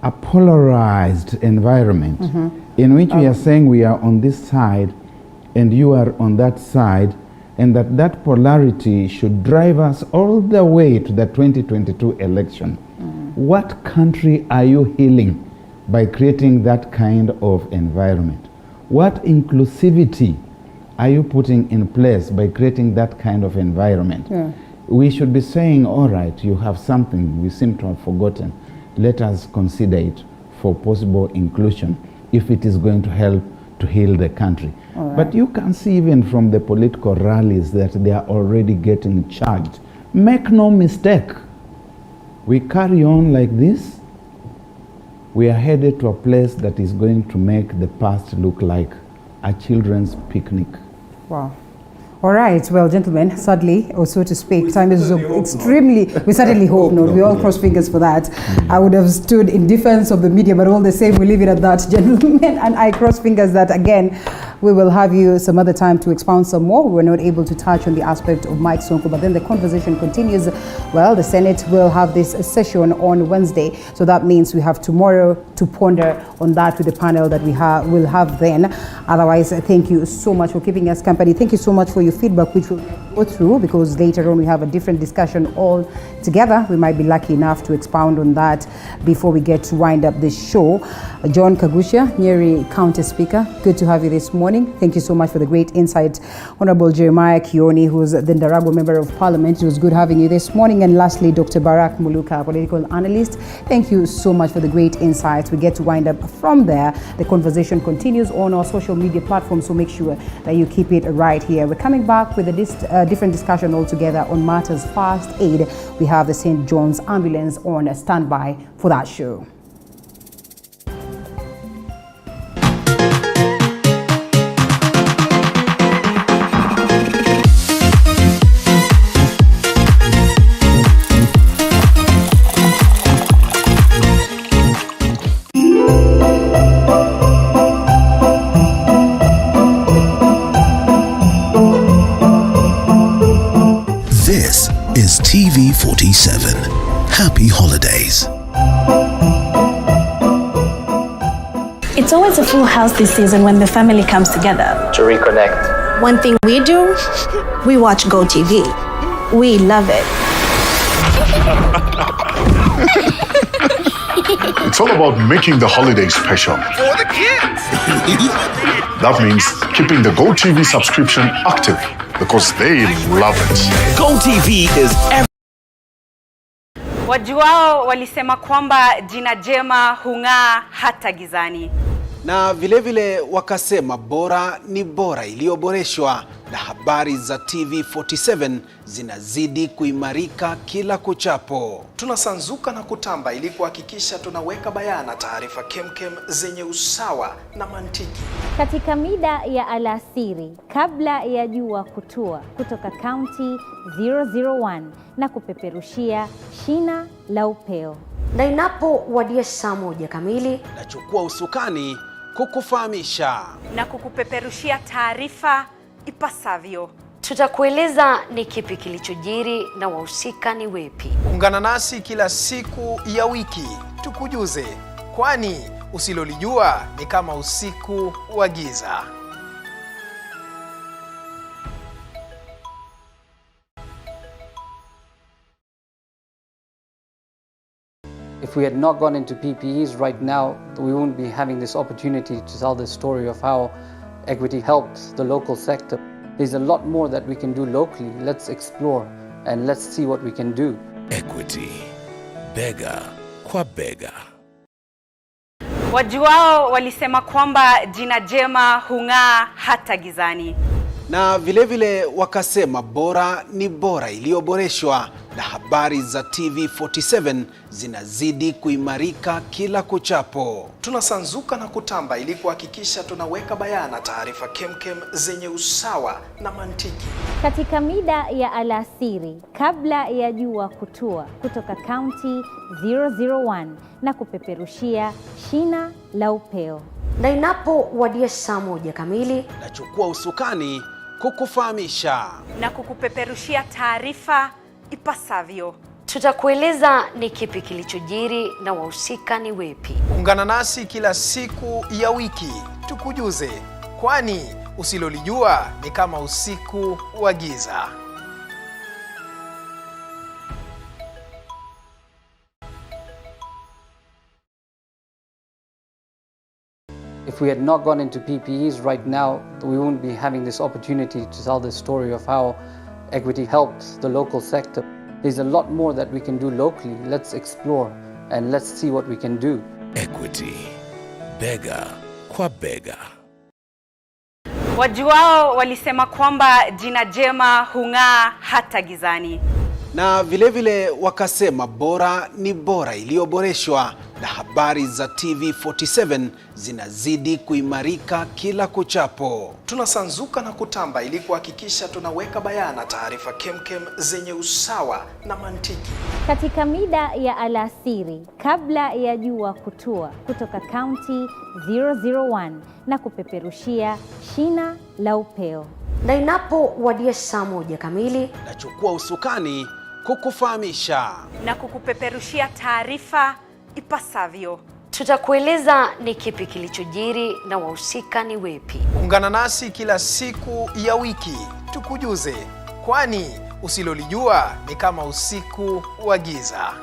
a polarized environment in which we are saying we are on this side and you are on that side, and that polarity should drive us all the way to the 2022 election. What country are you healing by creating that kind of environment? What inclusivity are you putting in place by creating that kind of environment? Yeah. We should be saying, all right, you have something we seem to have forgotten. Let us consider it for possible inclusion if it is going to help to heal the country. Right. But you can see even from the political rallies that they are already getting charged. Make no mistake, we carry on like this, we are headed to a place that is going to make the past look like a children's picnic. Wow. All right, well, gentlemen, sadly, or so to speak, time is extremely, we certainly hope not. We all cross fingers for that. I would have stood in defense of the media, but all the same, we leave it at that, gentlemen. And I cross fingers that, again, we will have you some other time to expound some more. We were not able to touch on the aspect of Mike Sonko, but then the conversation continues. Well, the Senate will have this session on Wednesday, so that means we have tomorrow to ponder on that with the panel that we will have then. Otherwise, thank you so much for keeping us company. Thank you so much for your feedback, which we'll go through, because later on we have a different discussion all together. We might be lucky enough to expound on that before we get to wind up this show. John Kagusha, Nyeri County Speaker, good to have you this morning. Thank you so much for the great insight. Honorable Jeremiah Kioni, who's the Ndarago Member of Parliament, it was good having you this morning. And lastly, Dr. Barak Muluka, political analyst. Thank you so much for the great insights. We get to wind up from there. The conversation continues on our social media platforms, so make sure that you keep it right here. We're coming back with a different discussion altogether on matters first aid. We have the St. John's Ambulance on standby for that show. This is TV47. Happy holidays. always a full house this season when the family comes together. To reconnect. One thing we do, we watch GoTV. We love it. It's all about making the holidays special. For the kids! That means keeping the GoTV subscription active because they love it. GoTV is everything. Wajuao walisema kwamba jina jema hung'aa hata gizani. Na vilevile wakasema bora ni bora iliyoboreshwa, na habari za TV47 zinazidi kuimarika kila kuchapo. Tunasanzuka na kutamba ili kuhakikisha tunaweka bayana taarifa kemkem zenye usawa na mantiki. Katika mida ya alasiri kabla ya jua kutua kutoka kaunti 001 na kupeperushia shina la upeo. Na inapowadia saa 1 kamili, nachukua usukani kukufahamisha na kukupeperushia taarifa ipasavyo. Tutakueleza ni kipi kilichojiri na wahusika ni wepi. Ungana nasi kila siku ya wiki tukujuze, kwani usilolijua ni kama usiku wa giza. If we had not gone into PPEs right now, we wouldn't be having this opportunity to tell the story of how equity helped the local sector. There's a lot more that we can do locally. Let's explore and let's see what we can do. Equity, bega kwa bega. Wajuao walisema kwamba jina jema hung'aa hata gizani. Na vilevile wakasema bora ni bora iliyoboreshwa, na habari za TV47 zinazidi kuimarika kila kuchapo. Tunasanzuka na kutamba ili kuhakikisha tunaweka bayana taarifa kemkem zenye usawa na mantiki. Katika mida ya alasiri kabla ya jua kutua kutoka kaunti 001 na kupeperushia shina la upeo. Na inapowadia saa 1 kamili, nachukua usukani kukufahamisha na kukupeperushia taarifa ipasavyo. Tutakueleza ni kipi kilichojiri na wahusika ni wepi. Ungana nasi kila siku ya wiki tukujuze, kwani usilolijua ni kama usiku wa giza. If we had not gone into PPEs right now, we wouldn't be having this opportunity to tell the story of how equity helped the local sector. There's a lot more that we can do locally. Let's explore and let's see what we can do. Equity, bega kwa bega. Wajuao walisema kwamba jina jema hung'aa hata gizani. Na vilevile wakasema bora ni bora iliyoboreshwa, na habari za TV47 zinazidi kuimarika kila kuchapo. Tunasanzuka na kutamba ili kuhakikisha tunaweka bayana taarifa kemkem zenye usawa na mantiki. Katika mida ya alasiri kabla ya jua kutua kutoka kaunti 001 na kupeperushia shina la upeo. Na inapowadia saa 1 kamili, nachukua usukani kukufahamisha na kukupeperushia taarifa ipasavyo. Tutakueleza ni kipi kilichojiri na wahusika ni wepi. Ungana nasi kila siku ya wiki tukujuze, kwani usilolijua ni kama usiku wa giza.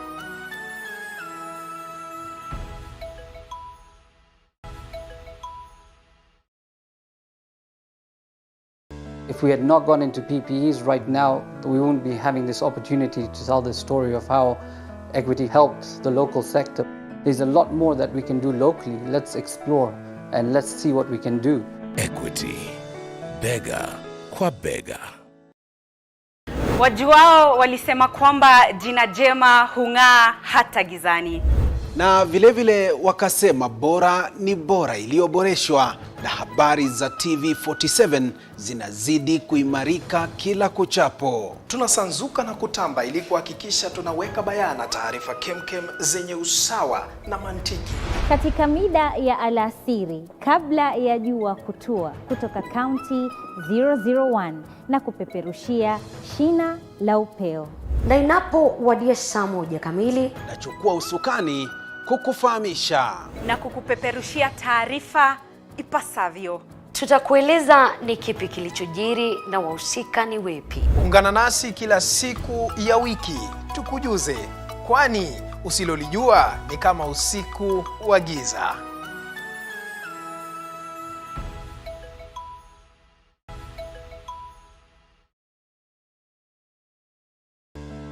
If we had not gone into PPEs right now, we wouldn't be having this opportunity to tell the story of how equity helped the local sector. There's a lot more that we can do locally. Let's explore and let's see what we can do. Equity, bega kwa bega. Wajuao walisema kwamba jina jema hung'aa hata gizani. Na vilevile wakasema bora ni bora iliyoboreshwa, na habari za TV47 zinazidi kuimarika kila kuchapo. Tunasanzuka na kutamba ili kuhakikisha tunaweka bayana taarifa kemkem zenye usawa na mantiki. Katika mida ya alasiri kabla ya jua kutua kutoka kaunti 001 na kupeperushia shina la upeo. Na inapowadia saa 1 kamili, nachukua usukani kukufahamisha na kukupeperushia taarifa ipasavyo. Tutakueleza ni kipi kilichojiri na wahusika ni wepi. Ungana nasi kila siku ya wiki tukujuze, kwani usilolijua ni kama usiku wa giza.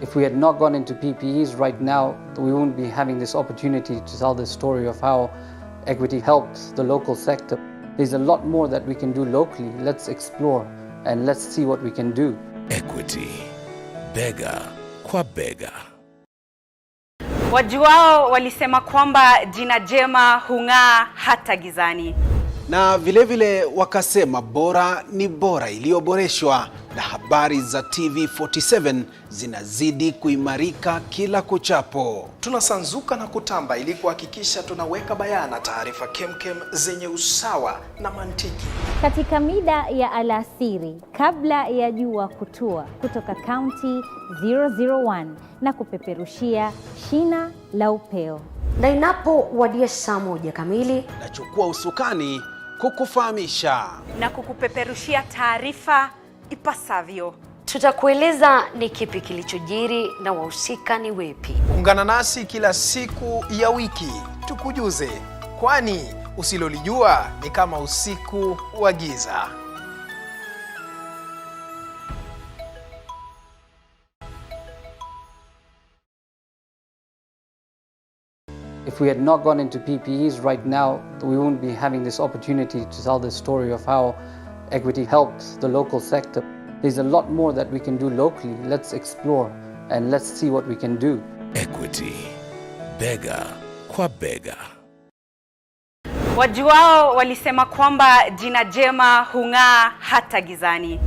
If we had not gone into PPEs right now, we wouldn't be having this opportunity to tell the story of how Equity helped the local sector. There's a lot more that we can do locally. Let's explore and let's see what we can do. Equity, bega kwa bega. Wajuao walisema kwamba jina jema hung'aa hata gizani. Na vile wakasema bora ni bora iliyoboreshwa, na habari za TV47 zinazidi kuimarika kila kuchapo. Tunasanzuka na kutamba ili kuhakikisha tunaweka bayana taarifa kemkem zenye usawa na mantiki. Katika mida ya alasiri kabla ya jua kutua, kutoka kaunti 001 na kupeperushia shina la upeo. Na inapowadia saa 1 kamili, nachukua usukani kukufahamisha na kukupeperushia taarifa ipasavyo. Tutakueleza ni kipi kilichojiri na wahusika ni wepi. Ungana nasi kila siku ya wiki tukujuze, kwani usilolijua ni kama usiku wa giza. If we had not gone into PPEs right now, we wouldn't be having this opportunity to tell the story of how Equity helped the local sector. There's a lot more that we can do locally. Let's explore and let's see what we can do. Equity, bega kwa bega. Wajuao walisema kwamba jina jema hung'aa hata gizani.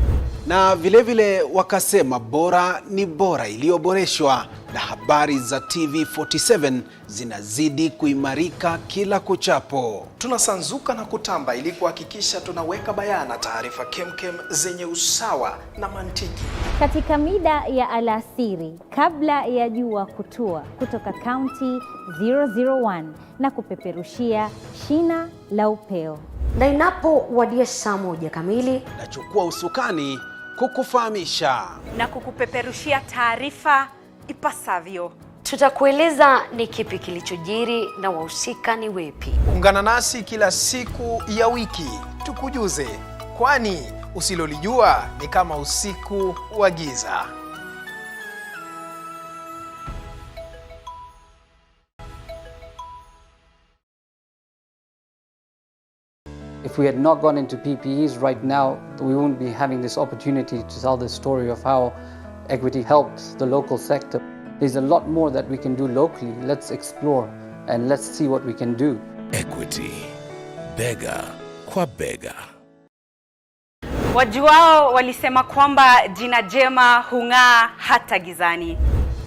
Na vile wakasema bora ni bora iliyoboreshwa, na habari za TV47 zinazidi kuimarika kila kuchapo. Tunasanzuka na kutamba ili kuhakikisha tunaweka bayana taarifa kemkem zenye usawa na mantiki. Katika mida ya alasiri kabla ya jua kutua, kutoka kaunti 001 na kupeperushia shina la upeo. Na inapowadia saa 1 kamili, nachukua usukani kukufahamisha na kukupeperushia taarifa ipasavyo. Tutakueleza ni kipi kilichojiri na wahusika ni wepi. Ungana nasi kila siku ya wiki tukujuze, kwani usilolijua ni kama usiku wa giza. If we had not gone into PPEs right now, we wouldn't be having this opportunity to tell the story of how Equity helped the local sector. There's a lot more that we can do locally. Let's explore and let's see what we can do. Equity, bega kwa bega. Wajuao walisema kwamba jina jema hung'aa hata gizani.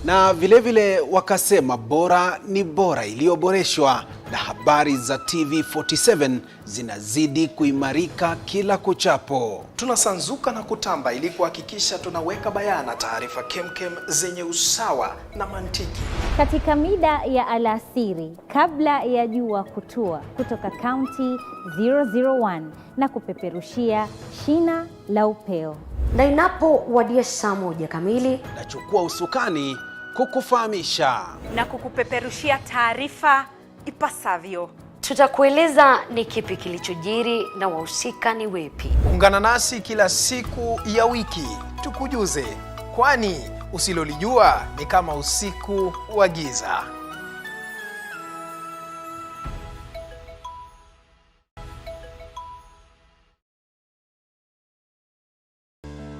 Na vile wakasema bora ni bora iliyoboreshwa, na habari za TV47 zinazidi kuimarika kila kuchapo. Tunasanzuka na kutamba ili kuhakikisha tunaweka bayana taarifa kemkem zenye usawa na mantiki. Katika mida ya alasiri kabla ya jua kutua, kutoka kaunti 001 na kupeperushia shina la upeo. Na inapowadia saa 1 kamili, nachukua usukani kukufahamisha na kukupeperushia taarifa ipasavyo. Tutakueleza ni kipi kilichojiri na wahusika ni wepi. Ungana nasi kila siku ya wiki tukujuze, kwani usilolijua ni kama usiku wa giza.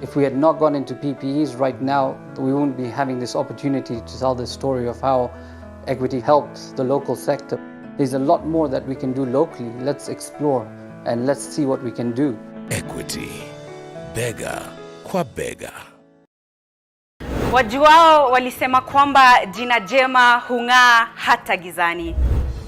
If we had not gone into PPEs right now, we wouldn't be having this opportunity to tell the story of how Equity helped the local sector. There's a lot more that we can do locally. Let's explore and let's see what we can do. Equity, bega kwa bega. Wajuao walisema kwamba jina jema hung'aa hata gizani.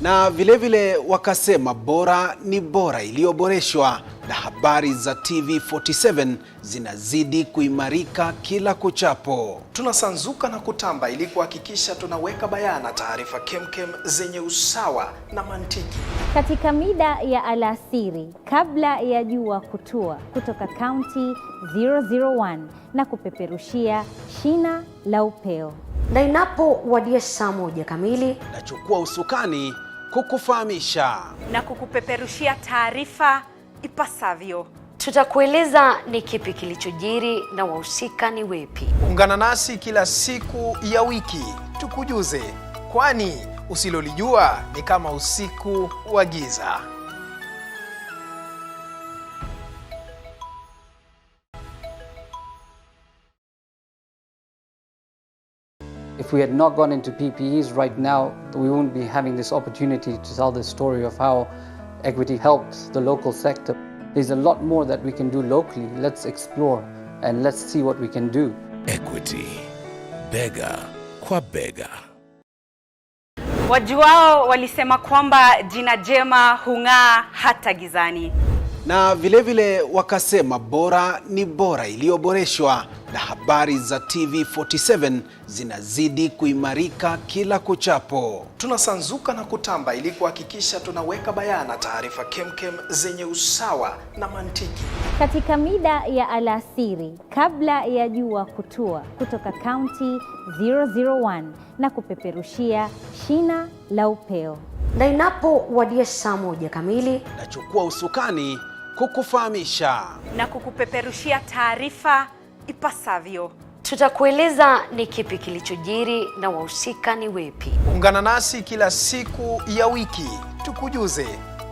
Na vilevile wakasema bora ni bora iliyoboreshwa, na habari za TV47 zinazidi kuimarika kila kuchapo. Tunasanzuka na kutamba ili kuhakikisha tunaweka bayana taarifa kemkem zenye usawa na mantiki. Katika mida ya alasiri kabla ya jua kutua, kutoka kaunti 001 na kupeperushia shina la upeo. Na inapowadia saa 1 kamili, nachukua usukani kukufahamisha na kukupeperushia taarifa ipasavyo. Tutakueleza ni kipi kilichojiri na wahusika ni wepi. Ungana nasi kila siku ya wiki tukujuze, kwani usilolijua ni kama usiku wa giza. If we had not gone into PPEs right now, we wouldn't be having this opportunity to tell the story of how Equity helped the local sector. There's a lot more that we can do locally. Let's explore and let's see what we can do. Equity, bega kwa bega. Wajuao walisema kwamba jina jema hung'aa hata gizani. Na vilevile wakasema bora ni bora iliyoboreshwa, na habari za TV47 zinazidi kuimarika kila kuchapo. Tunasanzuka na kutamba ili kuhakikisha tunaweka bayana taarifa kemkem zenye usawa na mantiki. Katika mida ya alasiri kabla ya jua kutua, kutoka kaunti 001 na kupeperushia shina la upeo. Na inapowadia saa 1 kamili, nachukua usukani kukufahamisha na kukupeperushia taarifa ipasavyo. Tutakueleza ni kipi kilichojiri na wahusika ni wepi. Ungana nasi kila siku ya wiki tukujuze,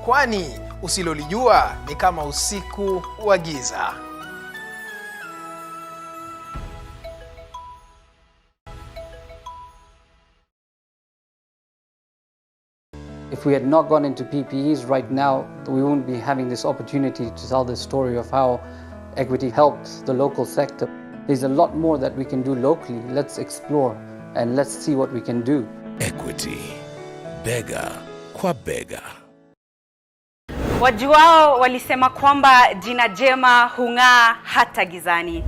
kwani usilolijua ni kama usiku wa giza. If we had not gone into PPEs right now, we wouldn't be having this opportunity to tell the story of how Equity helped the local sector. There's a lot more that we can do locally. Let's explore and let's see what we can do. Equity, bega kwa bega. Wajuao walisema kwamba jina jema hung'aa hata gizani.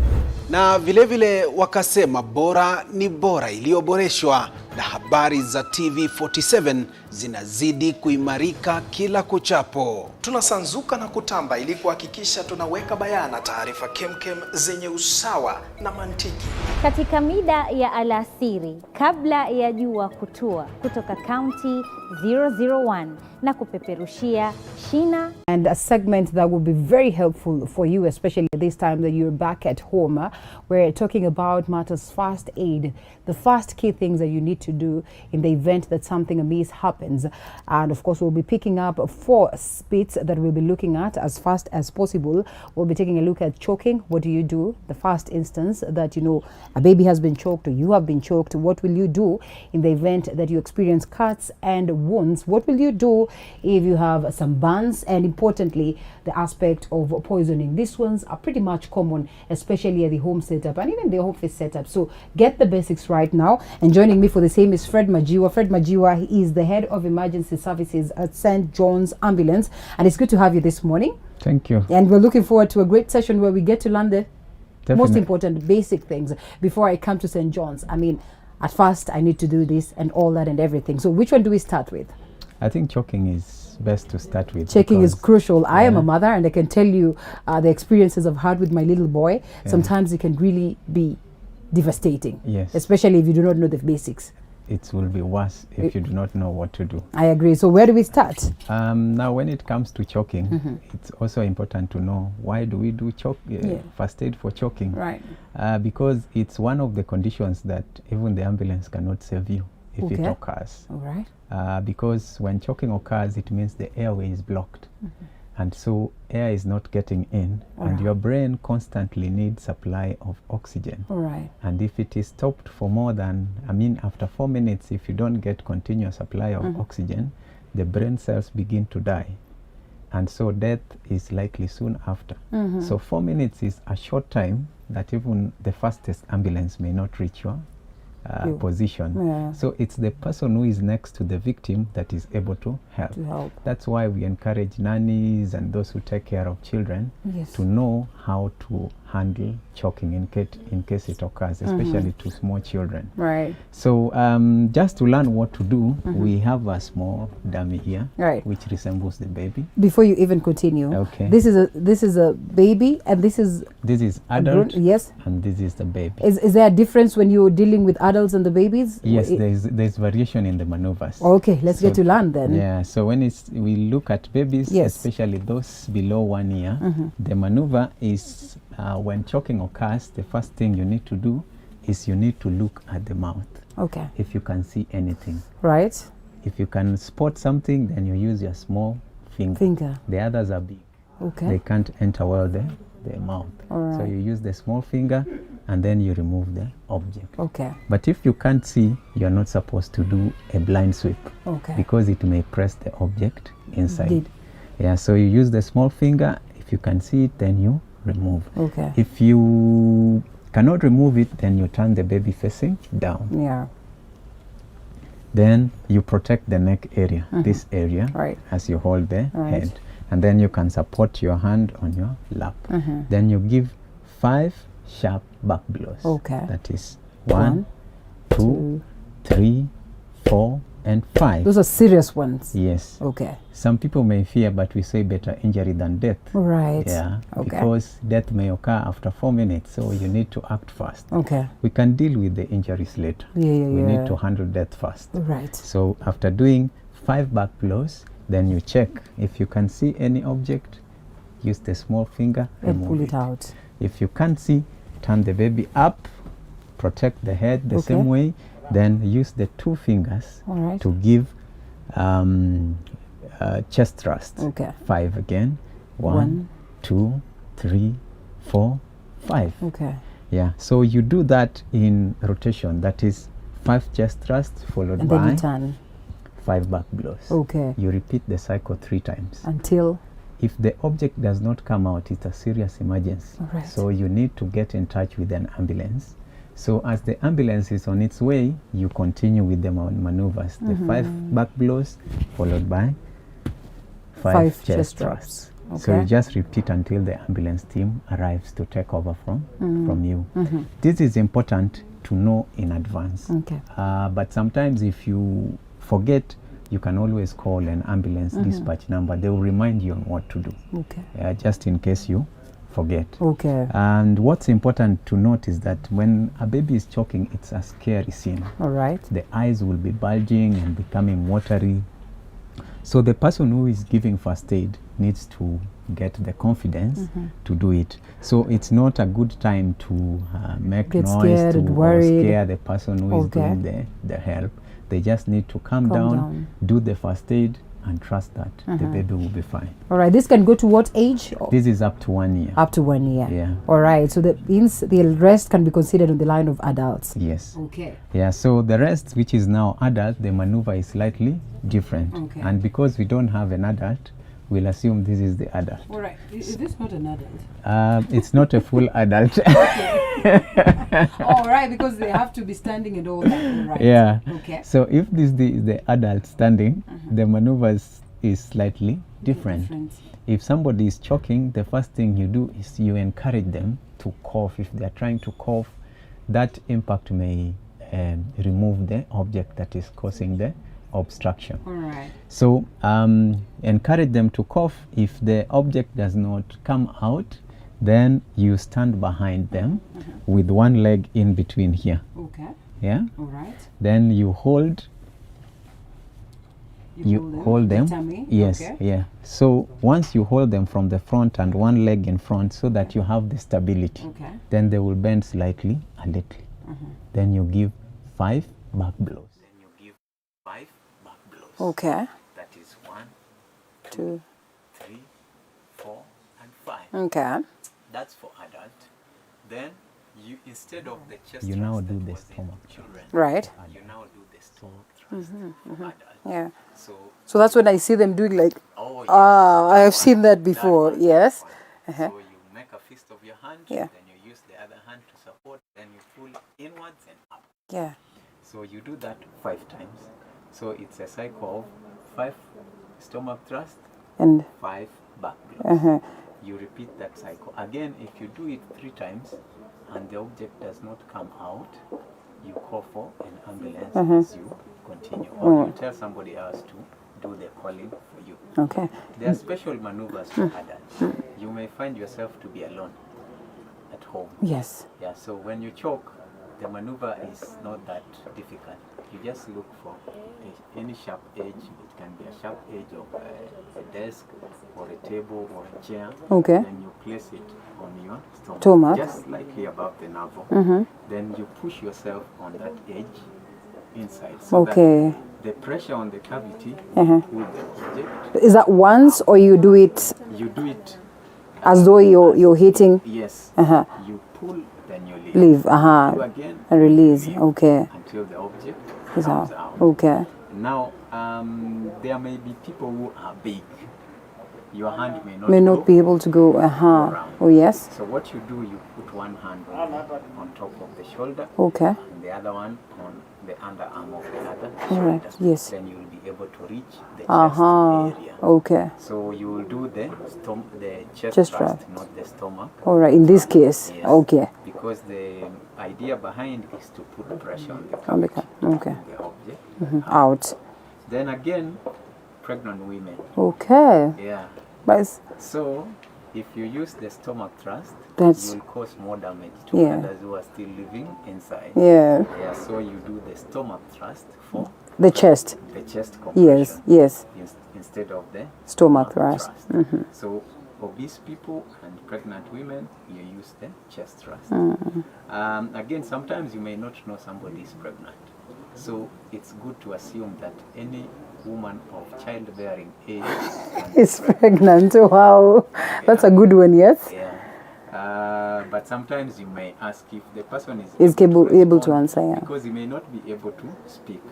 Na vilevile wakasema bora ni bora iliyoboreshwa, na habari za TV47 zinazidi kuimarika kila kuchapo. Tunasanzuka na kutamba ili kuhakikisha tunaweka bayana taarifa kemkem zenye usawa na mantiki. Katika mida ya alasiri kabla ya jua kutua, kutoka kaunti 001 na kupeperushia shina. And a segment that will be very helpful for you, especially at this time that you're back at home. We're talking about matters first aid, the first key things that you need to do in the event that something amiss happens. And of course, we'll be picking up 4 bits that we'll be looking at as fast as possible. We'll be taking a look at choking. What do you do? The first instance that, you know, a baby has been choked or you have been choked. What will you do in the event that you experience cuts and wounds? What will you do if you have some burns? And importantly, the aspect of poisoning. These ones are pretty much common, especially at the home setup and even the office setup. So get the basics right now. And joining me for the same is Fred Majiwa. Fred Majiwa, he is the head of emergency services at St. John's Ambulance. And it's good to have you this morning. Thank you. And we're looking forward to a great session where we get to learn the most important basic things. Before I come to St. John's, I mean, at first I need to do this and all that and everything. So which one do we start with? I think choking is best to start with. Checking is crucial. I am a mother and I can tell you the experiences I've had with my little boy. Sometimes it can really be devastating. Yes. Especially if you do not know the basics. It will be worse if you do not know what to do. I agree. So where do we start? Now when it comes to choking, it's also important to know why do we do first aid for choking. Right. Because it's one of the conditions that even the ambulance cannot save you if it occurs. All right. Because when choking occurs, it means the airway is blocked. And so air is not getting in, and your brain constantly needs supply of oxygen. Right. And if it is stopped for more than, after 4 minutes, if you don't get continuous supply of oxygen, the brain cells begin to die. And so death is likely soon after. So 4 minutes is a short time that even the fastest ambulance may not reach you. position. Yeah. So it's the person who is next to the victim that is able to help. That's why we encourage nannies and those who take care of children to know how to handle choking in case it occurs, especially to small children. Right. So just to learn what to do, we have a small dummy here, which resembles the baby. Before you even continue, okay, this is a baby, and this is adult. Yes. And this is the baby. Is there a difference when you're dealing with adults and the babies? Yes, there's variation in the maneuvers. Okay, let's get to learn then. Yeah, so when we look at babies, especially those below 1 year, the maneuver is when choking occurs, the first thing you need to do is you need to look at the mouth. Okay. If you can see anything. Right. If you can spot something, then you use your small finger. The others are big. Okay. They can't enter well the mouth. All right. So you use the small finger and then you remove the object. Okay. But if you can't see, you're not supposed to do a blind sweep. Okay. Because it may press the object inside. Indeed. Yeah, so you use the small finger. If you can see it, then you remove. Okay. If you cannot remove it, then you turn the baby facing down. Yeah. Then you protect the neck area, this area, as you hold the head. And then you can support your hand on your lap. Then you give 5 sharp back blows. Okay. That is 1, 2, 3, 4, and 5. Those are serious ones. Yes. Okay. Some people may fear, but we say better injury than death. Right. Yeah. Okay. Because death may occur after 4 minutes, so you need to act fast. Okay. We can deal with the injuries later. We need to handle death first. Right. So after doing 5 back blows, then you check if you can see any object, use the small finger and pull it out. If you can't see, turn the baby up, protect the head the same way, then use the 2 fingers to give chest thrust. Okay. 5 again. 1, 2, 3, 4, 5. Okay. Yeah. So you do that in rotation. That is 5 chest thrusts followed and by then you turn. 5 back blows. Okay. You repeat the cycle 3 times. Until? If the object does not come out, it's a serious emergency. Right. So you need to get in touch with an ambulance. So as the ambulance is on its way, you continue with the maneuvers. The 5 back blows followed by 5 chest thrusts. Okay. So you just repeat until the ambulance team arrives to take over from you. This is important to know in advance. Okay. But sometimes if you forget, you can always call an ambulance dispatch number. They will remind you on what to do. Okay. Just in case you forget. Okay. And what's important to note is that when a baby is choking, it's a scary scene. All right. The eyes will be bulging and becoming watery. So the person who is giving first aid needs to get the confidence to do it. So it's not a good time to make Get noise scared and or worried. scare the person who is doing the help. They just need to calm down, do the first aid, and trust that the baby will be fine. All right. This can go to what age? This is up to 1 year. Up to 1 year. Yeah. All right. So that means the rest can be considered on the line of adults. Yes. Okay. Yeah. So the rest, which is now adult, the maneuver is slightly different. Okay. And because we don't have an adult, we'll assume this is the adult. All right. Is this not an adult? It's not a full adult. All right, because they have to be standing and all that. Right. Yeah. Okay. So if this is the adult standing, the maneuvers is slightly different. If somebody is choking, the first thing you do is you encourage them to cough. If they are trying to cough, that impact may remove the object that is causing the obstruction. All right. So encourage them to cough. If the object does not come out, then you stand behind them with one leg in between here. Okay. Yeah. All right. Then you hold. You hold them. Tummy. Yes. Okay. Yeah. So once you hold them from the front and one leg in front, so that you have the stability. Okay. Then they will bend slightly a little. Then you give 5 back blows. Then you give 5 back blows. Okay. That is 1, 2, 3, 4, and 5. Okay. That's for adult. Then you, instead of the chest, you now do the stomach children. Right. You now do the stomach thrust for adult. Yeah. So that's when I see them doing like. Oh, yes. I have seen that before. Yes. So you make a fist of your hand. Yeah. Then you use the other hand to support. Then you pull inwards and up. Yeah. So you do that 5 times. So it's a cycle of 5 stomach thrust and 5 back blows. Uh-huh. You repeat that cycle. Again, if you do it 3 times and the object does not come out, you call for an ambulance as you continue. Or you tell somebody else to do the calling for you. Okay. There are special maneuvers for adults. You may find yourself to be alone at home. Yes. Yeah, so when you choke, the maneuver is not that difficult. You just look for any sharp edge. It can be a sharp edge of a desk or a table or a chair. Okay. Then you place it on your Stomach. just slightly above the navel. Then you push yourself on that edge inside. So Okay. that the pressure on the cavity Uh-huh. will the object. Is that once or you do it You do it as though you're hitting? Yes. Uh-huh. You pull, then you leave. Leave. Uh-huh. Do again. And release. leave Okay. Until the object Is comes out. out. Okay. Now, there may be people who are big. Your hand May go not be able to go. Uh-huh. Oh, yes. So what you do, you put one hand on top of the shoulder. Okay. And the other one on the underarm of the other All shoulder. right. Yes. Then you will be able to reach the Uh-huh. chest area. Okay. So you will do the chest Chest thrust, thrust. not the stomach. All right. In this case. Yes. Okay. Because the idea behind is to put pressure on the On the cavity, okay. the object Out. Then again, pregnant women. Okay. Yeah. But So if you use the stomach thrust, That's- you'll cause more damage to Yeah. others who are still living inside. Yeah. Yeah. So you do the stomach thrust for the chest. the chest compression. Yes. Yes. Instead of the Stomach thrust. So obese people and pregnant women, you use the chest thrust. Again, sometimes you may not know somebody is pregnant. So it's good to assume that any woman of childbearing age It's pregnant. Wow. That's a good one. Yes. Yeah. But sometimes you may ask if the person Is able to respond, answer. Yeah. because he may not be able to speak.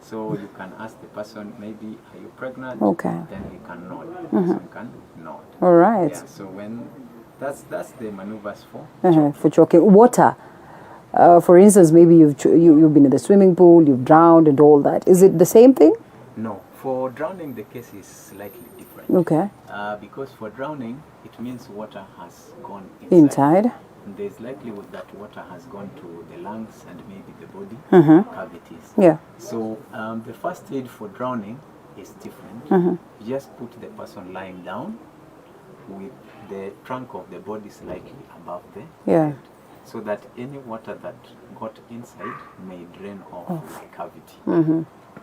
So you can ask the person, maybe, are you pregnant? Okay. Then he can nod. The person can nod. All right. Yeah, so when that's the maneuvers for. For choking. Water. For instance, maybe you've been in the swimming pool, you've drowned and all that. Is it the same thing? No. For drowning, the case is slightly different. Okay. Because for drowning, it means water has gone Inside. And there's likelihood that water has gone to the lungs and maybe the body cavities. Yeah. So the first aid for drowning is different. You just put the person lying down with the trunk of the body slightly above the Yeah. so that any water that got inside may drain off the cavity.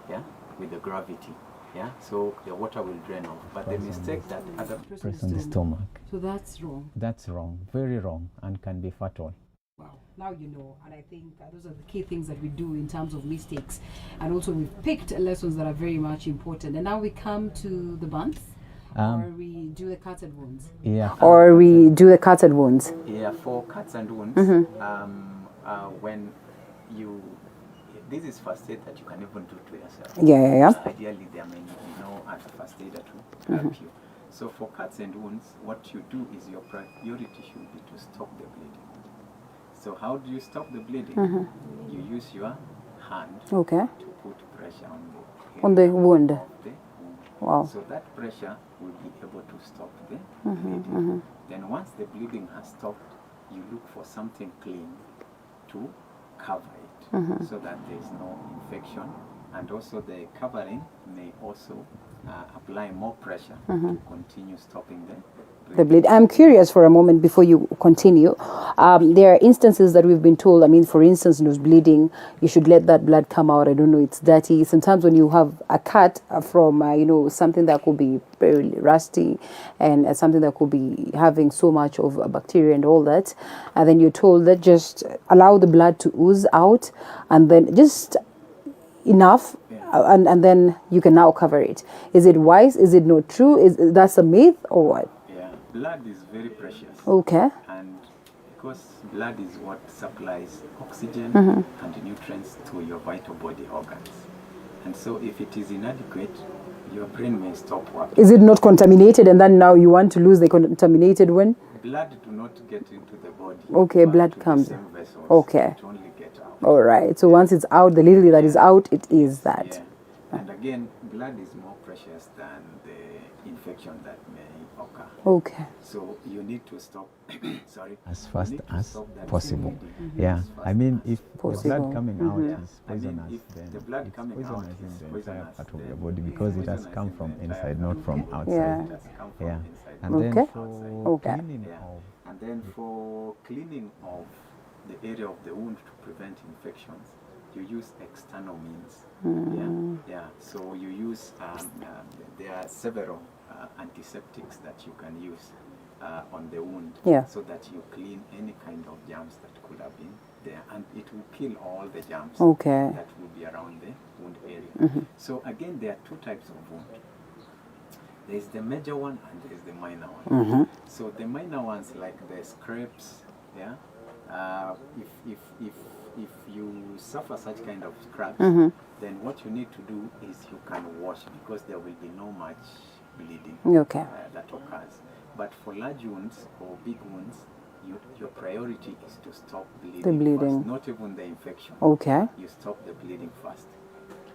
Yeah, with the gravity. Yeah, so the water will drain off. But the mistake that other press on the stomach. So that's wrong. That's wrong, very wrong, and can be fatal. Wow. Now you know, and I think those are the key things that we do in terms of mistakes, and also we've picked lessons that are very much important. And now we come to the buns. Or we do the cuts and wounds. Yeah. Or we do the cuts and wounds. Yeah, for cuts and wounds, when you, this is first aid that you can even do to yourself. Yeah. Ideally, there may be no other first aider to help you. So for cuts and wounds, what you do is your priority should be to stop the bleeding. So how do you stop the bleeding? You use your hand to put pressure on the wound. Wow. So that pressure will be able to stop the bleeding. Then once the bleeding has stopped, you look for something clean to cover it so that there is no infection. And also the covering may also apply more pressure to continue stopping the bleed. I'm curious for a moment before you continue. There are instances that we've been told, I mean, for instance, nose bleeding, you should let that blood come out. I don't know, it's dirty. Sometimes when you have a cut from, something that could be very rusty and something that could be having so much of bacteria and all that, and then you're told that just allow the blood to ooze out and then just enough and then you can now cover it. Is it wise? Is it not true? Is that's a myth or what? Yeah, blood is very precious. Okay. And because blood is what supplies oxygen and nutrients to your vital body organs. And so if it is inadequate, your brain may stop working. Is it not contaminated and then now you want to lose the contaminated one? Blood do not get into the body. Okay, blood comes. The same vessels. Okay. It only get out. All right. So once it's out, the little that is out, it is that. Yeah. And again, blood is more precious than the infection that may occur. Okay. So you need to stop, sorry, as fast as possible. Yeah. I mean, if the blood coming out is poisonous, then the blood coming out is the entire part of your body because it has come from inside, not from outside. Yeah. And then for cleaning of, and then for cleaning of the area of the wound to prevent infections, you use external means. Yeah. So you use there are several antiseptics that you can use on the wound, so that you clean any kind of germs that could have been there, and it will kill all the germs that will be around the wound area. So again, there are two types of wound. There is the major one and there is the minor one. So the minor ones, like the scrapes, if you suffer such kind of scraps, then what you need to do is you can wash, because there will be no much bleeding that occurs. But for large wounds or big wounds, your priority is to stop bleeding, first, not even the infection. You stop the bleeding first.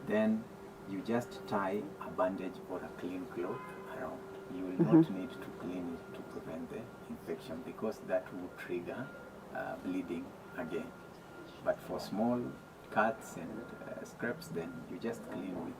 Then you just tie a bandage or a clean cloth around. You will not need to clean it to prevent the infection, because that will trigger bleeding again. But for small cuts and scrapes, then you just clean with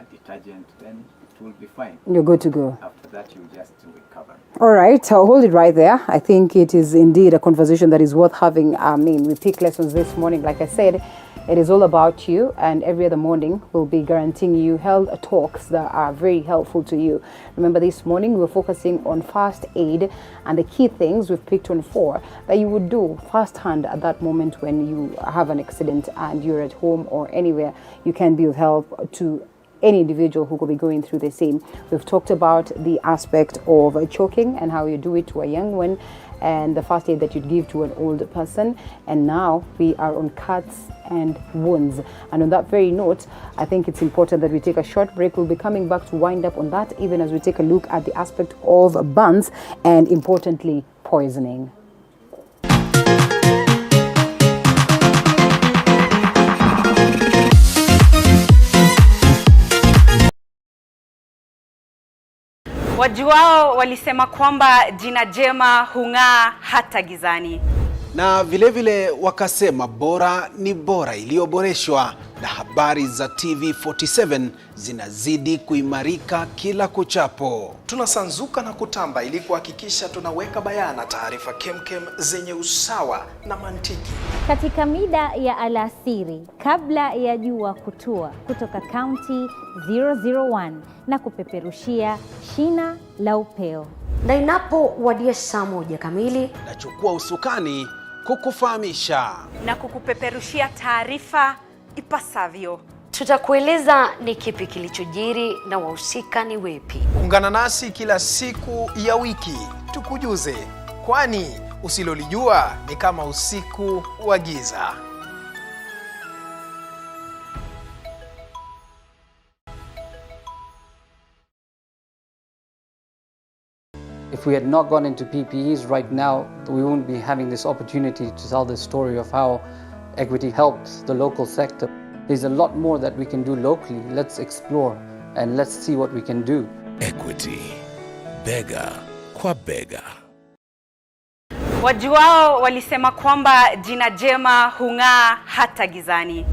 detergent, then it will be fine. You're good to go. After that, you just recover. All right, I'll hold it right there. I think it is indeed a conversation that is worth having. I mean, we pick lessons this morning. Like I said, it is all about you, and every other morning we'll be guaranteeing you health talks that are very helpful to you. Remember, this morning we were focusing on first aid and the key things we've picked on 4 that you would do firsthand at that moment when you have an accident and you're at home or anywhere. You can be of help to any individual who could be going through the same. We've talked about the aspect of choking and how you do it to a young one, and the first aid that you'd give to an older person. And now we are on cuts and wounds. And on that very note, I think it's important that we take a short break. We'll be coming back to wind up on that, even as we take a look at the aspect of burns and, importantly, poisoning. Wajuao walisema kwamba jina jema hung'aa hata gizani. Na vilevile wakasema bora ni bora iliyoboreshwa, na habari za TV47 zinazidi kuimarika kila kuchapo. Tunasanzuka na kutamba ili kuhakikisha tunaweka bayana taarifa kemkem zenye usawa na mantiki. Katika mida ya alasiri, kabla ya jua kutua, kutoka kaunti 001 na kupeperushia shina la upeo. Na inapowadia saa 1 kamili, nachukua usukani kukufahamisha na kukupeperushia taarifa ipasavyo. Tutakueleza ni kipi kilichojiri na wahusika ni wepi. Ungana nasi kila siku ya wiki tukujuze, kwani usilolijua ni kama usiku wa giza. If we had not gone into PPEs right now, we wouldn't be having this opportunity to tell the story of how Equity helped the local sector. There's a lot more that we can do locally. Let's explore and let's see what we can do. Equity, bega kwa bega. Wajuao walisema kwamba jina jema hung'aa hata gizani.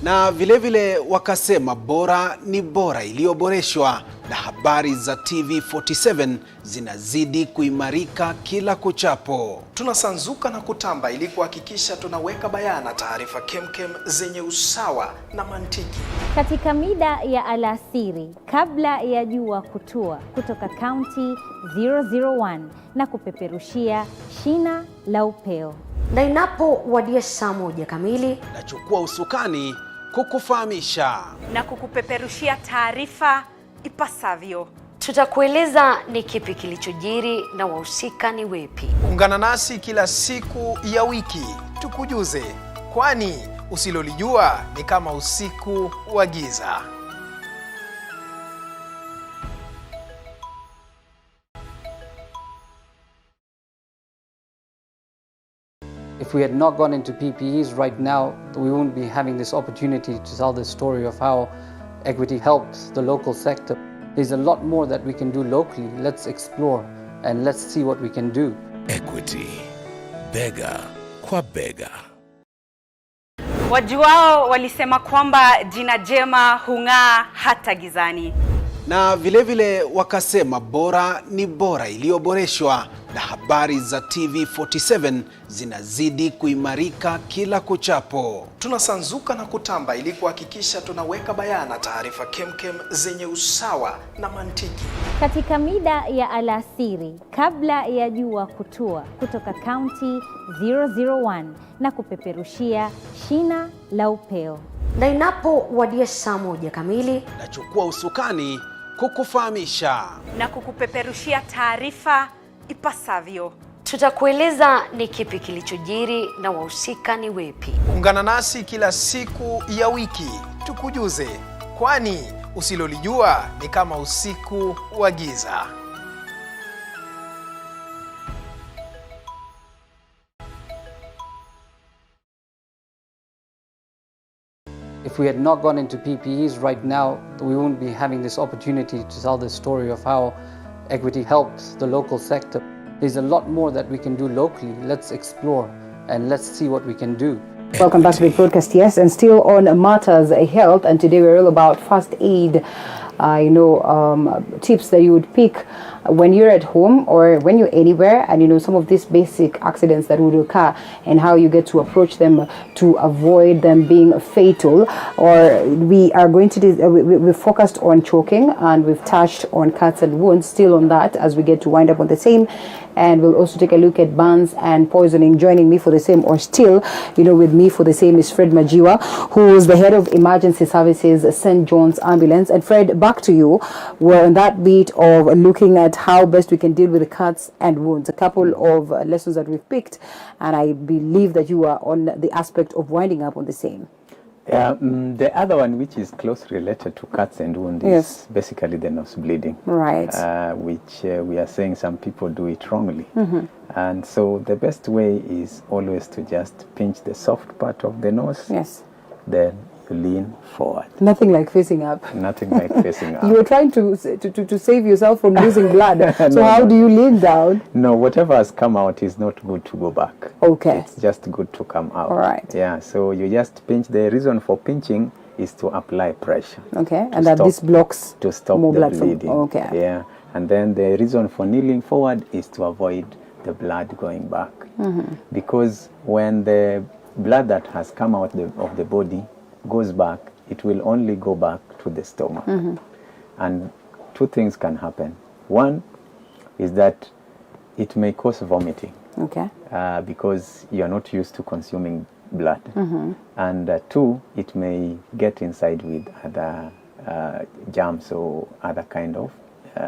Na vilevile wakasema bora ni bora iliyoboreshwa, na habari za TV47 zinazidi kuimarika kila kuchapo. Tunasanzuka na kutamba ili kuhakikisha tunaweka bayana taarifa kemkem zenye usawa na mantiki. Katika mida ya alasiri, kabla ya jua kutua, kutoka kaunti 001 na kupeperushia shina la upeo. Na inapowadia saa 1 kamili, nachukua usukani kukufahamisha na kukupeperushia taarifa ipasavyo. Tutakueleza ni kipi kilichojiri na wahusika ni wepi. Ungana nasi kila siku ya wiki tukujuze, kwani usilolijua ni kama usiku wa giza. If we had not gone into PPEs right now, we wouldn't be having this opportunity to tell the story of how equity helped the local sector. There's a lot more that we can do locally. Let's explore and let's see what we can do. Equity, bega kwa bega. Wajuao walisema kwamba jina jema hung'aa hata gizani. Na vilevile wakasema bora ni bora iliyoboreshwa, na habari za TV47 zinazidi kuimarika kila kuchapo. Tunasanzuka na kutamba ili kuhakikisha tunaweka bayana taarifa kemkem zenye usawa na mantiki. Katika mida ya alasiri kabla ya jua kutua kutoka kaunti 001 na kupeperushia shina la upeo. Na inapowadia saa 1 kamili, nachukua usukani kukufahamisha na kukupeperushia taarifa ipasavyo. Tutakueleza ni kipi kilichojiri na wahusika ni wepi. Ungana nasi kila siku ya wiki tukujuze, kwani usilolijua ni kama usiku wa giza. If we had not gone into PPEs right now, we wouldn't be having this opportunity to tell the story of how equity helped the local sector. There's a lot more that we can do locally. Let's explore and let's see what we can do. Welcome back to the broadcast, yes, and still on matters health, and today we're all about first aid. Tips that you would pick when you're at home or when you're anywhere, and some of these basic accidents that would occur and how you get to approach them to avoid them being fatal. Or we are going to we focused on choking, and we've touched on cuts and wounds, still on that as we get to wind up on the same. And we'll also take a look at burns and poisoning. Joining me for the same, or still with me for the same, is Fred Majiwa, who is the head of emergency services, St. John's Ambulance. And Fred, back to you. We're on that beat of looking at how best we can deal with the cuts and wounds. A couple of lessons that we've picked, and I believe that you are on the aspect of winding up on the same. The other one, which is closely related to cuts and wounds, is basically the nose bleeding. Right. Which we are saying some people do it wrongly. And so the best way is always to just pinch the soft part of the nose. Yes. Then you lean forward. Nothing like facing up. Nothing like facing up. You were trying to save yourself from losing blood. So how do you lean down? No, whatever has come out is not good to go back. Okay. It's just good to come out. All right. Yeah, so you just pinch. The reason for pinching is to apply pressure. Okay, and that this blocks to stop more the blood bleeding. Okay. Yeah, and then the reason for kneeling forward is to avoid the blood going back. Because when the blood that has come out of the body goes back, it will only go back to the stomach. And two things can happen. One is that it may cause vomiting. Okay. Because you're not used to consuming blood. And two, it may get inside with other germs or other kind of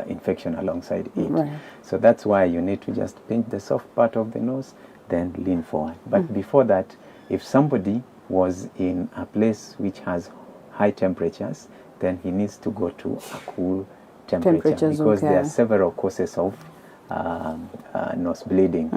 infection alongside it. Right. So that's why you need to just pinch the soft part of the nose, then lean forward. But before that, if somebody was in a place which has high temperatures, then he needs to go to a cool temperature, because there are several causes of nose bleeding.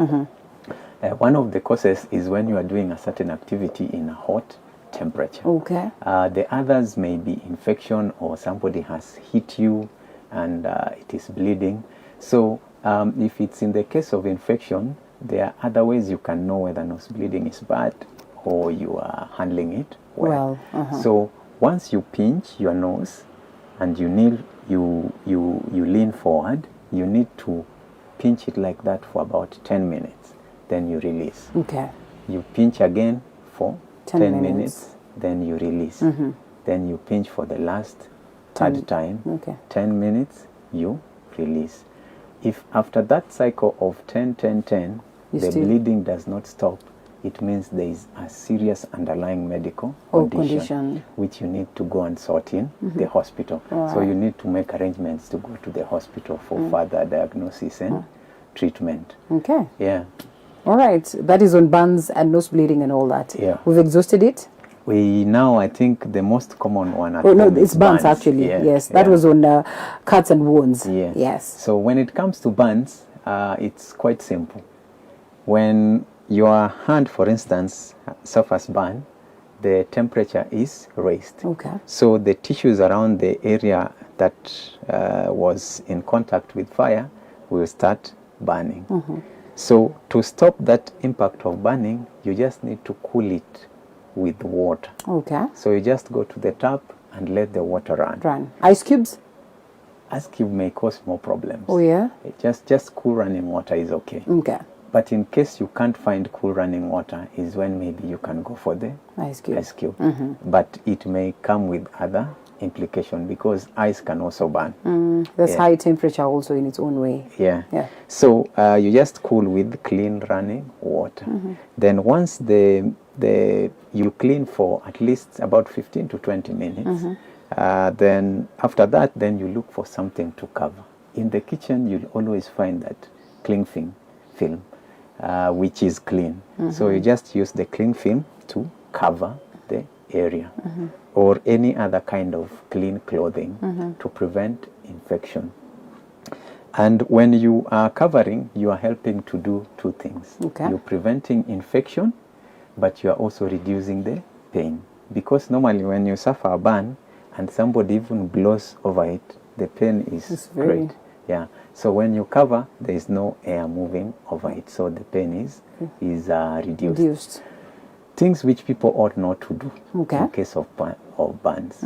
One of the causes is when you are doing a certain activity in a hot temperature. Okay. The others may be infection, or somebody has hit you and it is bleeding. So if it's in the case of infection, there are other ways you can know whether nose bleeding is bad or you are handling it well. So once you pinch your nose and you kneel, you lean forward, you need to pinch it like that for about 10 minutes. Then you release. Okay. You pinch again for 10 minutes, then you release. Then you pinch for the last third time. Okay. 10 minutes, you release. If after that cycle of 10, 10, 10, the bleeding does not stop, it means there is a serious underlying medical condition which you need to go and sort in the hospital. So you need to make arrangements to go to the hospital for further diagnosis and treatment. Okay. Yeah. All right. That is on burns and nose bleeding and all that. Yeah. We've exhausted it. We now, I think the most common one at it's burns actually. Yeah. Yes, that was on cuts and wounds. Yeah. Yes. So when it comes to burns, it's quite simple. When your hand, for instance, suffers burn, the temperature is raised. Okay. So the tissues around the area that was in contact with fire will start burning. So to stop that impact of burning, you just need to cool it with water. Okay. So you just go to the tap and let the water run. Ice cubes? Ice cube may cause more problems. Oh yeah? Just cool running water is okay. Okay. But in case you can't find cool running water is when maybe you can go for the ice cube. But it may come with other implication because ice can also burn. There's high temperature also in its own way. Yeah. Yeah. So you just cool with clean running water. Then once you clean for at least about 15 to 20 minutes. Then after that, then you look for something to cover. In the kitchen, you'll always find that cling film, which is clean. So you just use the cling film to cover the area or any other kind of clean clothing to prevent infection. And when you are covering, you are helping to do two things. Okay. You're preventing infection, but you are also reducing the pain. Because normally when you suffer a burn and somebody even blows over it, the pain is great. Yeah. So when you cover, there is no air moving over it, so the pain is reduced. Things which people ought not to do in case of burns.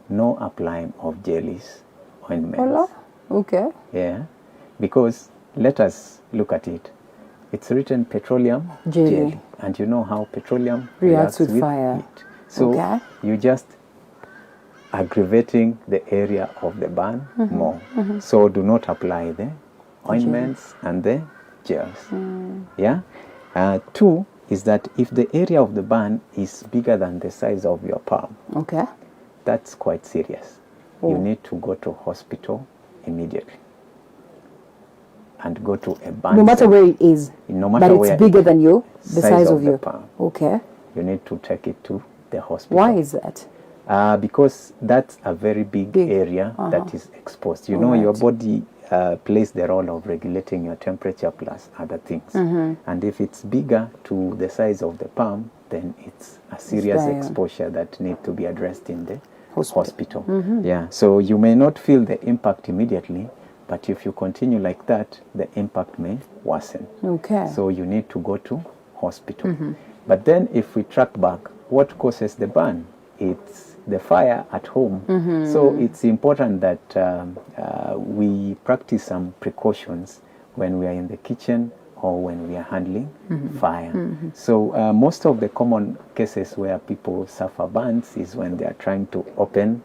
No applying of jellies, ointments. Okay. Yeah, because let us look at it. It's written petroleum jelly, and you know how petroleum reacts with fire. Heat. So you just aggravating the area of the burn more. So do not apply the ointments and the gels. Yeah. Two is that if the area of the burn is bigger than the size of your palm, that's quite serious. You need to go to hospital immediately and go to a burn. No matter where it is, no matter but where it's bigger than the size of your palm. Okay. You need to take it to the hospital. Why is that? Because that's a very big area that is exposed. You know, your body plays the role of regulating your temperature plus other things. And if it's bigger to the size of the palm, then it's a serious exposure that needs to be addressed in the hospital. Yeah. So you may not feel the impact immediately, but if you continue like that, the impact may worsen. Okay. So you need to go to hospital. But then if we track back, what causes the burn? It's the fire at home. So it's important that we practice some precautions when we are in the kitchen or when we are handling fire. So most of the common cases where people suffer burns is when they are trying to open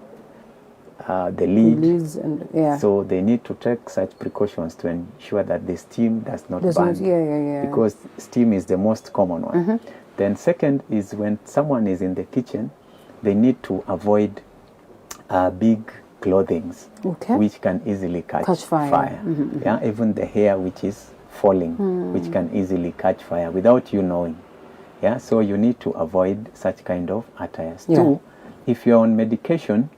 the lid. So they need to take such precautions to ensure that the steam does not burn. Because steam is the most common one. Then second is when someone is in the kitchen, they need to avoid big clothing, which can easily catch fire. Yeah, even the hair which is falling, which can easily catch fire without you knowing. Yeah, so you need to avoid such kind of attires. Two, if you're on medication,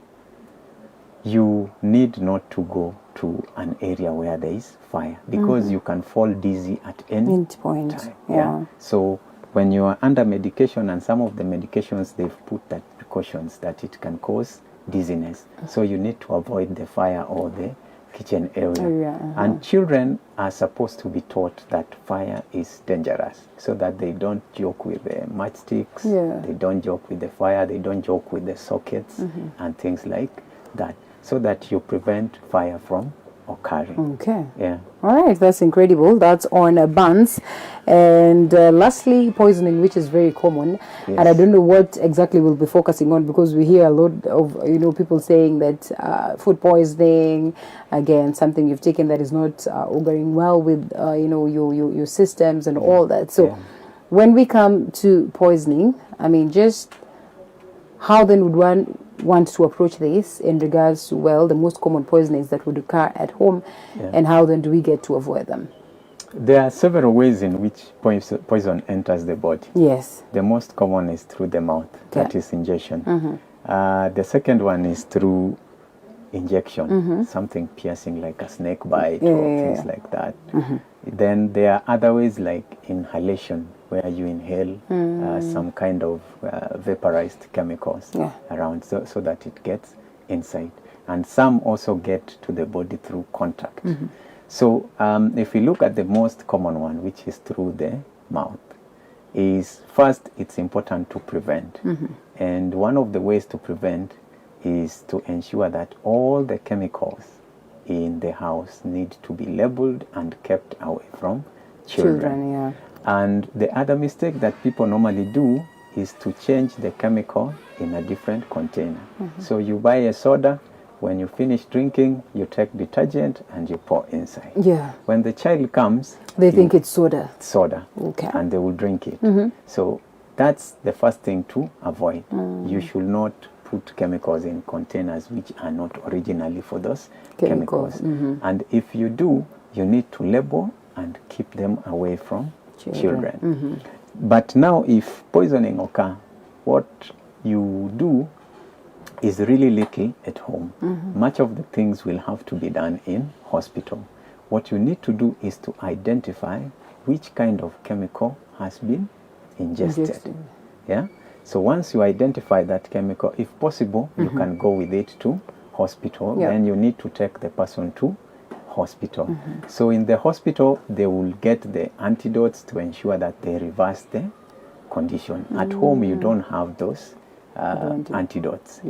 you need not to go to an area where there is fire because you can fall dizzy at any point. time. Yeah. So when you are under medication, and some of the medications, they've put that precautions that it can cause dizziness. So you need to avoid the fire or the kitchen area. And children are supposed to be taught that fire is dangerous so that they don't joke with the matchsticks, they don't joke with the fire, they don't joke with the sockets and things like that, so that you prevent fire from occurring. Okay. Yeah. All right, that's incredible. That's on burns. And lastly, poisoning, which is very common. And I don't know what exactly we'll be focusing on because we hear a lot of, people saying that food poisoning, again, something you've taken that is not auguring well with, your systems and all that. So when we come to poisoning, I mean, just how then would one want to approach this in regards to, the most common poisonings that would occur at home, and how then do we get to avoid them? There are several ways in which poison enters the body. Yes. The most common is through the mouth, that is ingestion. The second one is through injection, something piercing like a snake bite or things like that. Then there are other ways like inhalation, where you inhale some kind of vaporized chemicals around so that it gets inside. And some also get to the body through contact. So if we look at the most common one, which is through the mouth, is first, it's important to prevent. And one of the ways to prevent is to ensure that all the chemicals in the house need to be labeled and kept away from children. And the other mistake that people normally do is to change the chemical in a different container. So you buy a soda, when you finish drinking, you take detergent and you pour inside. When the child comes, they think it's soda. And they will drink it. So that's the first thing to avoid. You should not put chemicals in containers which are not originally for those chemicals. And if you do, you need to label and keep them away from children. But now if poisoning occurs, what you do is really little at home. Much of the things will have to be done in hospital. What you need to do is to identify which kind of chemical has been ingested. So once you identify that chemical, if possible, you can go with it to hospital. Then you need to take the person to hospital. So in the hospital, they will get the antidotes to ensure that they reverse the condition. At home, you don't have those antidotes.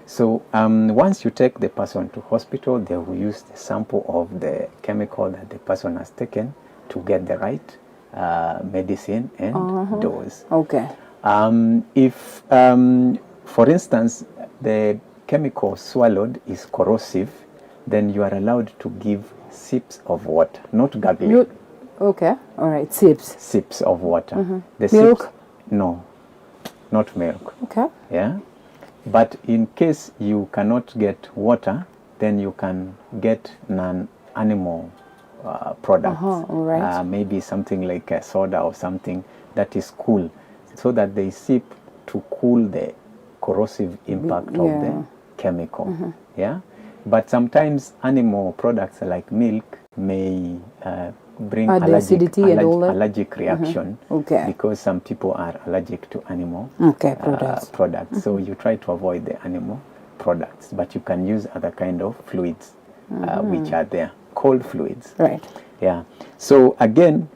So once you take the person to hospital, they will use the sample of the chemical that the person has taken to get the right medicine and dose. If, for instance, the chemical swallowed is corrosive, then you are allowed to give sips of water, not gargling. Sips of water. The milk? Sips, no, not milk. But in case you cannot get water, then you can get non-animal products. Maybe something like a soda or something that is cool, so that they sip to cool the corrosive impact of the chemical. But sometimes animal products like milk may bring allergic reaction because some people are allergic to animal products. So you try to avoid the animal products, but you can use other kind of fluids which are there, cold fluids. So again,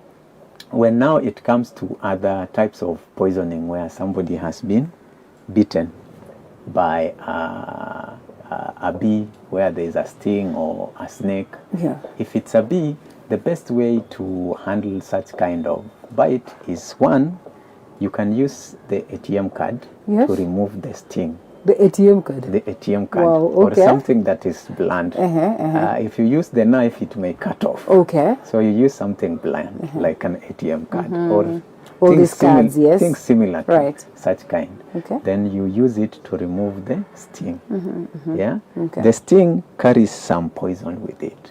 when now it comes to other types of poisoning where somebody has been bitten by a bee, where there is a sting, or a snake. If it's a bee, the best way to handle such kind of bite is, one, you can use the ATM card to remove the sting. The ATM card? The ATM card, or something that is blunt. If you use the knife, it may cut off. So you use something blunt, like an ATM card, or all these cards, things similar to such kind. Then you use it to remove the sting. The sting carries some poison with it.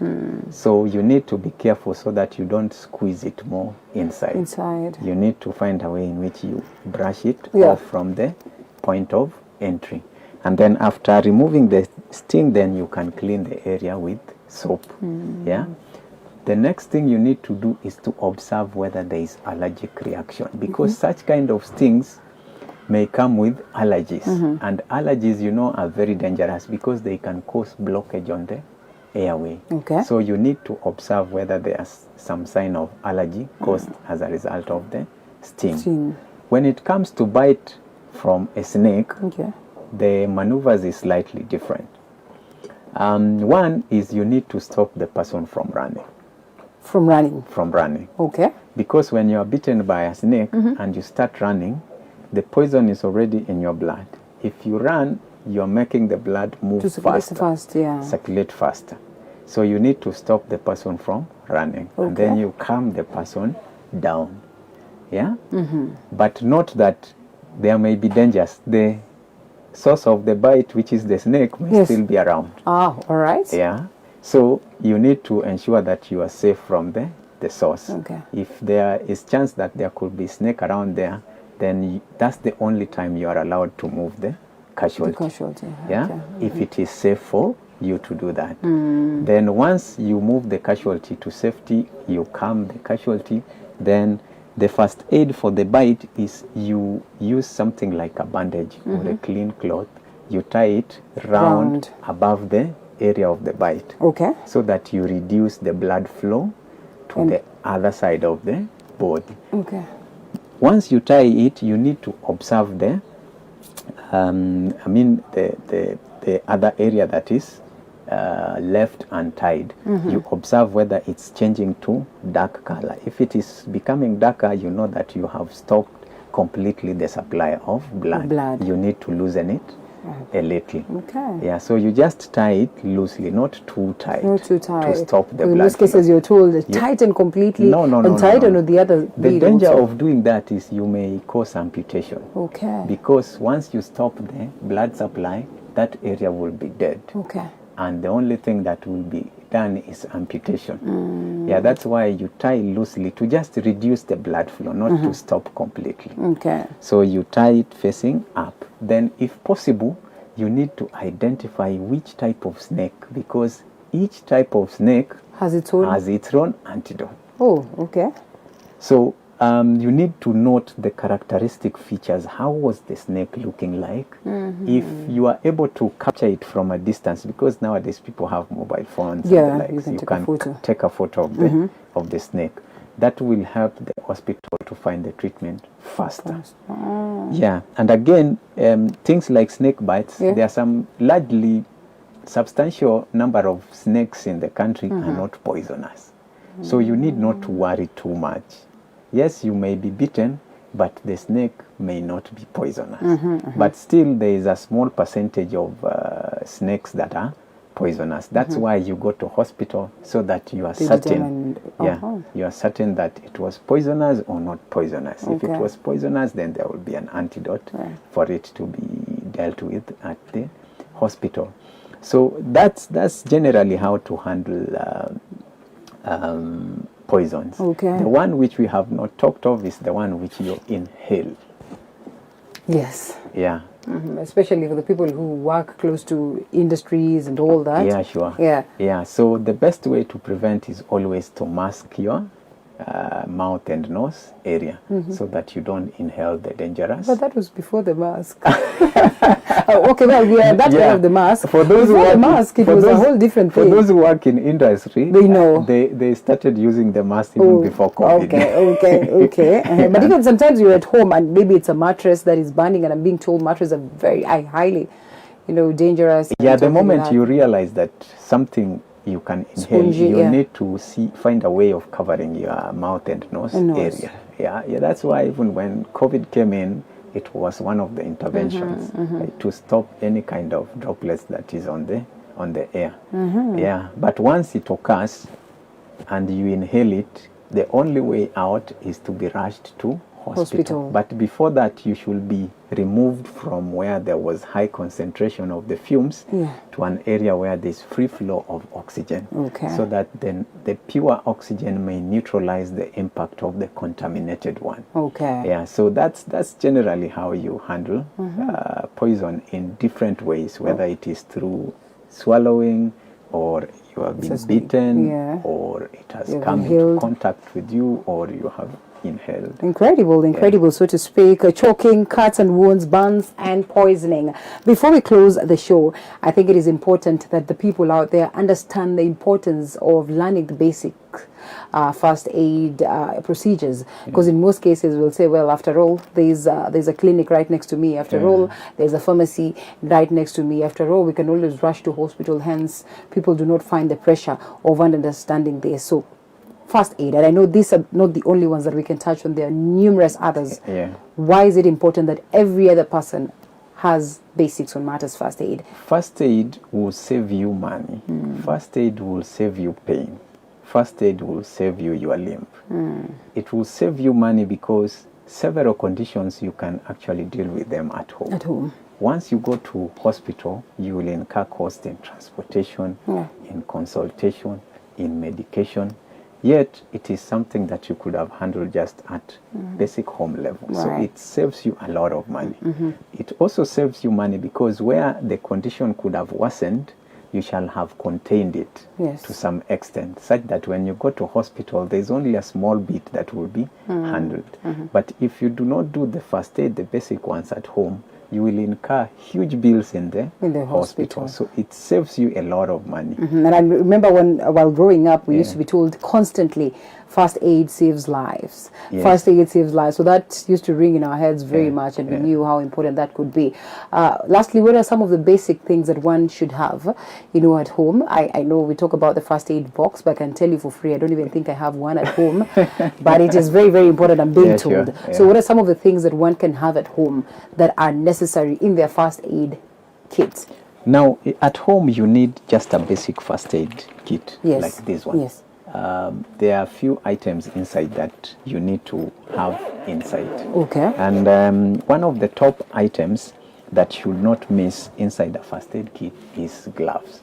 So you need to be careful so that you don't squeeze it more inside. You need to find a way in which you brush it off from the point of entry. And then after removing the sting, then you can clean the area with soap. The next thing you need to do is to observe whether there is allergic reaction, because such kind of stings may come with allergies. And allergies, you know, are very dangerous because they can cause blockage on the airway. So you need to observe whether there's some sign of allergy caused as a result of the sting. When it comes to bite from a snake, the maneuvers is slightly different. One is you need to stop the person from running. From running? Because when you are bitten by a snake and you start running, the poison is already in your blood. If you run, you're making the blood move faster, circulate faster. So you need to stop the person from running. And then you calm the person down. But note that there may be dangers. The source of the bite, which is the snake, may still be around. So you need to ensure that you are safe from the source. If there is chance that there could be snake around there, then that's the only time you are allowed to move the casualty. If it is safe for you to do that. Then once you move the casualty to safety, you calm the casualty, then the first aid for the bite is you use something like a bandage or a clean cloth. You tie it round above the area of the bite. Okay. So that you reduce the blood flow to the other side of the body. Okay. Once you tie it, you need to observe the other area that is left untied. You observe whether it's changing to dark color. If it is becoming darker, you know that you have stopped completely the supply of blood. You need to loosen it a little. Okay. Yeah, so you just tie it loosely, not too tight. Not too tight. To stop the blood. In most cases, you're told tighten completely and tighten with the other The bead danger also. of doing that is you may cause amputation. Okay. Because once you stop the blood supply, that area will be dead. Okay. And the only thing that will be done is amputation. Yeah, that's why you tie loosely to just reduce the blood flow, not to stop completely. Okay. So you tie it facing up. Then if possible, you need to identify which type of snake, because each type of snake has its own antidote. Oh, okay. So you need to note the characteristic features. How was the snake looking like? If you are able to capture it from a distance, because nowadays people have mobile phones, Yeah, and the likes, you can take a photo of the snake. That will help the hospital to find the treatment faster. Yeah, and again, things like snake bites, there are some largely substantial number of snakes in the country are not poisonous. So you need not to worry too much. Yes, you may be bitten, but the snake may not be poisonous. But still, there is a small percentage of snakes that are poisonous. That's why you go to hospital, so that you are certain. You are certain that it was poisonous or not poisonous. If it was poisonous, then there will be an antidote for it to be dealt with at the hospital. So that's generally how to handle poisons. Okay. The one which we have not talked of is the one which you inhale. Yes. Yeah. Especially for the people who work close to industries and all that. Yeah, sure. Yeah. Yeah. So the best way to prevent is always to mask your mouth and nose area, so that you don't inhale the dangerous. But that was before the mask. Okay, well, yeah, that kind of the mask. For those who before work, the mask, it was a whole different thing. For those who work in industry, they know. They started using the mask even before COVID. Okay. But even sometimes you're at home and maybe it's a mattress that is burning, and I'm being told mattresses are very highly, dangerous. Yeah, the moment you realize that something you can inhale, you need to find a way of covering your mouth and nose area. Yeah, that's why even when COVID came in, it was one of the interventions to stop any kind of droplets that is on the air. Yeah, but once it occurs and you inhale it, the only way out is to be rushed to hospital. But before that, you should be removed from where there was high concentration of the fumes to an area where there's free flow of oxygen, so that then the pure oxygen may neutralize the impact of the contaminated one. Yeah, so that's generally how you handle poison in different ways, whether it is through swallowing, or you have been bitten, or it has come into contact with you, or you have inhaled. Incredible, so to speak. Choking, cuts and wounds, burns and poisoning. Before we close the show, I think it is important that the people out there understand the importance of learning the basic first aid procedures, because in most cases we'll say, well, after all, there's a clinic right next to me, after all there's a pharmacy right next to me, after all we can always rush to hospital. Hence people do not find the pressure of understanding this. So first aid, and I know these are not the only ones that we can touch on, there are numerous others. Why is it important that every other person has basics on matters first aid? First aid will save you money. First aid will save you pain. First aid will save you your limb. It will save you money because several conditions you can actually deal with them at home. Once you go to hospital, you will incur cost in transportation, in consultation, in medication. Yet it is something that you could have handled just at basic home level. So it saves you a lot of money. It also saves you money because where the condition could have worsened, you shall have contained it Yes. to some extent, such that when you go to hospital, there's only a small bit that will be handled. But if you do not do the first aid, the basic ones at home, you will incur huge bills in the hospital. So it saves you a lot of money. And I remember while growing up, we used to be told constantly, first aid saves lives. Yes. First aid saves lives. So that used to ring in our heads very much, and we knew how important that could be. Lastly, what are some of the basic things that one should have, at home? I know we talk about the first aid box, but I can tell you for free, I don't even think I have one at home. But it is very, very important, I'm being told. Sure. Yeah. So what are some of the things that one can have at home that are necessary in their first aid kit? Now, at home, you need just a basic first aid kit, like this one. Yes. There are a few items inside that you need to have inside. Okay. And one of the top items that should not miss inside the first aid kit is gloves.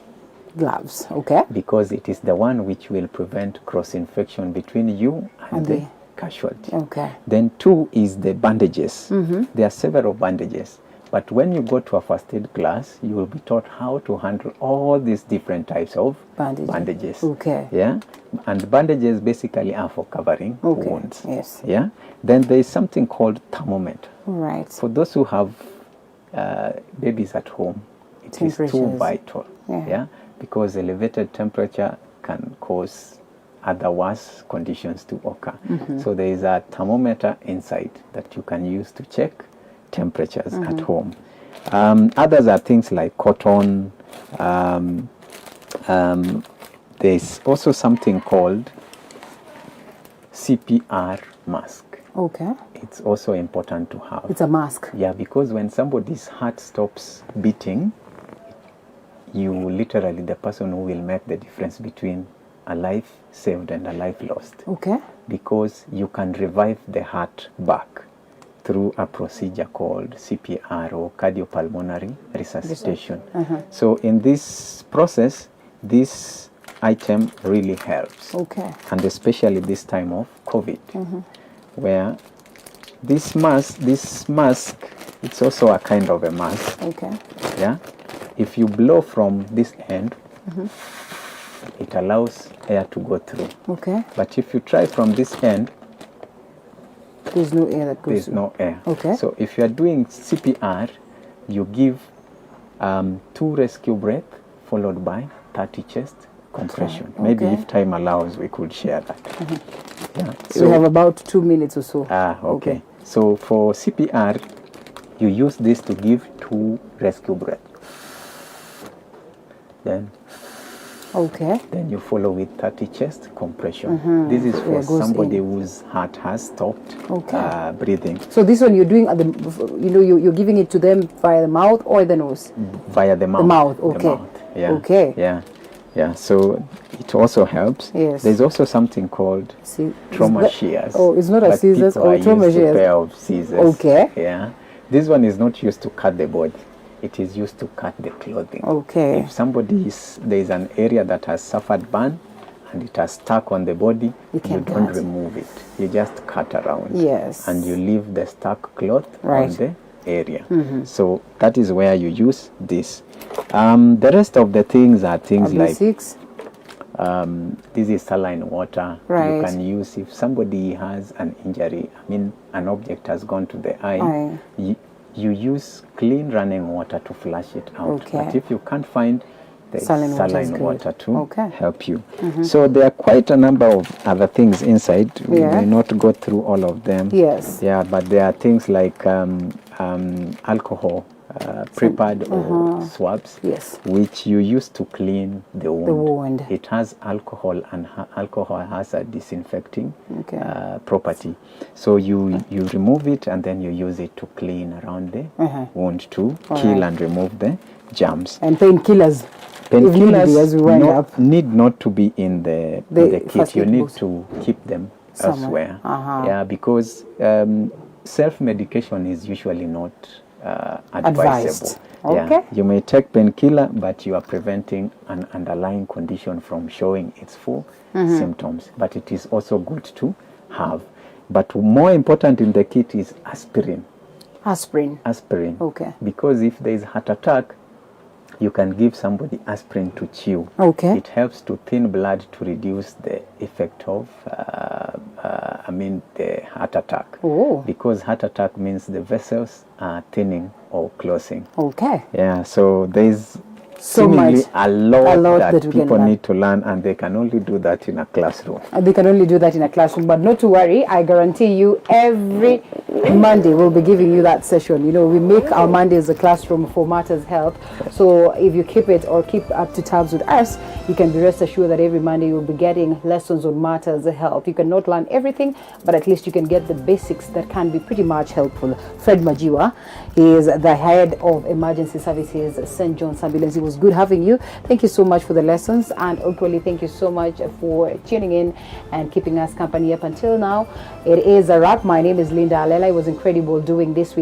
Gloves, okay. Because it is the one which will prevent cross-infection between you and the casualty. Okay. Then 2 is the bandages. There are several bandages. But when you go to a first aid class, you will be taught how to handle all these different types of bandages. Okay. Yeah. And bandages basically are for covering wounds. Yes. Yeah. Then there is something called thermometer. Right. For those who have babies at home, it is too vital. Yeah. Because elevated temperature can cause other worse conditions to occur. So there is a thermometer inside that you can use to check temperatures at home. Others are things like cotton. There's also something called CPR mask. Okay. It's also important to have. It's a mask. Yeah, because when somebody's heart stops beating, literally the person who will make the difference between a life saved and a life lost. Okay. Because you can revive the heart back through a procedure called CPR, or cardiopulmonary resuscitation. So in this process, this item really helps. Okay. And especially this time of COVID, where this mask, it's also a kind of a mask. Okay. Yeah. If you blow from this end, it allows air to go through. Okay. But if you try from this end, there's no air that goes there's through. no air. Okay. So if you are doing CPR, you give 2 rescue breaths followed by 30 chest compression. Okay. Maybe if time allows, we could share that. Yeah. So we have about 2 minutes or so. Okay. So for CPR, you use this to give 2 rescue breaths. Then you follow with 30 chest compression. This is for somebody whose heart has stopped breathing. So this one you're doing at you're giving it to them via the mouth or the nose? Via the mouth. The mouth, okay. The mouth. Yeah. Okay. Yeah. So it also helps. Yes. There's also something called trauma shears. Oh, it's not a scissors or trauma shears. A pair of scissors. Okay. Yeah. This one is not used to cut the body. It is used to cut the clothing. Okay. If there is an area that has suffered burn and it has stuck on the body, you don't remove it. You just cut around. Yes. And you leave the stuck cloth on the area. So that is where you use this. The rest of the things are things like this is saline water. Right. You can use if somebody has an injury. an object has gone to the eye. You use clean running water to flush it out. Okay. But if you can't find, there is saline water to help you. So there are quite a number of other things inside. We may not go through all of them. Yes. Yeah, but there are things like alcohol, prepared or swabs, which you use to clean the wound. It has alcohol, and alcohol has a disinfecting property. So you remove it and then you use it to clean around the wound to kill and remove the germs. And painkillers. Painkillers need not to be in the kit. You need to keep them elsewhere. Yeah, because self-medication is usually not advisable. Okay. You may take painkiller, but you are preventing an underlying condition from showing its full symptoms. But it is also good to have. But more important in the kit is aspirin. Aspirin. Aspirin. Okay. Because if there is heart attack, you can give somebody aspirin to chew. Okay. It helps to thin blood to reduce the effect of, the heart attack. Oh. Because heart attack means the vessels are thinning or closing. Okay. Yeah, so there's So seemingly much. a lot that that we can people learn. need to learn, and they can only do that in a classroom. And they can only do that in a classroom, but not to worry. I guarantee you every Monday we'll be giving you that session. You know, we make our Mondays a classroom for Matters Health. So if you keep it or keep up to tabs with us, you can be rest assured that every Monday you'll be getting lessons on Matters Health. You cannot learn everything, but at least you can get the basics that can be pretty much helpful. Fred Majiwa is the head of emergency services at St. John's Ambulance. It was good having you. Thank you so much for the lessons, and equally thank you so much for tuning in and keeping us company up until now. It is a wrap. My name is Linda Alela. It was incredible doing this with you.